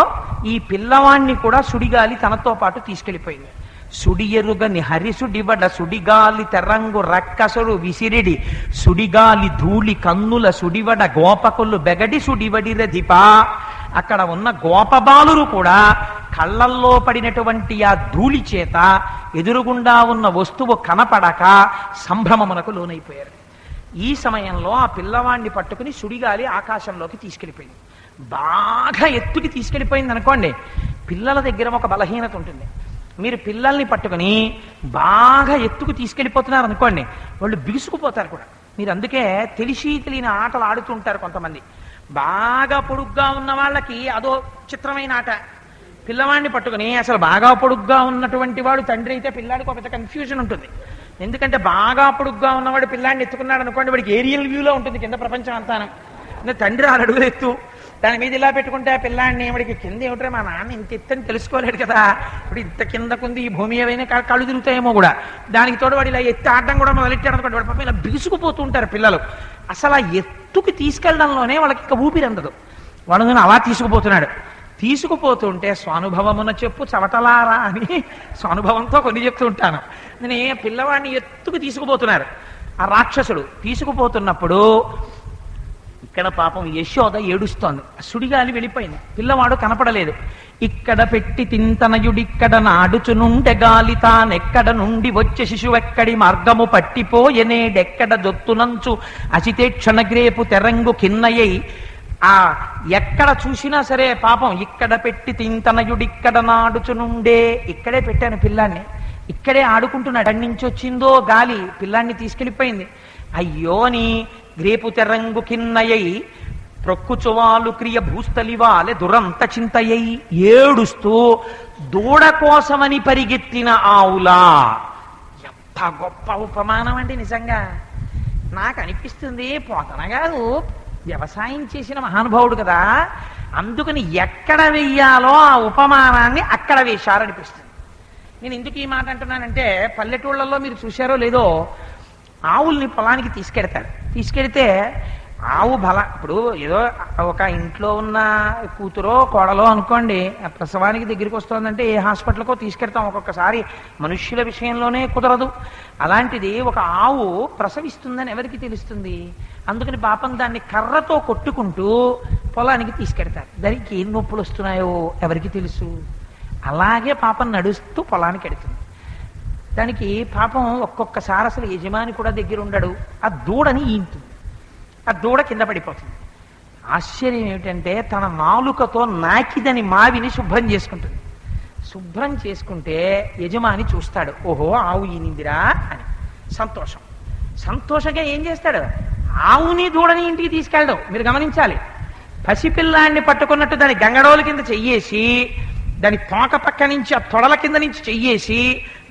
ఈ పిల్లవాణ్ణి కూడా సుడిగాలి తనతో పాటు తీసుకెళ్ళిపోయింది. సుడియరుగని హరిసుడివడ సుడిగాలి తెరంగు రక్కసుడు విసిరిడి సుడిగాలి ధూళి కన్నుల సుడివడ గోపకులు బెగడి సుడివడిరధిపా. అక్కడ ఉన్న గోపబాలురు కూడా కళ్ళల్లో పడినటువంటి ఆ ధూళి చేత ఎదురుగుండా ఉన్న వస్తువు కనపడక సంభ్రమమునకు లోనైపోయారు. ఈ సమయంలో ఆ పిల్లవాణ్ణి పట్టుకుని సుడిగాలి ఆకాశంలోకి తీసుకెళ్ళిపోయింది. బాగా ఎత్తుకి తీసుకెళ్ళిపోయింది అనుకోండి, పిల్లల దగ్గర ఒక బలహీనత ఉంటుంది. మీరు పిల్లల్ని పట్టుకుని బాగా ఎత్తుకు తీసుకెళ్ళిపోతున్నారు అనుకోండి, వాళ్ళు బిగుసుకుపోతారు కూడా. మీరు అందుకే తెలియని ఆటలు ఆడుతుంటారు కొంతమంది. బాగా పొడుగ్గా ఉన్న వాళ్ళకి అదో చిత్రమైన ఆట. పిల్లవాడిని పట్టుకుని అసలు బాగా పొడుగ్గా ఉన్నటువంటి వాడు తండ్రి అయితే పిల్లాడికి ఒక పెద్ద కన్ఫ్యూజన్ ఉంటుంది. ఎందుకంటే బాగా పొడుగ్గా ఉన్నవాడు పిల్లాడిని ఎత్తుకున్నాడు అనుకోండి, వాడికి ఏరియల్ వ్యూలో ఉంటుంది కింద ప్రపంచం అంతాను. ఇంకా తండ్రి 6 అడుగులు ఎత్తు, దాని మీద ఇలా పెట్టుకుంటే ఆ పిల్లాడిని ఏమిడికి కింద ఏమిటో మా నాన్న ఇంత ఎత్తని తెలుసుకోలేడు కదా, ఇప్పుడు ఇంత కిందకుంది ఈ భూమి ఏవైనా కళ్ళు తిరుగుతాయేమో కూడా, దానికి తోడు వాడు ఇలా ఎత్తి ఆడడం కూడా మొదలెట్టాడు అనుకోండి, వాడు పాపం ఇలా బిగుసుకుపోతూ ఉంటారు పిల్లలు. అసలు ఆ ఎత్తుకి తీసుకెళ్లడంలోనే వాళ్ళకి ఇంకా ఊపిరి అందదు. వాడు అలా తీసుకుపోతున్నాడు. తీసుకుపోతుంటే స్వానుభవమున చెప్పు చవటలారా అని స్వానుభవంతో కొన్ని చెప్తూ ఉంటాను. నేను పిల్లవాడిని ఎత్తుకు తీసుకుపోతున్నారు. ఆ రాక్షసుడు తీసుకుపోతున్నప్పుడు ఇక్కడ పాపం యశోద ఏడుస్తోంది. సుడిగాలి వెళ్ళిపోయింది, పిల్లవాడు కనపడలేదు. ఇక్కడ పెట్టి తింతనయుడిక్కడ నాడుచునుండె గాలి తానెక్కడ నుండి వచ్చే శిశువెక్కడి మార్గము పట్టిపోయెనేడెక్కడ దొత్తునంచు అసితే క్షణగ్రేపు తెరంగు కిన్నయ్యై. ఆ ఎక్కడ చూసినా సరే పాపం ఇక్కడ పెట్టి తింతనయుడిక్కడ నాడుచునుండే, ఇక్కడే పెట్టాను పిల్లాన్ని, ఇక్కడే ఆడుకుంటున్నాడు. అక్కడి నుంచి వచ్చిందో గాలి పిల్లాన్ని తీసుకెళ్ళిపోయింది. అయ్యో అని గ్రేపు తెరంగు కిన్నయ్యై ప్రొక్కుచువాలు క్రియ భూస్థలివాలే దురంత చింతయ్యై ఏడుస్తూ దూడ కోసమని పరిగెత్తిన ఆవులా. ఎంత గొప్ప ఉపమానం అండి నిజంగా. నాకు అనిపిస్తుంది పోతన గారు వ్యవసాయం చేసిన మహానుభావుడు కదా, అందుకని ఎక్కడ వెయ్యాలో ఆ ఉపమానాన్ని అక్కడ వేశారనిపిస్తుంది. నేను ఎందుకు ఈ మాట అంటున్నానంటే, పల్లెటూళ్ళల్లో మీరు చూశారో లేదో, ఆవుల్ని పొలానికి తీసుకెడితే ఆవు ఇప్పుడు ఏదో ఒక ఇంట్లో ఉన్న కూతురో కోడలో అనుకోండి, ప్రసవానికి దగ్గరికి వస్తుందంటే ఏ హాస్పిటల్కో తీసుకెడతాం, ఒక్కొక్కసారి మనుష్యుల విషయంలోనే కుదరదు. అలాంటిది ఒక ఆవు ప్రసవిస్తుందని ఎవరికి తెలుస్తుంది? అందుకని పాపం దాన్ని కర్రతో కొట్టుకుంటూ పొలానికి తీసుకెడతారు. దానికి ఏం నొప్పులు వస్తున్నాయో ఎవరికి తెలుసు? అలాగే పాపం నడుస్తూ పొలానికి ఎడుతుంది. దానికి పాపం ఒక్కొక్కసారి అసలు యజమాని కూడా దగ్గర ఉండడు. ఆ దూడని ఈంతుంది, ఆ దూడ కింద పడిపోతుంది. ఆశ్చర్యం ఏమిటంటే తన నాలుకతో నాకిదని మావిని శుభ్రం చేసుకుంటుంది. శుభ్రం చేసుకుంటే యజమాని చూస్తాడు, ఓహో ఆవు ఈనిందిరా అని. సంతోషంగా ఏం చేస్తాడు? ఆవుని దూడని ఇంటికి తీసుకెళ్ళడం. మీరు గమనించాలి, పసిపిల్లాన్ని పట్టుకున్నట్టు దాని గంగడోల కింద చెయ్యేసి, దాని తోక పక్క నుంచి ఆ తొడల కింద నుంచి చెయ్యేసి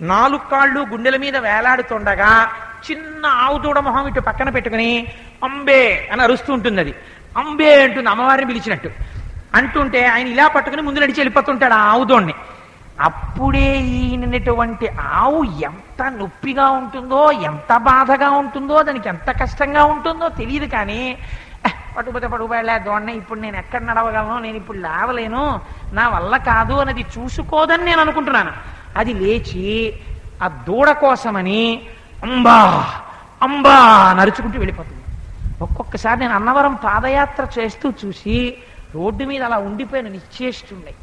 4 కాళ్ళు గుండెల మీద వేలాడుతుండగా చిన్న ఆవు దూడ మొహం ఇటు పక్కన పెట్టుకుని అంబే అని అరుస్తూ ఉంటుంది. అది అంబే అంటుంది, అమ్మవారిని పిలిచినట్టు అంటుంటే ఆయన ఇలా పట్టుకుని ముందు నడిచి వెళ్ళిపోతుంటాడు ఆ ఆవు దూడని. అప్పుడే ఈయనటువంటి ఆవు ఎంత నొప్పిగా ఉంటుందో, ఎంత బాధగా ఉంటుందో, దానికి ఎంత కష్టంగా ఉంటుందో తెలియదు. కానీ పట్టుకుపోయలే దోడనే, ఇప్పుడు నేను ఎక్కడ నడవగలను, నేను ఇప్పుడు లేవలేను, నా వల్ల కాదు అన్నది చూసుకోదని నేను అనుకుంటున్నాను. అది లేచి ఆ దూడ కోసమని అంబా అంబా నరుచుకుంటూ వెళ్ళిపోతుంది. ఒక్కొక్కసారి నేను అన్నవరం పాదయాత్ర చేస్తూ చూసి రోడ్డు మీద అలా ఉండిపోయిన నిశ్చేష్టుండే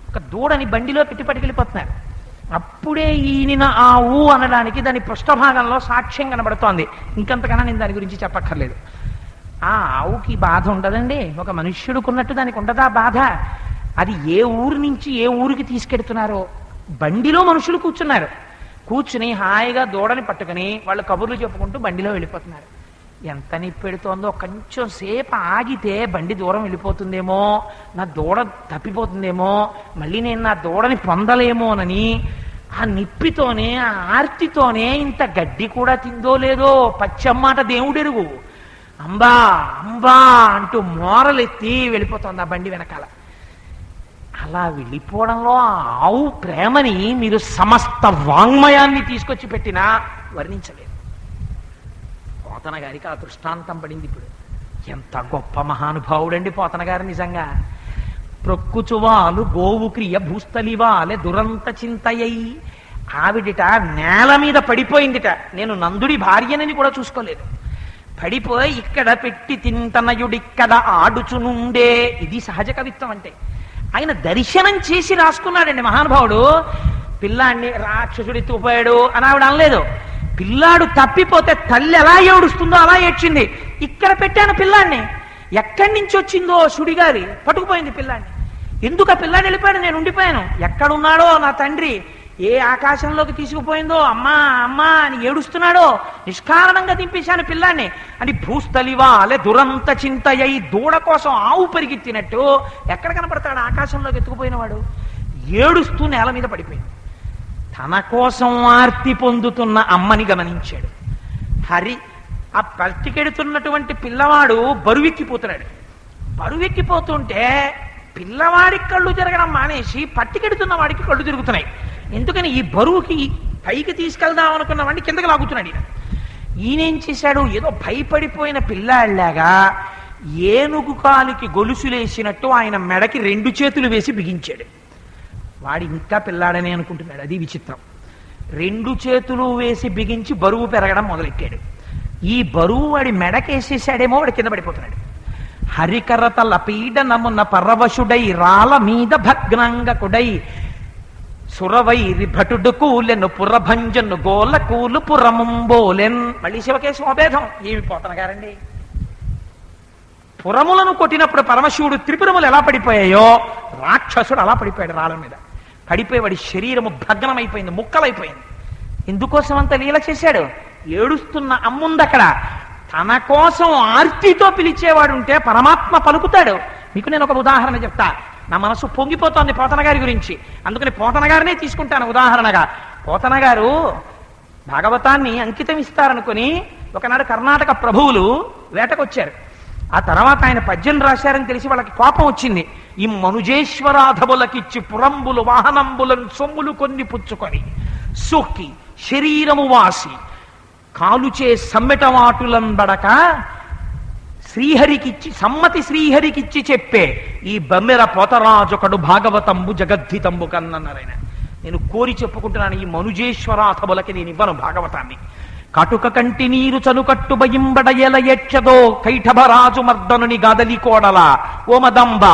ఒక దూడని బండిలో పెట్టి పట్టుకెళ్ళిపోతున్నారు. అప్పుడే ఈయన ఆవు అనడానికి దాని పృష్ఠభాగంలో సాక్ష్యం కనబడుతోంది. ఇంకంతకన్నా నేను దాని గురించి చెప్పక్కర్లేదు. ఆ ఆవుకి బాధ ఉండదండి, ఒక మనుష్యుడుకున్నట్టు దానికి ఉండదా బాధ? అది ఏ ఊరు నుంచి ఏ ఊరికి తీసుకెడుతున్నారో, బండిలో మనుషులు కూర్చుని హాయిగా దూడని పట్టుకుని వాళ్ళు కబుర్లు చెప్పుకుంటూ బండిలో వెళ్ళిపోతున్నారు. ఎంత నిప్పెడుతోందో, కొంచెం సేపు ఆగితే బండి దూరం వెళ్ళిపోతుందేమో, నా దూడ తప్పిపోతుందేమో, మళ్ళీ నేను నా దూడని పొందలేమోనని ఆ నిప్పితోనే ఆ ఆర్తితోనే ఇంత గడ్డి కూడా తిందో లేదో పచ్చమ్మాట దేవుడెరుగు అంబా అంబా అంటూ మోరలెత్తి వెళ్ళిపోతుంది ఆ బండి వెనకాల. అలా వెళ్ళిపోవడంలో ఆ ఆవు ప్రేమని మీరు సమస్త వాంగ్మయాన్ని తీసుకొచ్చి పెట్టినా వర్ణించలేదు. పోతన గారికి ఆ దృష్టాంతం పడింది. ఇప్పుడు ఎంత గొప్ప మహానుభావుడండి పోతన గారు నిజంగా. ప్రొక్కుచువాలు గోవు క్రియ భూస్థలివాలే దురంత చింతయ్యి. ఆవిడిట నేల మీద పడిపోయిందిట, నేను నందుడి భార్యనని కూడా చూసుకోలేదు. పడిపోయి ఇక్కడ పెట్టి తింతనయుడిక్కడ ఆడుచునుండే. ఇది సహజ కవిత్వం అంటే. ఆయన దర్శనం చేసి రాసుకున్నాడండి మహానుభావుడు. పిల్లాన్ని రాక్షసుడి ఎత్తుకుపోయాడు అని ఆవిడ అనలేదు. పిల్లాడు తప్పిపోతే తల్లి ఎలా ఏడుస్తుందో అలా ఏడ్చింది. ఇక్కడ పెట్టాను పిల్లాన్ని, ఎక్కడి నుంచి వచ్చిందో సుడిగాలి పట్టుకుపోయింది పిల్లాన్ని. ఎందుకు ఆ పిల్లాన్ని వెళ్ళిపోయాడు, నేను ఉండిపోయాను. ఎక్కడున్నాడో నా తండ్రి, ఏ ఆకాశంలోకి తీసుకుపోయిందో అమ్మా అమ్మా అని ఏడుస్తున్నాడో, నిష్కారణంగా దింపేశాను పిల్లాన్ని అని భూస్థలివాలే దురంత చింతయ్యి. దూడ కోసం ఆవు పరిగెత్తినట్టు ఎక్కడ కనపడతాడు ఆకాశంలోకి ఎత్తుకుపోయినవాడు? ఏడుస్తూ నేల మీద పడిపోయింది. తన కోసం ఆర్తి పొందుతున్న అమ్మని గమనించాడు. హరి ఆ పట్టికెడుతున్నటువంటి పిల్లవాడు బరువెక్కిపోతున్నాడు. బరువెక్కిపోతుంటే పిల్లవాడికి కళ్ళు తిరగడం మానేసి పట్టికెడుతున్న వాడికి కళ్ళు తిరుగుతున్నాయి. ఎందుకని ఈ బరువుకి పైకి తీసుకెళ్దాం అనుకున్న వాడిని కిందకి లాగుతున్నాడు. ఈయనేం చేశాడు, ఏదో భయపడిపోయిన పిల్లాడిలాగా ఏనుగు కాలికి గొలుసులేసినట్టు ఆయన మెడకి 2 చేతులు వేసి బిగించాడు. వాడు ఇంకా పిల్లాడని అనుకుంటున్నాడు. అది విచిత్రం. 2 చేతులు వేసి బిగించి బరువు పెరగడం మొదలెట్టాడు. ఈ బరువు వాడి మెడకేసేసాడేమో, వాడి కింద పడిపోతున్నాడు. హరికరతల పీడనమున్న పరవశుడై రాల మీద భగ్నాంగకుడై సురవైరి భటుడు కూలెను పురభంజను గోల కూలు పురముంబోలెన్. మళ్ళీ శివకేశ శోభేదం. ఏమి పోతన గారండి, పురములను కొట్టినప్పుడు పరమశివుడు త్రిపురములు ఎలా పడిపోయాయో రాక్షసుడు అలా పడిపోయాడు. రాళ్ళ మీద పడిపోయి వాడి శరీరము భగ్నమైపోయింది, ముక్కలైపోయింది. ఎందుకోసం అంత లీల చేశాడు? ఏడుస్తున్న అమ్ముందక్కడ. తన కోసం ఆర్తితో పిలిచేవాడుంటే పరమాత్మ పలుకుతాడు. మీకు నేను ఒక ఉదాహరణ చెప్తా. నా మనసు పొంగిపోతోంది పోతన గారి గురించి, అందుకని పోతన గారినే తీసుకుంటాను ఉదాహరణగా. పోతన గారు భాగవతాన్ని అంకితం ఇస్తారనుకుని ఒకనాడు కర్ణాటక ప్రభువులు వేటకొచ్చారు. ఆ తర్వాత ఆయన పద్యం రాశారని తెలిసి వాళ్ళకి కోపం వచ్చింది. ఈ మనుజేశ్వరాధములకిచ్చి పురంబులు వాహనంబులను సొమ్ములు కొన్ని పుచ్చుకొని సొక్కి శరీరము వాసి కాలుచే సమ్మెటవాటులంబడక శ్రీహరికిచ్చి సమ్మతి శ్రీహరికిచ్చి చెప్పే ఈ బమ్మెర పోతరాజొకడు భాగవతంబు జగద్ధితంబు కన్నన్నారాయన. నేను కోరి చెప్పుకుంటున్నాను, ఈ మనుజేశ్వరాథములకి నేను ఇవ్వను భాగవతాన్ని. కటుక కంటి నీరు చనుకట్టు బయింబడ ఎల ఎచ్చదో కైఠభరాజు మర్దనుని గాదలి కోడల ఓ మదంబ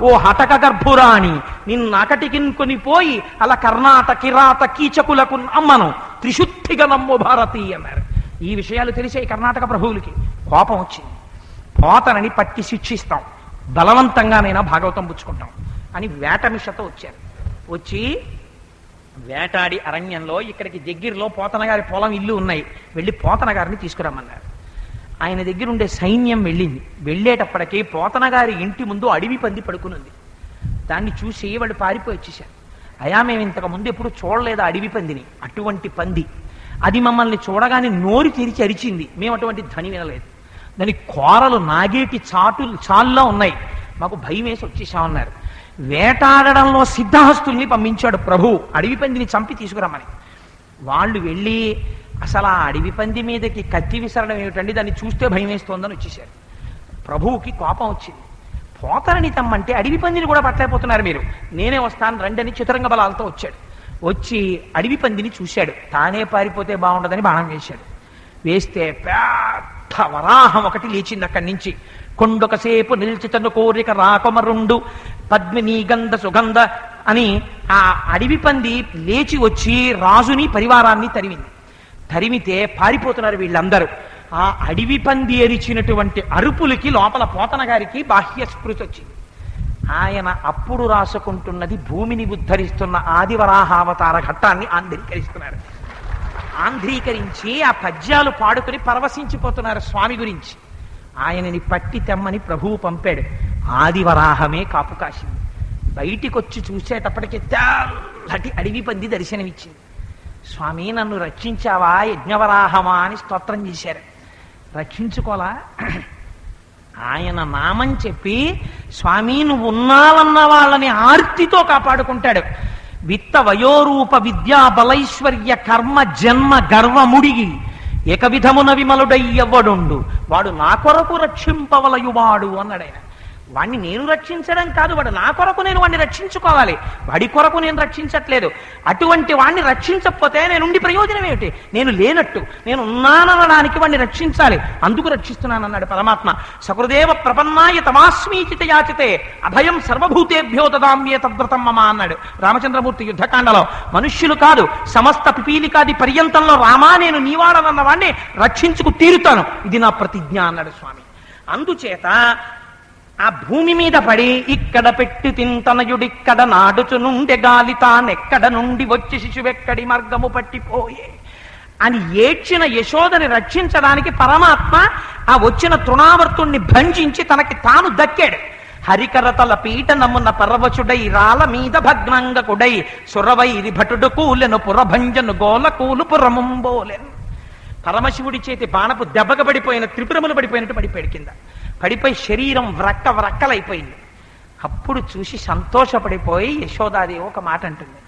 ఓ హటక గర్భురాణి నిన్నకటికిన్ కొనిపోయి అలా కర్ణాట కిరాత కీచకులకు అమ్మను త్రిశుద్ధిగా నమ్ము భారతి అన్నారు. ఈ విషయాలు తెలిసే కర్ణాటక ప్రభువులకి కోపం వచ్చింది. పోతనని పట్టి శిక్షిస్తాం, బలవంతంగానైనా భాగవతం పుచ్చుకుంటాం అని వేటమిషతో వచ్చారు. వచ్చి వేటాడి అరణ్యంలో ఇక్కడికి దగ్గరలో పోతన గారి పొలం ఇల్లు ఉన్నాయి, వెళ్ళి పోతన గారిని తీసుకురమ్మన్నారు. ఆయన దగ్గర ఉండే సైన్యం వెళ్ళింది. వెళ్ళేటప్పటికీ పోతన గారి ఇంటి ముందు అడవి పంది పడుకునుంది. దాన్ని చూసి వాళ్ళు పారిపోయి వచ్చేసారు. అయా, మేము ఇంతకు ముందు ఎప్పుడు చూడలేదు అడవి పందిని, అటువంటి పంది. అది మమ్మల్ని చూడగానే నోరు తెరిచి అరిచింది. మేము అటువంటి ధ్వని వినలేదు. దాని కోరలు నాగేటి చాల్లో ఉన్నాయి. మాకు భయం వేసి వచ్చేసామన్నారు. వేటాడడంలో సిద్ధహస్తుల్ని పంపించాడు ప్రభు, అడవి పందిని చంపి తీసుకురమ్మని. వాళ్ళు వెళ్ళి అసలు ఆ అడవి పంది మీదకి కత్తి విసరడం ఏమిటండి, దాన్ని చూస్తే భయం వేస్తోందని వచ్చేసారు. ప్రభువుకి కోపం వచ్చింది. పోతనని తమ్మంటే అడవి పందిని కూడా పట్టలేకపోతున్నారు మీరు, నేనే వస్తాను రండి అని చతురంగ బలాలతో వచ్చాడు. వచ్చి అడవి పందిని చూశాడు. తానే పారిపోతే బాగుండదని బాణం వేశాడు. వేస్తే పెద్ద వరాహం ఒకటి లేచింది అక్కడి నుంచి. కొండొకసేపు నిల్చితను కోరిక రాకొమరుండు పద్మిని గంధ సుగంధ అని ఆ అడవి పంది లేచి వచ్చి రాజుని పరివారాన్ని తరిమింది. తరిమితే పారిపోతున్నారు వీళ్ళందరూ. ఆ అడవి పంది ఎరిచినటువంటి అరుపులకి లోపల పోతన గారికి బాహ్య స్ఫృతి వచ్చింది. ఆయన అప్పుడు రాసుకుంటున్నది భూమిని ఉద్ధరిస్తున్న ఆదివరాహావతార ఘట్టాన్ని ఆంధ్రీకరిస్తున్నారు. ఆంధ్రీకరించి ఆ పద్యాలు పాడుకుని పరవశించిపోతున్నారు స్వామి గురించి. ఆయనని పట్టి తెమ్మని ప్రభువు పంపాడు. ఆదివరాహమే కాపు కాసింది. బయటికి వచ్చి చూసేటప్పటికి తెల్లటి అడవి పంది దర్శనమిచ్చింది. స్వామి, నన్ను రక్షించావా యజ్ఞవరాహమా అని స్తోత్రం చేశారు. రక్షించుకోలా? ఆయన నామం చెప్పి స్వామి నువ్వు ఉన్నావన్న వాళ్ళని ఆర్తితో కాపాడుకుంటాడు. విత్త వయోరూప విద్యా బలైశ్వర్య కర్మ జన్మ గర్వముడిగి ఏక విధమున విమలుడయ్యవ్వడుండు వాడు నా కొరకు రక్షింపవలయువాడు అన్నాడు ఆయన. వాణ్ణి నేను రక్షించడం కాదు, వాడు నా కొరకు నేను వాడిని రక్షించుకోవాలి. వాడి కొరకు నేను రక్షించట్లేదు. అటువంటి వాణ్ణి రక్షించకపోతే నేనుండి ప్రయోజనం ఏమిటి? నేను లేనట్టు. నేను ఉన్నాననడానికి వాణ్ణి రక్షించాలి, అందుకు రక్షిస్తున్నానన్నాడు పరమాత్మ. సకృదేవ ప్రపన్నాయ తమాస్మీచిత యాచితే అభయం సర్వభూతేభ్యో దదామ్యే తద్వ్రతం మమ అన్నాడు రామచంద్రమూర్తి యుద్ధకాండలో. మనుష్యులు కాదు, సమస్త పిపీలికాది పర్యంతంలో రామా నేను నీవాడనన్న వాణ్ణి రక్షించుకు తీరుతాను, ఇది నా ప్రతిజ్ఞ అన్నాడు స్వామి. అందుచేత ఆ భూమి మీద పడి ఇక్కడ పెట్టి తింతనయుడిక్కడ నాడుచు నుండి గాలి తానెక్కడ నుండి వచ్చి శిశువెక్కడి మార్గము పట్టిపోయే అని ఏడ్చిన యశోదని రక్షించడానికి పరమాత్మ ఆ వచ్చిన తృణావర్తుణ్ణి భంజించి తనకి తాను దక్కాడు. హరికరతల పీట నమ్మున్న పరవశుడై రాల మీద భగ్నంగకుడై సురవైరి భటుడు కూలెను పురభంజను గోల కూలు పురముంబోలెన్. పరమశివుడి చేతి బాణపు దెబ్బక పడిపోయిన త్రిపురములు పడిపోయినట్టు పడిపోయాడు కింద. పడిపోయి శరీరం వ్రక్కలైపోయింది. అప్పుడు చూసి సంతోషపడిపోయి యశోదాదేవి ఒక మాట అంటుంది,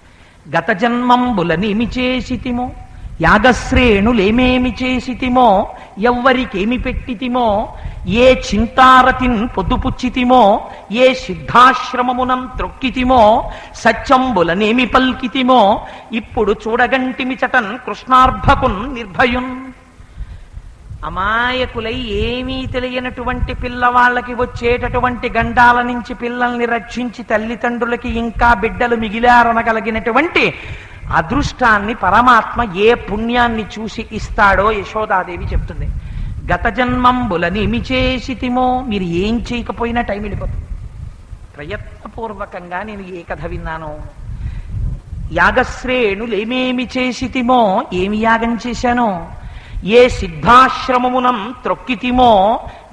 గత జన్మంబులనేమి చేసితిమో, యాగశ్రేణులేమేమి చేసితిమో, ఎవ్వరికేమి పెట్టితిమో, ఏ చింతారతిన్ పొద్దుపుచ్చితిమో, ఏ సిద్ధాశ్రమమునం త్రొక్కితిమో, సత్యంబులనేమి పల్కితిమో, ఇప్పుడు చూడగంటిమి చటన్ కృష్ణార్భకున్ నిర్భయున్. అమాయకులై ఏమీ తెలియనటువంటి పిల్లవాళ్ళకి వచ్చేటటువంటి గండాల నుంచి పిల్లల్ని రక్షించి తల్లిదండ్రులకి ఇంకా బిడ్డలు మిగిలారనగలిగినటువంటి అదృష్టాన్ని పరమాత్మ ఏ పుణ్యాన్ని చూసి ఇస్తాడో యశోదాదేవి చెప్తుంది. గత జన్మంబులనేమి చేసితిమో, మీరు ఏం చేయకపోయినా టైం వెళ్ళిపోతుంది. ప్రయత్నపూర్వకంగా నేను ఏ కథ విన్నాను, యాగశ్రేణులేమేమి చేసితిమో, ఏమి యాగం చేశానో, ఏ సిద్ధాశ్రమమునం త్రొక్కితిమో,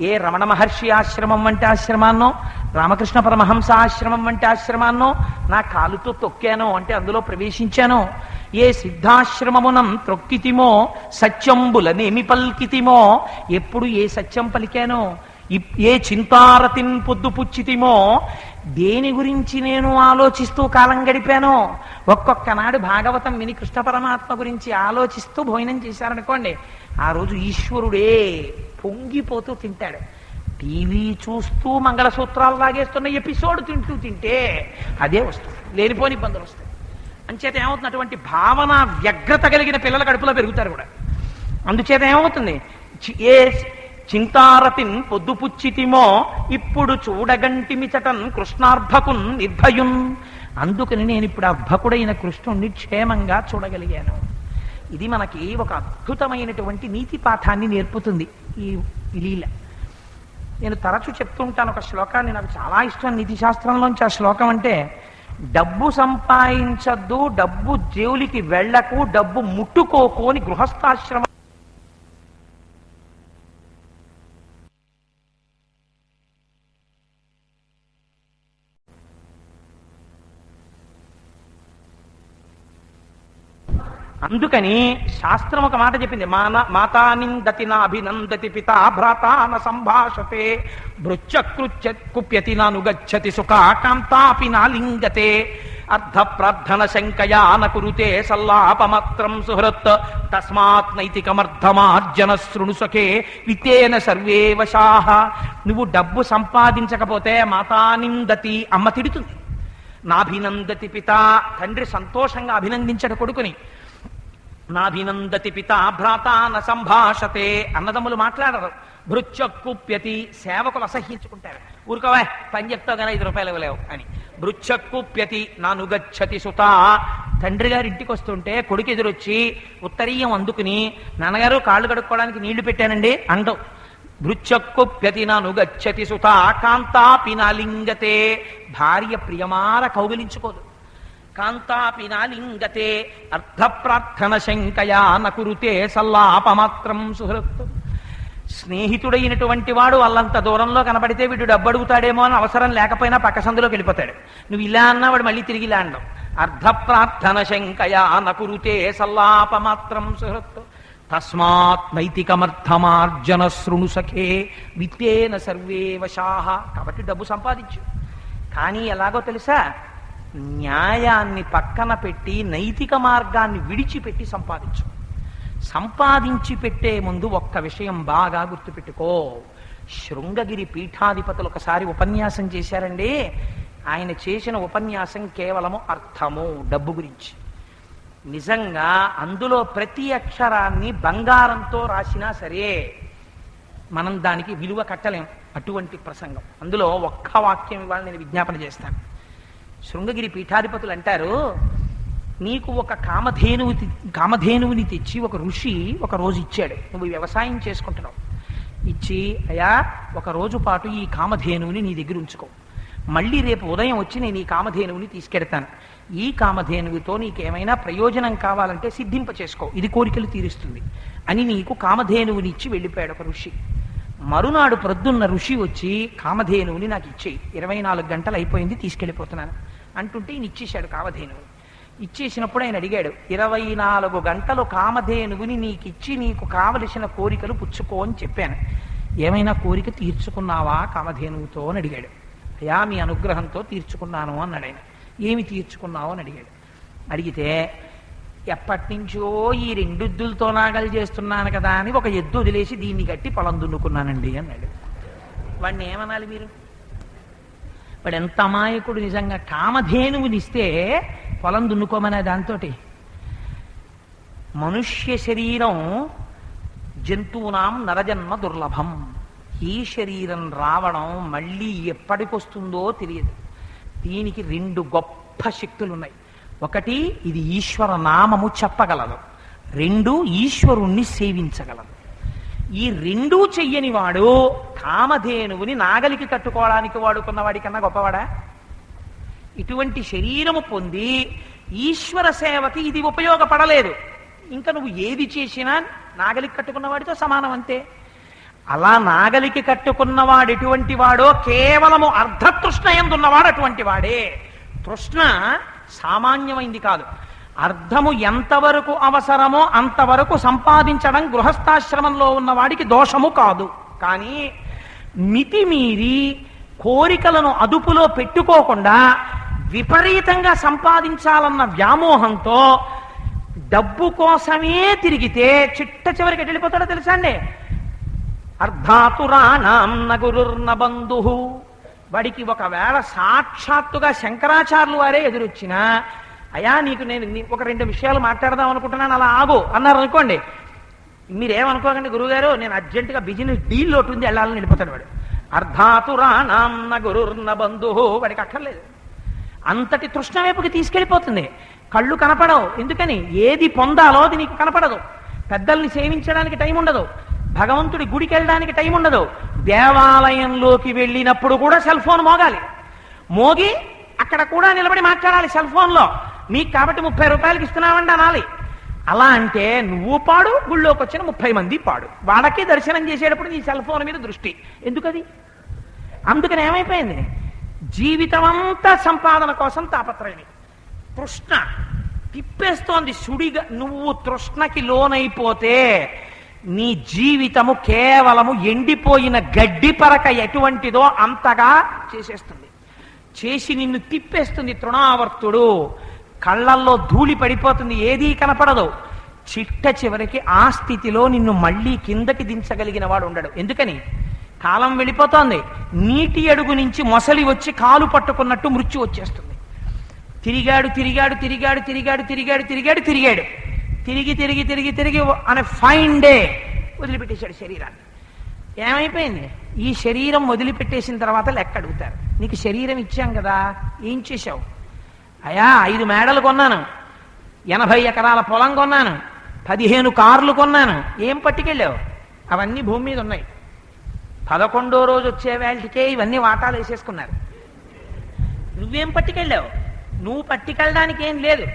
ఏ రమణ మహర్షి ఆశ్రమం వంటి ఆశ్రమాన్నో, రామకృష్ణ పరమహంస ఆశ్రమం వంటి ఆశ్రమాన్నో నా కాలుతో తొక్కానో అంటే అందులో ప్రవేశించానో, ఏ సిద్ధాశ్రమమునం త్రొక్కితిమో, సత్యంబులనేమి పల్కితిమో, ఎప్పుడు ఏ సత్యం పలికానో, ఏ చింతారతిన్ పొద్దుపుచ్చితిమో, దేని గురించి నేను ఆలోచిస్తూ కాలం గడిపానో. ఒక్కొక్క నాడు భాగవతం విని కృష్ణ పరమాత్మ గురించి ఆలోచిస్తూ భోజనం చేశారనుకోండి, ఆ రోజు ఈశ్వరుడే పొంగిపోతూ తింటాడు. టీవీ చూస్తూ మంగళసూత్రాలు లాగేస్తున్న ఎపిసోడ్ తింటే అదే వస్తుంది, లేనిపోని ఇబ్బందులు వస్తాయి. అంచేత ఏమవుతుంది, అటువంటి భావన వ్యగ్రత కలిగిన పిల్లల కడుపులో పెరుగుతారు కూడా. అందుచేత ఏమవుతుంది, ఏ చింతారతిన్ పొద్దుపుచ్చితిమో, ఇప్పుడు చూడగంటిమి చటన్ కృష్ణార్భకున్ నిర్భయున్. అందుకని నేను ఇప్పుడు అర్భకుడైన కృష్ణుణ్ణి క్షేమంగా చూడగలిగాను. ఇది మనకి ఒక అద్భుతమైనటువంటి నీతి పాఠాన్ని నేర్పుతుంది ఈ లీల. నేను తరచూ చెప్తుంటాను ఒక శ్లోకాన్ని, నాకు చాలా ఇష్టం నీతి శాస్త్రంలోంచి ఆ శ్లోకం. అంటే డబ్బు సంపాదించద్దు, డబ్బు జోలికి వెళ్లకు, డబ్బు ముట్టుకోకు అని గృహస్థాశ్రమం అందుకని శాస్త్రం ఒక మాట చెప్పింది, మాతానిందతి నాభినందతి పితా భ్రాతా న సంభాషతే, భృత్యకృత్య కుప్యతి నాను గచ్చతి సుఖాకాంతాపి నాలింగతే, అర్ధ ప్రార్థన శంకయా న కురుతే సల్లాపమత్రం సుహృత్, తస్మాత్ నైతికమర్థమార్జన శృణు సఖే విత్తేన సర్వే వశాః. నువ్వు డబ్బు సంపాదించకపోతే మాతానిందతి, అమ్మ తిడుతుంది. నాభినందతి పిత, తండ్రి సంతోషంగా అభినందించడు కొడుకుని. నాభినందతి పిత భ్రాతా న సంభాషతే, అన్నదమ్ములు మాట్లాడరు. భృత్యకుప్యతి, సేవకులు అసహ్యించుకుంటారు. ఊరుకోవా పని చెప్తావు కానీ 5 రూపాయలు ఇవ్వలేవు అని. భృత్యకుప్యతి నాను గచ్చతి సుత, తండ్రి గారి ఇంటికి వస్తుంటే కొడుకు ఎదురొచ్చి ఉత్తరీయం అందుకుని, నాన్నగారు కాళ్ళు కడుక్కోవడానికి నీళ్లు పెట్టానండి అండవు. భృత్యకుప్యతి నాను గచ్చతి సుత కాంతాపి నాలింగతే, భార్య ప్రియమార కౌగిలించుకోదు. కాంతాపి నాలింగతే, అర్ధ ప్రార్థన శంకయా న కురుతే సల్లాపమాత్రం సుహృత్. స్నేహితుడైనటువంటి వాడు వాళ్ళంత దూరంలో కనబడితే వీడు డబ్బు అడుగుతాడేమో అని అవసరం లేకపోయినా పక్క సందులోకి వెళ్ళిపోతాడు. నువ్వు ఇలా అన్నా వాడు మళ్ళీ తిరిగి ఇలా అండం. అర్ధ ప్రార్థన శంకయా న కురుతే సల్లాపమాత్రం సుహృత్, తస్మాత్ నైతికమర్థమార్జన శృణు సఖే విత్తేన సర్వే వశాః. కాబట్టి డబ్బు సంపాదించు, కానీ ఎలాగో తెలుసా, న్యాయాన్ని పక్కన పెట్టి నైతిక మార్గాన్ని విడిచిపెట్టి సంపాదించు. సంపాదించి పెట్టే ముందు ఒక్క విషయం బాగా గుర్తుపెట్టుకో. శృంగగిరి పీఠాధిపతులు ఒకసారి ఉపన్యాసం చేశారండి. ఆయన చేసిన ఉపన్యాసం కేవలము అర్థము, డబ్బు గురించి. నిజంగా అందులో ప్రతి అక్షరాన్ని బంగారంతో రాసినా సరే మనం దానికి విలువ కట్టలేం. అటువంటి ప్రసంగం. అందులో ఒక్క వాక్యం ఇవాళ నేను విజ్ఞాపన చేస్తాను. శృంగగిరి పీఠాధిపతులు అంటారు, నీకు ఒక కామధేనువుని తెచ్చి ఒక ఋషి ఒక రోజు ఇచ్చాడు, నువ్వు వ్యవసాయం చేసుకుంటున్నావు. ఇచ్చి, అయ్యా ఒక రోజు పాటు ఈ కామధేనువుని నీ దగ్గర ఉంచుకో, మళ్ళీ రేపు ఉదయం వచ్చి నేను ఈ కామధేనువుని తీసుకెడతాను, ఈ కామధేనువుతో నీకేమైనా ప్రయోజనం కావాలంటే సిద్ధింప చేసుకో, ఇది కోరికలు తీరుస్తుంది అని నీకు కామధేనువుని ఇచ్చి వెళ్ళిపోయాడు ఒక ఋషి. మరునాడు ప్రొద్దున్న ఋషి వచ్చి కామధేనువుని నాకు ఇచ్చేయి, 24 గంటలు అయిపోయింది తీసుకెళ్ళిపోతున్నాను అంటుంటే ఈయన ఇచ్చేశాడు కామధేనువుని. ఇచ్చేసినప్పుడు ఆయన అడిగాడు, 24 గంటలు కామధేనువుని నీకిచ్చి నీకు కావలసిన కోరికలు పుచ్చుకో అని చెప్పాను, ఏమైనా కోరిక తీర్చుకున్నావా కామధేనువుతో అని అడిగాడు. అయ్యా మీ అనుగ్రహంతో తీర్చుకున్నాను అన్నాడు ఆయన. ఏమి తీర్చుకున్నావు అని అడిగాడు. అడిగితే ఎప్పటి నుంచో ఈ 2 ఎద్దులతో నాగలు చేస్తున్నాను కదా అని ఒక ఎద్దు వదిలేసి దీన్ని కట్టి పొలం దున్నుకున్నానండి అన్నాడు. వాడిని ఏమనాలి మీరు? వాడు ఎంత అమాయకుడు నిజంగా. కామధేనువునిస్తే పొలం దున్నుకోమనే దాంతో. మనుష్య శరీరం జంతువునాం నరజన్మ దుర్లభం. ఈ శరీరం రావడం మళ్ళీ ఎప్పటికొస్తుందో తెలియదు. దీనికి 2 గొప్ప శక్తులు ఉన్నాయి. ఒకటి, ఇది ఈశ్వర నామము చెప్పగలదు. 2, ఈశ్వరుణ్ణి సేవించగలదు. ఈ 2 చెయ్యని వాడు కామధేనువుని నాగలికి కట్టుకోవడానికి వాడుకున్న వాడి కన్నా గొప్పవాడా? ఇటువంటి శరీరము పొంది ఈశ్వర సేవకి ఇది ఉపయోగపడలేదు. ఇంకా నువ్వు ఏది చేసినా నాగలికి కట్టుకున్న వాడితో సమానం అంతే. అలా నాగలికి కట్టుకున్నవాడు ఎటువంటి వాడో కేవలము అర్ధతృష్ణ ఎందున్నవాడు అటువంటి వాడే. తృష్ణ సామాన్యమైంది కాదు. అర్థము ఎంతవరకు అవసరమో అంతవరకు సంపాదించడం గృహస్థాశ్రమంలో ఉన్నవాడికి దోషము కాదు. కానీ మితిమీరి కోరికలను అదుపులో పెట్టుకోకుండా విపరీతంగా సంపాదించాలన్న వ్యామోహంతో డబ్బు కోసమే తిరిగితే చిట్ట చివరికి వెళ్ళిపోతాడో తెలుసా అండి? అర్ధాతురాణం నగురుర్న బంధు. వాడికి ఒకవేళ సాక్షాత్తుగా శంకరాచార్యులు వారే ఎదురొచ్చినా, అయ్యా నీకు నేను ఒక 2 విషయాలు మాట్లాడదాం అనుకుంటున్నాను, అలా ఆగు అన్నారు అనుకోండి, మీరేమనుకోకండి గురువుగారు నేను అర్జెంటుగా బిజినెస్ డీల్ లోటు ఉంది వెళ్ళాలని వెళ్ళిపోతాడు వాడు. అర్ధాతురాణం నగురుర్న బంధు. వాడికి అక్కర్లేదు. అంతటి తృష్ణ వైపుకి తీసుకెళ్ళిపోతుంది. కళ్ళు కనపడవు. ఎందుకని? ఏది పొందాలో అది నీకు కనపడదు. పెద్దల్ని సేవించడానికి టైం ఉండదు. భగవంతుడి గుడికి వెళ్ళడానికి టైం ఉండదు. దేవాలయంలోకి వెళ్ళినప్పుడు కూడా సెల్ ఫోన్ మోగాలి. మోగి అక్కడ కూడా నిలబడి మాట్లాడాలి సెల్ ఫోన్లో. మీకు కాబట్టి 30 రూపాయలకి ఇస్తున్నామండి అనాలి. అలా అంటే నువ్వు పాడు, గుళ్ళోకి వచ్చిన 30 మంది పాడు. వాళ్ళకి దర్శనం చేసేటప్పుడు నీ సెల్ ఫోన్ మీద దృష్టి ఎందుకది? అందుకని ఏమైపోయింది? జీవితం అంతా సంపాదన కోసం తాపత్రయమే. తృష్ణ తిప్పేస్తోంది సుడిగా. నువ్వు తృష్ణకి లోనైపోతే నీ జీవితము కేవలము ఎండిపోయిన గడ్డి పరక ఎటువంటిదో అంతగా చేసేస్తుంది. చేసి నిన్ను తిప్పేస్తుంది. తృణావర్తుడు. కళ్ళల్లో ధూళి పడిపోతుంది. ఏదీ కనపడదు. చిట్ట చివరికి ఆ స్థితిలో నిన్ను మళ్ళీ కిందకి దించగలిగిన వాడు ఉండడు. ఎందుకని? కాలం వెళ్ళిపోతోంది. నీటి అడుగు నుంచి మొసలి వచ్చి కాలు పట్టుకున్నట్టు మృత్యు వచ్చేస్తుంది. తిరిగాడు తిరిగాడు తిరిగాడు తిరిగాడు తిరిగాడు తిరిగాడు తిరిగాడు తిరిగి తిరిగి తిరిగి తిరిగి అనే ఫైన్ డే వదిలిపెట్టేశాడు శరీరాన్ని. ఏమైపోయింది? ఈ శరీరం వదిలిపెట్టేసిన తర్వాత లెక్క అడుగుతారు. నీకు శరీరం ఇచ్చాం కదా, ఏం చేశావు? అయ్యా 5 మేడలు కొన్నాను, 80 ఎకరాల పొలం కొన్నాను, 15 కార్లు కొన్నాను. ఏం పట్టుకెళ్ళావు? అవన్నీ భూమి మీద ఉన్నాయి. 11వ రోజు వచ్చే వేళటికే ఇవన్నీ వాటాలు వేసేసుకున్నారు. నువ్వేం పట్టుకెళ్ళావు? నువ్వు పట్టుకెళ్ళడానికి ఏం లేదు.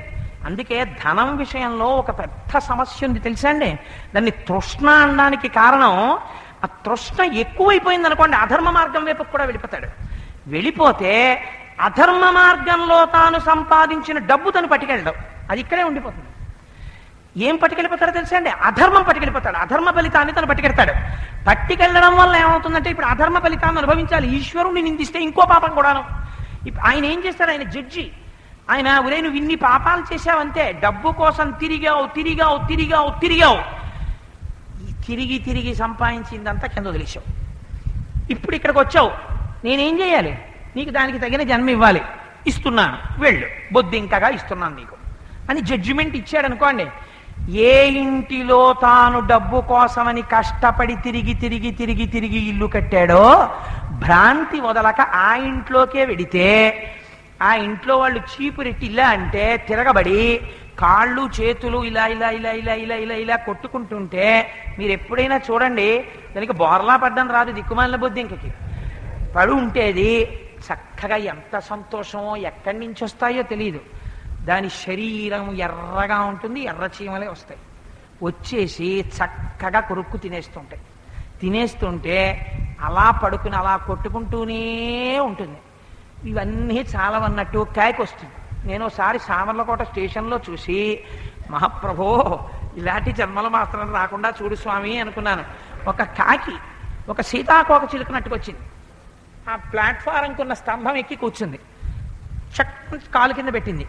అందుకే ధనం విషయంలో ఒక పెద్ద సమస్య ఉంది తెలుసా అండి? దాన్ని తృష్ణ అనడానికి కారణం, ఆ తృష్ణ ఎక్కువైపోయింది అనుకోండి, అధర్మ మార్గం వైపు కూడా వెళ్ళిపోతాడు. వెళ్ళిపోతే అధర్మ మార్గంలో తాను సంపాదించిన డబ్బు తను పట్టుకెళ్ళడం, అది ఇక్కడే ఉండిపోతుంది. ఏం పట్టుకెళ్ళిపోతాడో తెలుసా అండి? అధర్మం పట్టుకెళ్ళిపోతాడు. అధర్మ ఫలితాన్ని తను పట్టుకెళ్తాడు. పట్టుకెళ్ళడం వల్ల ఏమవుతుందంటే ఇప్పుడు అధర్మ ఫలితాన్ని అనుభవించాలి. ఈశ్వరుణ్ణి నిందిస్తే ఇంకో పాపం కూడాను. ఆయన ఏం చేస్తాడు? ఆయన జడ్జి. ఆయన ఒరే నువ్వు ఇన్ని పాపాలు చేశావంతే, డబ్బు కోసం తిరిగావు తిరిగావు తిరిగావు తిరిగావు, తిరిగి తిరిగి సంపాదించిందంతా కింద వదిలేశావు. ఇప్పుడు ఇక్కడికి వచ్చావు, నేనేం చేయాలి? నీకు దానికి తగిన జన్మ ఇవ్వాలి. ఇస్తున్నాను, వెళ్ళు, బొద్దింకగా ఇస్తున్నాను నీకు అని జడ్జిమెంట్ ఇచ్చాడు అనుకోండి. ఏ ఇంటిలో తాను డబ్బు కోసమని కష్టపడి తిరిగి తిరిగి తిరిగి తిరిగి ఇల్లు కట్టాడో భ్రాంతి వదలక ఆ ఇంట్లోకే వెడితే, ఆ ఇంట్లో వాళ్ళు చీపురెట్టి ఇలా అంటే తిరగబడి కాళ్ళు చేతులు ఇలా ఇలా ఇలా ఇలా ఇలా ఇలా ఇలా కొట్టుకుంటుంటే మీరు ఎప్పుడైనా చూడండి, దానికి బోర్లా పడ్డం రాదు, దిక్కుమాలిన బొద్దింకకి పడు ఉంటేది చక్కగా ఎంత సంతోషమో ఎక్కడి నుంచి వస్తాయో తెలియదు. దాని శరీరం ఎర్రగా ఉంటుంది, ఎర్ర చీమలే వస్తాయి. వచ్చేసి చక్కగా కొరుక్కు తినేస్తుంటాయి. తినేస్తుంటే అలా పడుకుని అలా కొట్టుకుంటూనే ఉంటుంది. ఇవన్నీ చాలవన్నట్టు కాయకు వస్తుంది. నేను ఒకసారి సామర్లకోట స్టేషన్లో చూసి, మహాప్రభో ఇలాంటి జన్మలు మాత్రం రాకుండా చూడు స్వామి అనుకున్నాను. ఒక కాకి ఒక సీతాకోక చిలుకునట్టుకొచ్చింది. ఆ ప్లాట్ఫారంకి ఉన్న స్తంభం ఎక్కి కూర్చుంది. చక్ కాలు కింద పెట్టింది.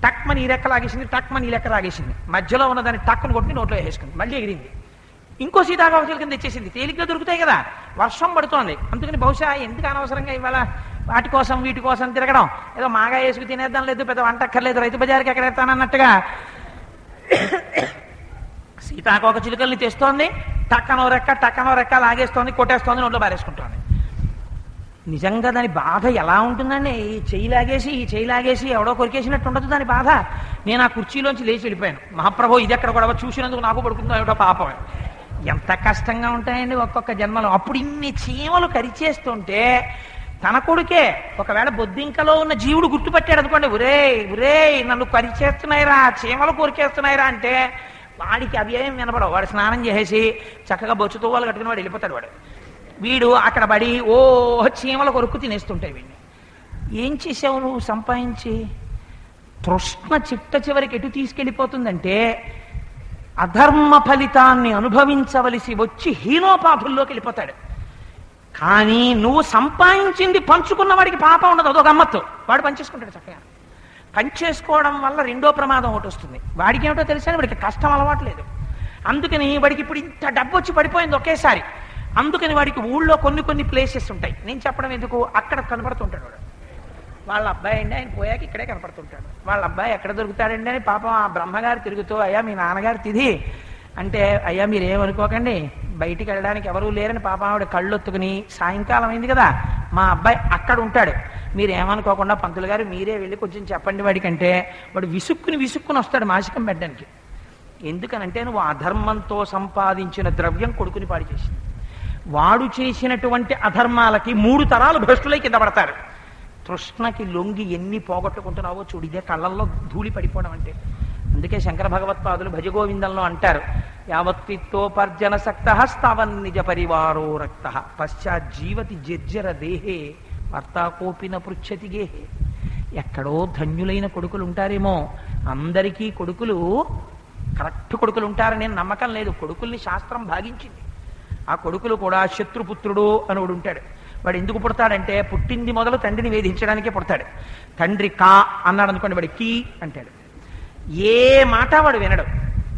టక్మని ఈ రెక్క లాగేసింది, టక్మని ఈ లెక్క లాగేసింది. మధ్యలో ఉన్న దాన్ని టక్కును కొట్టి నోట్లో వేసుకుంది. మళ్ళీ ఎగిరింది. ఇంకో సీతాకోక చిలుకని తెచ్చేసింది. తేలిగ్గా దొరుకుతాయి కదా, వర్షం పడుతోంది. అందుకని బహుశా ఎందుకు అనవసరంగా ఇవాళ వాటి కోసం వీటి కోసం తిరగడం, ఏదో మాగా వేసుకు తినేద్దాం, లేదు పెద్ద వంట అక్కర్లేదు, రైతు బజార్కి ఎక్కడ ఎడతానన్నట్టుగా సీతాకోక చిలుకల్ని తెస్తోంది. టక్కనో రెక్క లాగేస్తోంది, కొట్టేస్తోంది, నోట్లో బారేసుకుంటోంది. నిజంగా దాని బాధ ఎలా ఉంటుందండి? ఈ చెయ్యి లాగేసి ఎవడో కొరికేసినట్టు ఉండదు దాని బాధ. నేను ఆ కుర్చీలోంచి లేచి వెళ్ళిపోయాను. మహాప్రభు ఇది ఎక్కడ గొడవ, చూసినందుకు నాకు పడుకుందో ఏమిటో పాపం. ఎంత కష్టంగా ఉంటాయండి ఒక్కొక్క జన్మలో. అప్పుడు ఇన్ని చీమలు కరిచేస్తుంటే తన కొడుకే ఒకవేళ బొద్దింకలో ఉన్న జీవుడు గుర్తుపట్టాడు అనుకోండి, ఒరే నన్ను కరిచేస్తున్నాయిరా, చీమలు కొరికేస్తున్నాయిరా అంటే వాడికి అవి ఏం వినపడవు. వాడు స్నానం చేసేసి చక్కగా బొచ్చుతో వాళ్ళు కట్టుకుని వాడు వెళ్ళిపోతాడు. వీడు అక్కడ పడి ఓ చీమల కొరుక్కు తినేస్తుంటాయి వీడిని. ఏం చేసావు నువ్వు సంపాదించి? తృష్ణ చిట్ట చివరికి ఎటు తీసుకెళ్ళిపోతుందంటే అధర్మ ఫలితాన్ని అనుభవించవలసి వచ్చి హీనోపాధుల్లోకి వెళ్ళిపోతాడు. కానీ నువ్వు సంపాదించింది పంచుకున్న వాడికి పాపం ఉండదు, అదొక గమ్మత్తు. వాడు పనిచేసుకుంటాడు చక్కగా. పనిచేసుకోవడం వల్ల రెండో ప్రమాదం ఒకటి వస్తుంది. వాడికి ఏమిటో తెలుసని వాడికి కష్టం అలవాట్లేదు. అందుకని వాడికి ఇప్పుడు ఇంత డబ్బు వచ్చి పడిపోయింది ఒకేసారి. అందుకని వాడికి ఊళ్ళో కొన్ని ప్లేసెస్ ఉంటాయి. నేను చెప్పడం ఎందుకు, అక్కడ కనపడుతుంటాడు వాడు. వాళ్ళ అబ్బాయి అండి ఆయన పోయాక ఇక్కడే కనపడుతుంటాడు. వాళ్ళ అబ్బాయి ఎక్కడ దొరుకుతాడండి అని పాపం ఆ బ్రహ్మగారు తిరుగుతూ, అయ్యా మీ నాన్నగారు తిది అంటే, అయ్యా మీరేమనుకోకండి బయటికి వెళ్ళడానికి ఎవరూ లేరని పాపం ఆవిడ కళ్ళొత్తుకుని, సాయంకాలం అయింది కదా మా అబ్బాయి అక్కడ ఉంటాడు, మీరేమనుకోకుండా పంతులు గారు మీరే వెళ్ళి కొంచెం చెప్పండి వాడికంటే వాడు విసుక్కుని వస్తాడు మాసికం పెట్టడానికి. ఎందుకనంటే నువ్వు అధర్మంతో సంపాదించిన ద్రవ్యం కొడుకుని పాడు చేసింది. వాడు చేసినటువంటి అధర్మాలకి 3 తరాలు భ్రష్టులై కింద పడతారు. తృష్ణకి లొంగి ఎన్ని పోగొట్టుకుంటున్నావో చూడు. ఇదే కళ్ళల్లో ధూళి పడిపోవడం అంటే. అందుకే శంకర భగవత్పాదులు భజగోవిందంలో అంటారు, యావత్విత్తోపర్జన సక్తః స్థావన్ నిజ పరివారో రక్తః పశ్చాజ్జీవతి జర్జర దేహే భర్తాకోపిన పృచ్ఛతి గేహే. ఎక్కడో ధన్యులైన కొడుకులు ఉంటారేమో. అందరికీ కొడుకులు కరెక్ట్ కొడుకులు ఉంటారని నేను నమ్మకం లేదు. కొడుకుల్ని శాస్త్రం భాగించింది. ఆ కొడుకులు కూడా శత్రుపుత్రుడు అని వాడు ఉంటాడు. వాడు ఎందుకు పుడతాడంటే పుట్టింది మొదలు తండ్రిని వేధించడానికే పుడతాడు. తండ్రి కా అన్నాడు అనుకోండి, వాడు కీ అంటాడు. ఏ మాట వాడు వినడు.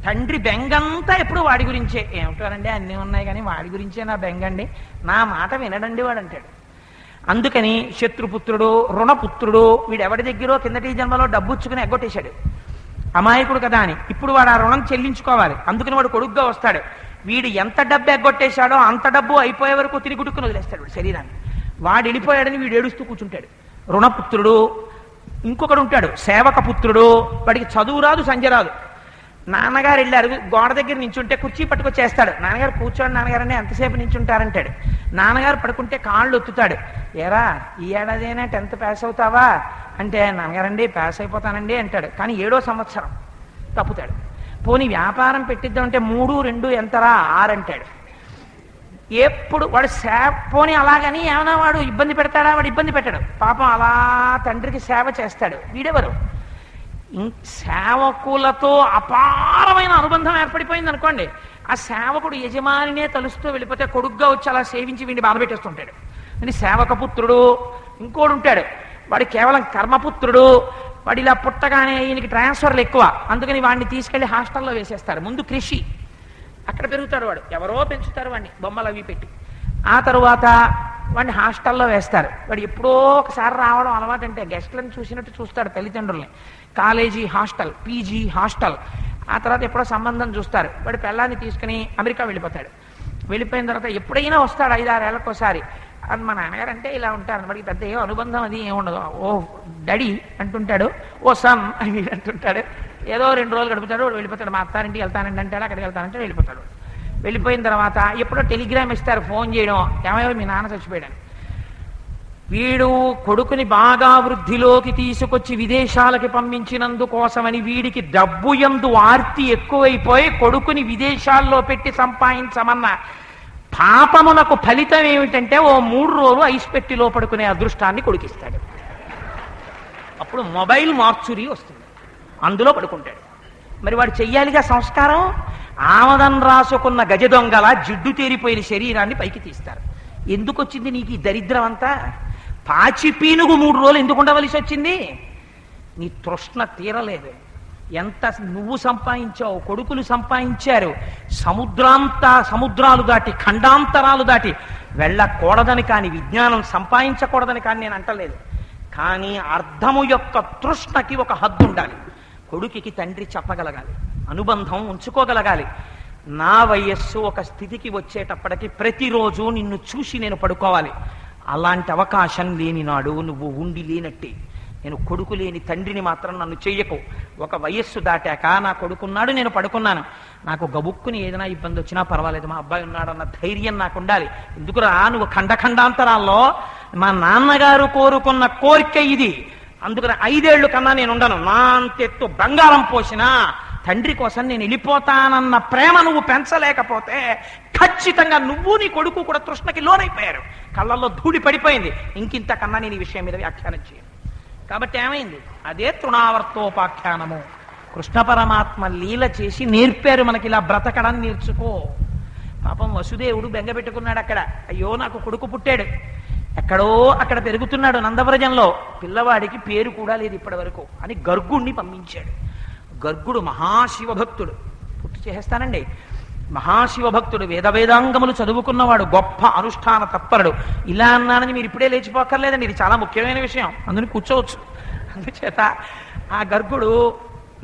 తండ్రి బెంగంతా ఎప్పుడు వాడి గురించే. ఏమిటారండి అన్నీ ఉన్నాయి కానీ వాడి గురించే నా బెంగండి, నా మాట వినడండి వాడు అంటాడు. అందుకని శత్రుపుత్రుడు, రుణపుత్రుడు, వీడు ఎవడి దగ్గరో కిందటి జన్మలో డబ్బుచ్చుకుని ఎగ్గొట్టేశాడు. అమాయకుడు కదా అని ఇప్పుడు వాడు ఆ రుణం చెల్లించుకోవాలి. అందుకని వాడు కొడుగ్గా వస్తాడు. వీడు ఎంత డబ్బు ఎగ్గొట్టేశాడో అంత డబ్బు అయిపోయే వరకు తిరిగి గుట్టుకుని వదిలేస్తాడు వాడు శరీరాన్ని. వాడు వెళ్ళిపోయాడని వీడు ఏడుస్తూ కూర్చుంటాడు. రుణపుత్రుడు. ఇంకొకడు ఉంటాడు సేవక పుత్రుడు. వాడికి చదువు రాదు, సంధ్య రాదు. నాన్నగారు వెళ్ళారు, గోడ దగ్గర నించుంటే కుర్చీ పట్టుకొచ్చేస్తాడు. నాన్నగారు కూర్చోండి నాన్నగారని ఎంతసేపు నించుంటారంటాడు. నాన్నగారు పడుకుంటే కాళ్ళు ఒత్తుతాడు. ఏరా ఈ ఏడాదైనా 10th పాస్ అవుతావా అంటే, నాన్నగారండి పాస్ అయిపోతానండి అంటాడు. కానీ 7వ సంవత్సరం తప్పుతాడు. పోనీ వ్యాపారం పెట్టిద్దామంటే 3, 2 ఎంతరా 6 అంటాడు. ఎప్పుడు వాడు పోనీ అలాగని ఏమైనా వాడు ఇబ్బంది పెడతాడా? వాడు ఇబ్బంది పెట్టాడు. పాపం అలా తండ్రికి సేవ చేస్తాడు. వీడెవరు? సేవకులతో అపారమైన అనుబంధం ఏర్పడిపోయింది అనుకోండి. ఆ సేవకుడు యజమానినే తలుస్తూ వెళ్ళిపోతే కొడుగ్గా వచ్చి అలా సేవించి వీడిని బాధ పెట్టేస్తుంటాడు. అని సేవక పుత్రుడు. ఇంకోడు ఉంటాడు, వాడు కేవలం కర్మపుత్రుడు. వాడు ఇలా పుట్టగానే ఈయనకి ట్రాన్స్ఫర్లు ఎక్కువ, అందుకని వాడిని తీసుకెళ్లి హాస్టల్లో వేసేస్తారు. ముందు కృషి, అక్కడ పెరుగుతాడు వాడు. ఎవరో పెంచుతారు వాడిని బొమ్మలు అవి పెట్టి. ఆ తరువాత వాడిని హాస్టల్లో వేస్తారు. వాడు ఎప్పుడో ఒకసారి రావడం అలవాటు. అంటే గెస్ట్లను చూసినట్టు చూస్తాడు తల్లిదండ్రుల్ని. College hostel, PG hostel. ఆ తర్వాత ఎప్పుడో సంబంధం చూస్తారు. వాడి పిల్లాన్ని తీసుకుని అమెరికా వెళ్ళిపోతాడు. వెళ్ళిపోయిన తర్వాత ఎప్పుడైనా వస్తాడు 5-6 ఏళ్ళకోసారి. అని మా నాన్నగారు అంటే ఇలా ఉంటారు. వాడికి పెద్ద ఏ అనుబంధం అది ఏముండదు. ఓ డాడీ అంటుంటాడు, ఓ సన్ అని అంటుంటాడు. ఏదో 2 రోజులు గడుపుతాడు, వాడు వెళ్ళిపోతాడు. మా అత్తారింటికి వెళ్తానండి అంటాడు, అక్కడికి వెళ్తానంటే వెళ్ళిపోతాడు. వెళ్ళిపోయిన తర్వాత ఎప్పుడో టెలిగ్రామ్ ఇస్తారు, ఫోన్ చేయడం, ఏమయ్యో మీ నాన్న చచ్చిపోయాడని. వీడు కొడుకుని బాగా వృద్ధిలోకి తీసుకొచ్చి విదేశాలకి పంపించినందుకోసమని వీడికి డబ్బు యందు ఆర్తి ఎక్కువైపోయి కొడుకుని విదేశాల్లో పెట్టి సంపాదించమన్న పాపమునకు ఫలితం ఏమిటంటే ఓ 3 రోజులు ఐస్ పెట్టిలో పడుకునే అదృష్టాన్ని కొడుకిస్తాడు. అప్పుడు మొబైల్ మార్చురీ వస్తుంది, అందులో పడుకుంటాడు. మరి వాడు చెయ్యాలిగా సంస్కారం. ఆమదం రాసుకున్న గజ దొంగల జిడ్డు తేరిపోయిన శరీరాన్ని పైకి తీస్తారు. ఎందుకు వచ్చింది నీకు ఈ దరిద్రం అంతా? పాచి పీనుగు 3 రోజులు ఎందుకు ఉండవలసి వచ్చింది? నీ తృష్ణ తీరలేదు. ఎంత నువ్వు సంపాదించావు, కొడుకులు సంపాదించారు. సముద్రాలు దాటి ఖండాంతరాలు దాటి వెళ్ళకూడదని కానీ, విజ్ఞానం సంపాదించకూడదని కానీ నేను అంటలేదు. కానీ అర్థము యొక్క తృష్ణకి ఒక హద్దు ఉండాలి. కొడుకుకి తండ్రి చెప్పగలగాలి, అనుబంధం ఉంచుకోగలగాలి. నా వయస్సు ఒక స్థితికి వచ్చేటప్పటికి ప్రతిరోజు నిన్ను చూసి నేను పడుకోవాలి. అలాంటి అవకాశం లేని నాడు నువ్వు ఉండి లేనట్టే. నేను కొడుకు లేని తండ్రిని మాత్రం నన్ను చెయ్యకు. ఒక వయస్సు దాటాక నా కొడుకున్నాడు, నేను పడుకున్నాను, నాకు గబుక్కుని ఏదైనా ఇబ్బంది వచ్చినా పర్వాలేదు, మా అబ్బాయి ఉన్నాడన్న ధైర్యం నాకు ఉండాలి. ఎందుకురా నువ్వు ఖండాంతరాల్లో మా నాన్నగారు కోరుకున్న కోరిక ఇది, అందుకని 5 ఏళ్ళు కన్నా నేను ఉండను. నా అంతెత్తు బంగారం పోసినా తండ్రి కోసం నేను వెళ్ళిపోతానన్న ప్రేమ నువ్వు పెంచలేకపోతే ఖచ్చితంగా నువ్వు నీ కొడుకు కూడా తృష్ణకి లోనైపోయారు. కళ్ళల్లో ధూళి పడిపోయింది. ఇంకింతకన్నా నేను ఈ విషయం మీద వ్యాఖ్యానం చేయను. కాబట్టి ఏమైంది? అదే తృణావర్తోపాఖ్యానము. కృష్ణ పరమాత్మ లీల చేసి నేర్పారు మనకి, ఇలా బ్రతకడం నేర్చుకో. పాపం వసుదేవుడు బెంగ పెట్టుకున్నాడు అక్కడ. అయ్యో నాకు కొడుకు పుట్టాడు, ఎక్కడో అక్కడ పెరుగుతున్నాడు నందవ్రజంలో, పిల్లవాడికి పేరు కూడా లేదు ఇప్పటి వరకు అని గర్గుణ్ణి పంపించాడు. గర్గుడు మహాశివభక్తుడు, పూర్తి చేస్తానండి. మహాశివభక్తుడు, వేదాంగములు చదువుకున్నవాడు, గొప్ప అనుష్ఠాన తత్పరుడు. ఇలా అన్నానని మీరు ఇప్పుడే లేచిపోక్కర్లేదండి, ఇది చాలా ముఖ్యమైన విషయం, అందుని కూర్చోవచ్చు. అందుచేత ఆ గర్గుడు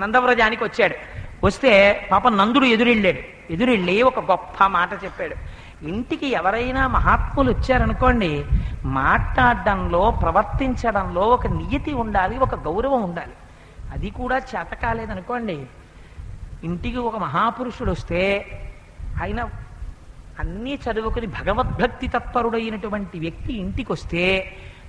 నందవ్రజానికి వచ్చాడు. వస్తే పాపం నందుడు ఎదురెళ్ళి ఒక గొప్ప మాట చెప్పాడు. ఇంటికి ఎవరైనా మహాత్ములు వచ్చారనుకోండి, మాట్లాడడంలో ప్రవర్తించడంలో ఒక నియతి ఉండాలి, ఒక గౌరవం ఉండాలి. అది కూడా చేత కాలేదనుకోండి, ఇంటికి ఒక మహాపురుషుడు వస్తే ఆయన అన్నీ చదువుకుని భగవద్భక్తి తత్పరుడైనటువంటి వ్యక్తి ఇంటికి వస్తే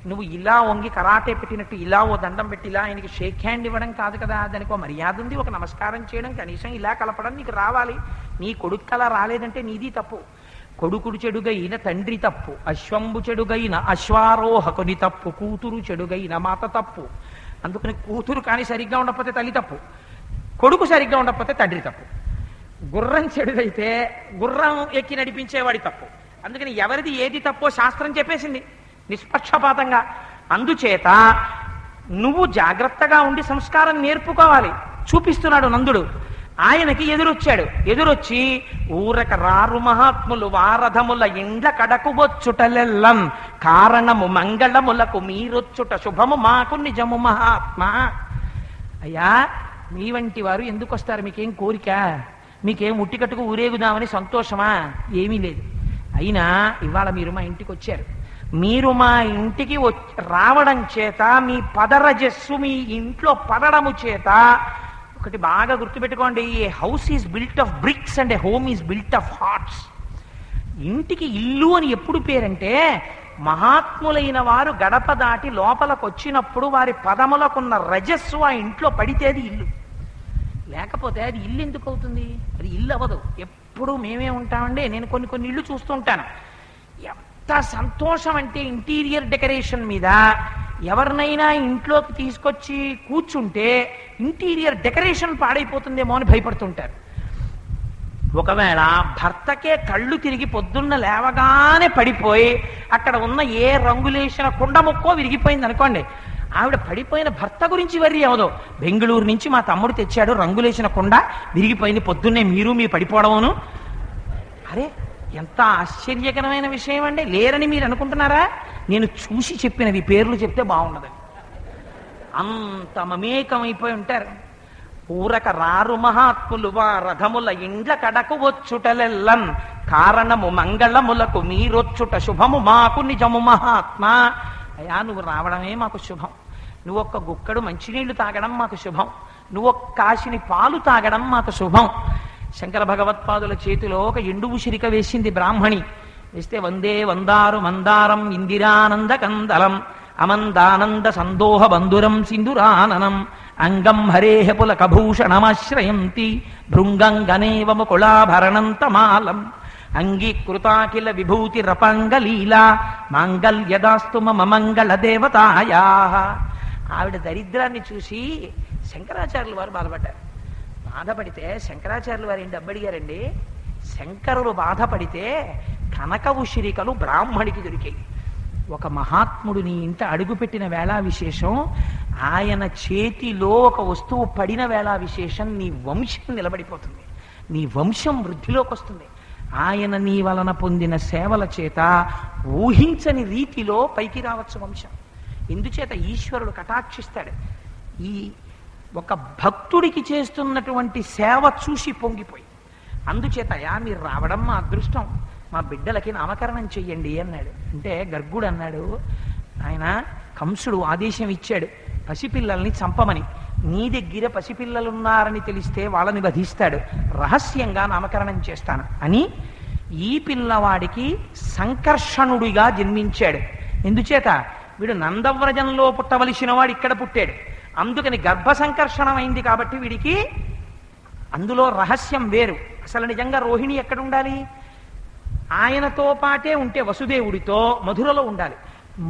నువ్వు ఇలా వంగి కరాటే పెట్టినట్టు ఇలా ఓ దండం పెట్టి ఇలా ఆయనకి షేక్ హ్యాండ్ ఇవ్వడం కాదు కదా, దానికి ఒక మర్యాద ఉంది, ఒక నమస్కారం చేయడం, కనీసం ఇలా కలపడం నీకు రావాలి. నీ కొడుకు అలా రాలేదంటే నీది తప్పు. కొడుకుడు చెడుగైన తండ్రి తప్పు, అశ్వంబు చెడుగైన అశ్వారోహకుని తప్పు, కూతురు చెడుగైన మాత తప్పు. అందుకని కూతురు కానీ సరిగ్గా ఉండకపోతే తల్లి తప్పు, కొడుకు సరిగ్గా ఉండకపోతే తండ్రి తప్పు. గుర్రం చెడుగైతే గుర్రం ఎక్కి నడిపించేవాడి తప్పు. అందుకని ఎవరిది ఏది తప్పో శాస్త్రం చెప్పేసింది నిష్పక్షపాతంగా. అందుచేత నువ్వు జాగ్రత్తగా ఉండి సంస్కారం నేర్పుకోవాలి. చూపిస్తున్నాడు నందుడు. ఆయనకి ఎదురొచ్చి ఊరక రారు మహాత్ములు వారధముల ఇండ్ల కడకు వచ్చుటలెల్లం కారణము మంగళములకు మీరొచ్చుట శుభము మాకు నిజము మహాత్మా. అయ్యా, మీ వంటి వారు ఎందుకు వస్తారు? మీకేం కోరిక? మీకేం ఉట్టికట్టుకు ఊరేగుదామని సంతోషమా? ఏమీ లేదు. అయినా ఇవాళ మీరు మా ఇంటికి వచ్చారు. మీరు మా ఇంటికి రావడం చేత, మీ పదరజస్సు మీ ఇంట్లో పడడము చేత, ఒకటి బాగా గుర్తుపెట్టుకోండి, a house is built of bricks and a home is built of hearts. ఇంటికి ఇల్లు అని ఎప్పుడు పేరంటే, మహాత్ములైన వారు గడప దాటి లోపలకు వచ్చినప్పుడు వారి పదములకున్న రజస్సు ఆ ఇంట్లో పడితేది ఇల్లు. లేకపోతే అది ఇల్లు ఎందుకు అవుతుంది? అది ఇల్లు అవ్వదు. ఎప్పుడు మేమే ఉంటామండి. నేను కొన్ని ఇళ్ళు చూస్తూ ఉంటాను. ఎంత సంతోషం అంటే ఇంటీరియర్ డెకరేషన్ మీద. ఎవరినైనా ఇంట్లోకి తీసుకొచ్చి కూర్చుంటే ఇంటీరియర్ డెకరేషన్ పాడైపోతుందేమో అని భయపడుతుంటారు. ఒకవేళ భర్తకే కళ్ళు తిరిగి పొద్దున్న లేవగానే పడిపోయి అక్కడ ఉన్న ఏ రంగులేసిన కుండ ముక్కో విరిగిపోయింది అనుకోండి, ఆవిడ పడిపోయిన భర్త గురించి వర్రీ అవదో. బెంగళూరు నుంచి మా తమ్ముడు తెచ్చాడు రంగులేసిన కుండ, విరిగిపోయింది, పొద్దున్నే మీరు పడిపోవడమును. అరే, ఎంత ఆశ్చర్యకరమైన విషయం అండి. లేరని మీరు అనుకుంటున్నారా? నేను చూసి చెప్పినవి, పేర్లు చెప్తే బాగుండదు. అంత మమేకమైపోయి ఉంటారు. ఊరక రారు మహాత్ములు రథముల ఇండ్ల కడకు వచ్చుటలెల్లన్ కారణము మంగళములకు మీరొచ్చుట శుభము మాకు నిజము మహాత్మా. అయ్యా, నువ్వు రావడమే మాకు శుభం. నువ్వు ఒక్క గుక్కడు మంచినీళ్లు తాగడం మాకు శుభం. నువ్వు ఒక్క కాసిని పాలు తాగడం మాకు శుభం. శంకర భగవత్పాదుల చేతిలో ఒక ఎండు ఉసిరిక వేసింది బ్రాహ్మణి. వేస్తే వందే వందారు మందారం ఇందిరానంద కందలం అమందానంద సందోహ బంధురం సింధురాననం అంగం హరేహ పులకభూషణమాశ్రయంతి భృంగం గనేవ ముకుళాభరణంతమాలం అంగీకృతాఖిల విభూతి రపంగలీలా మాంగళ్యదాస్తు మమ మంగళ దేవతాయా. ఆవిడ దరిద్రాన్ని చూసి శంకరాచార్యులు వారు బాధపడ్డారు. బాధపడితే శంకరాచార్యులు వారు ఏంటి డబ్బడిగారండి, శంకరులు బాధపడితే కనక ఉసిరికలు బ్రాహ్మడికి దొరికాయి. ఒక మహాత్ముడు నీ ఇంట అడుగుపెట్టిన వేళ విశేషం, ఆయన చేతిలో ఒక వస్తువు పడిన వేళ విశేషం, నీ వంశం నిలబడిపోతుంది, నీ వంశం వృద్ధిలోకి వస్తుంది. ఆయన నీ వలన పొందిన సేవల చేత ఊహించని రీతిలో పైకి రావచ్చు వంశం. ఎందుచేత ఈశ్వరుడు కటాక్షిస్తాడు. ఈ ఒక భక్తుడికి చేస్తున్నటువంటి సేవ చూసి పొంగిపోయి, అందుచేత మీరు రావడం మా అదృష్టం, మా బిడ్డలకి నామకరణం చెయ్యండి అన్నాడు. అంటే గర్గుడు అన్నాడు, ఆయన కంసుడు ఆదేశం ఇచ్చాడు పసిపిల్లల్ని చంపమని. నీ దగ్గర పసిపిల్లలున్నారని తెలిస్తే వాళ్ళని వధిస్తాడు, రహస్యంగా నామకరణం చేస్తాను అని ఈ పిల్లవాడికి సంకర్షణుడిగా జన్మించాడు. ఎందుచేత వీడు నందవ్రజంలో పుట్టవలసిన వాడు ఇక్కడ పుట్టాడు, అందుకని గర్భ సంకర్షణమైంది కాబట్టి వీడికి అందులో రహస్యం వేరు. అసలు నిజంగా రోహిణి ఎక్కడ ఉండాలి? ఆయనతో పాటే ఉంటే వసుదేవుడితో మధురలో ఉండాలి.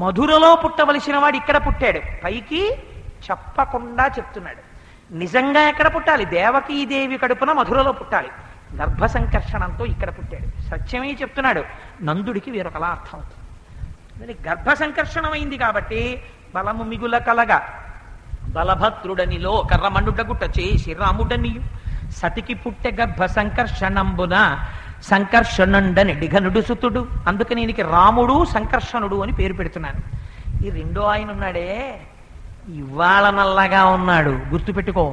మధురలో పుట్టవలసిన వాడు ఇక్కడ పుట్టాడు, పైకి చెప్పకుండా చెప్తున్నాడు. నిజంగా ఎక్కడ పుట్టాలి? దేవకీదేవి కడుపున మధురలో పుట్టాలి. గర్భ సంకర్షణంతో ఇక్కడ పుట్టాడు. సత్యమే చెప్తున్నాడు. నందుడికి వేరొకలా అర్థం అవుతుంది. గర్భ సంకర్షణమైంది కాబట్టి బలము మిగుల కలగా బలభద్రుడనిలో కర్రమణుడగుట చేసి రాముడనియు సతికి పుట్టె గర్భ సంకర్షణంబున సంకర్షణుండని డిఘనుడు సుతుడు. అందుకని ఈయనకి రాముడు సంకర్షణుడు అని పేరు పెడుతున్నాను. ఈ రెండో ఆయన ఉన్నాడే, ఇవాళ నల్లగా ఉన్నాడు, గుర్తుపెట్టుకో.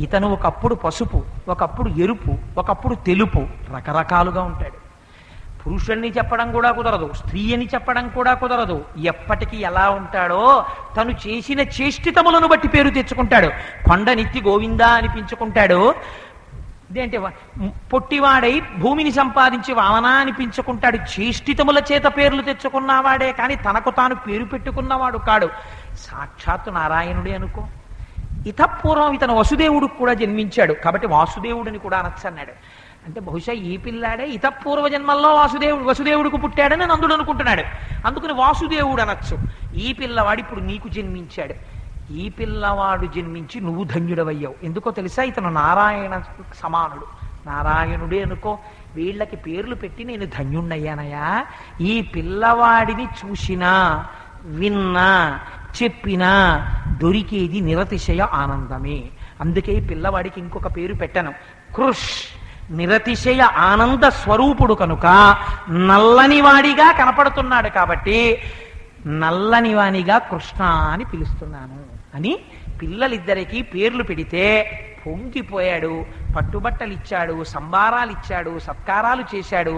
ఇతను ఒకప్పుడు పసుపు, ఒకప్పుడు ఎరుపు, ఒకప్పుడు తెలుపు, రకరకాలుగా ఉంటాడు. పురుషుణ్ణి చెప్పడం కూడా కుదరదు, స్త్రీ అని చెప్పడం కూడా కుదరదు. ఎప్పటికీ ఎలా ఉంటాడో తను చేసిన చేష్టితములను బట్టి పేరు తెచ్చుకుంటాడు. కొండనిత్తి గోవిందా అనిపించుకుంటాడు. ఇదేంటి పొట్టివాడై భూమిని సంపాదించి వామనా అనిపించుకుంటాడు. చేష్టితముల చేత పేర్లు తెచ్చుకున్నవాడే కానీ తనకు తాను పేరు పెట్టుకున్నవాడు కాడు. సాక్షాత్తు నారాయణుడే అనుకో. ఇతపూర్వం ఇతను వసుదేవుడికి కూడా జన్మించాడు కాబట్టి వాసుదేవుడిని కూడా అనొచ్చు అన్నాడు. అంటే బహుశా ఈ పిల్లాడే ఇతపూర్వ జన్మల్లో వసుదేవుడికి పుట్టాడని నందుడు అనుకుంటున్నాడు, అందుకని వాసుదేవుడు అనొచ్చు. ఈ పిల్లవాడు ఇప్పుడు నీకు జన్మించాడు. ఈ పిల్లవాడు జన్మించి నువ్వు ధన్యుడవయ్యావు. ఎందుకో తెలుసా? ఇతను నారాయణ సమానుడు, నారాయణుడే అనుకో. వీళ్ళకి పేర్లు పెట్టి నేను ధన్యుణ్ణయ్యానయ్యా. ఈ పిల్లవాడిని చూసినా విన్నా చెప్పినా దొరికేది నిరతిశయ ఆనందమే. అందుకే ఈ పిల్లవాడికి ఇంకొక పేరు పెట్టను, కృష్. నిరతిశయ ఆనంద స్వరూపుడు కనుక నల్లని వాడిగా కనపడుతున్నాడు కాబట్టి నల్లని వానిగా కృష్ణ అని పిలుస్తున్నాను అని పిల్లలిద్దరికీ పేర్లు పెడితే పొంగిపోయాడు. పట్టుబట్టలు ఇచ్చాడు, సంబారాలు ఇచ్చాడు, సత్కారాలు చేశాడు.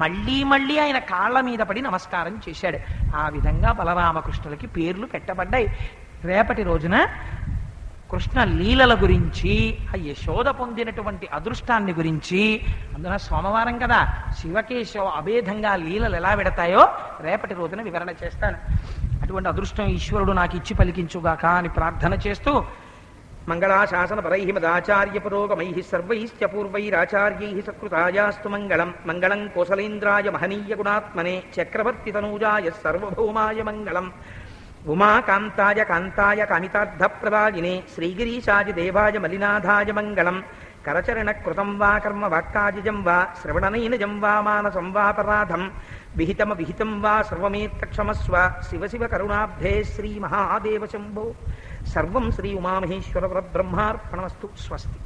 మళ్ళీ మళ్ళీ ఆయన కాళ్ళ మీద పడి నమస్కారం చేశాడు. ఆ విధంగా బలరామకృష్ణులకి పేర్లు పెట్టబడ్డాయి. రేపటి రోజున కృష్ణ లీలల గురించి, ఆ యశోద పొందినటువంటి అదృష్టాన్ని గురించి, అందున సోమవారం కదా, శివకేశవ అభేదంగా లీలలు ఎలా పెడతాయో రేపటి రోజున వివరణ చేస్తాను. అటువంటి అదృష్టం ఈశ్వరుడు నాకు ఇచ్చి పలికించుగాక అని ప్రార్థన చేస్తూ, మంగళాశాసన పరై మదాచార్య పురోగమై సర్వైశ్చ పూర్వైరాచార్యై సకృతాయాస్తు మంగళం. మంగళం కోసలేంద్రాయ మహనీయ గుణాత్మనే చక్రవర్తి తనూజాయ సర్వభౌమాయ మంగళం. ఉమాకాంతాయ కాంతాయ కామితార్థప్రదాయినే శ్రీగిరీశాయ దేవాయ మలినాథాయ మంగళం. కరచరణ కృతం వా కర్మ వాక్కాజిజం వా శ్రవణనైనజం వా మానసం వాపరాధం విహితమ విహితం వా సర్వమేత్తక్షమస్వ. శివ శివ కరుణాబ్ధే శ్రీ మహాదేవ శంభో. సర్వం శ్రీ ఉమామహేశ్వర పరబ్రహ్మార్పణమస్తు. స్వస్తి.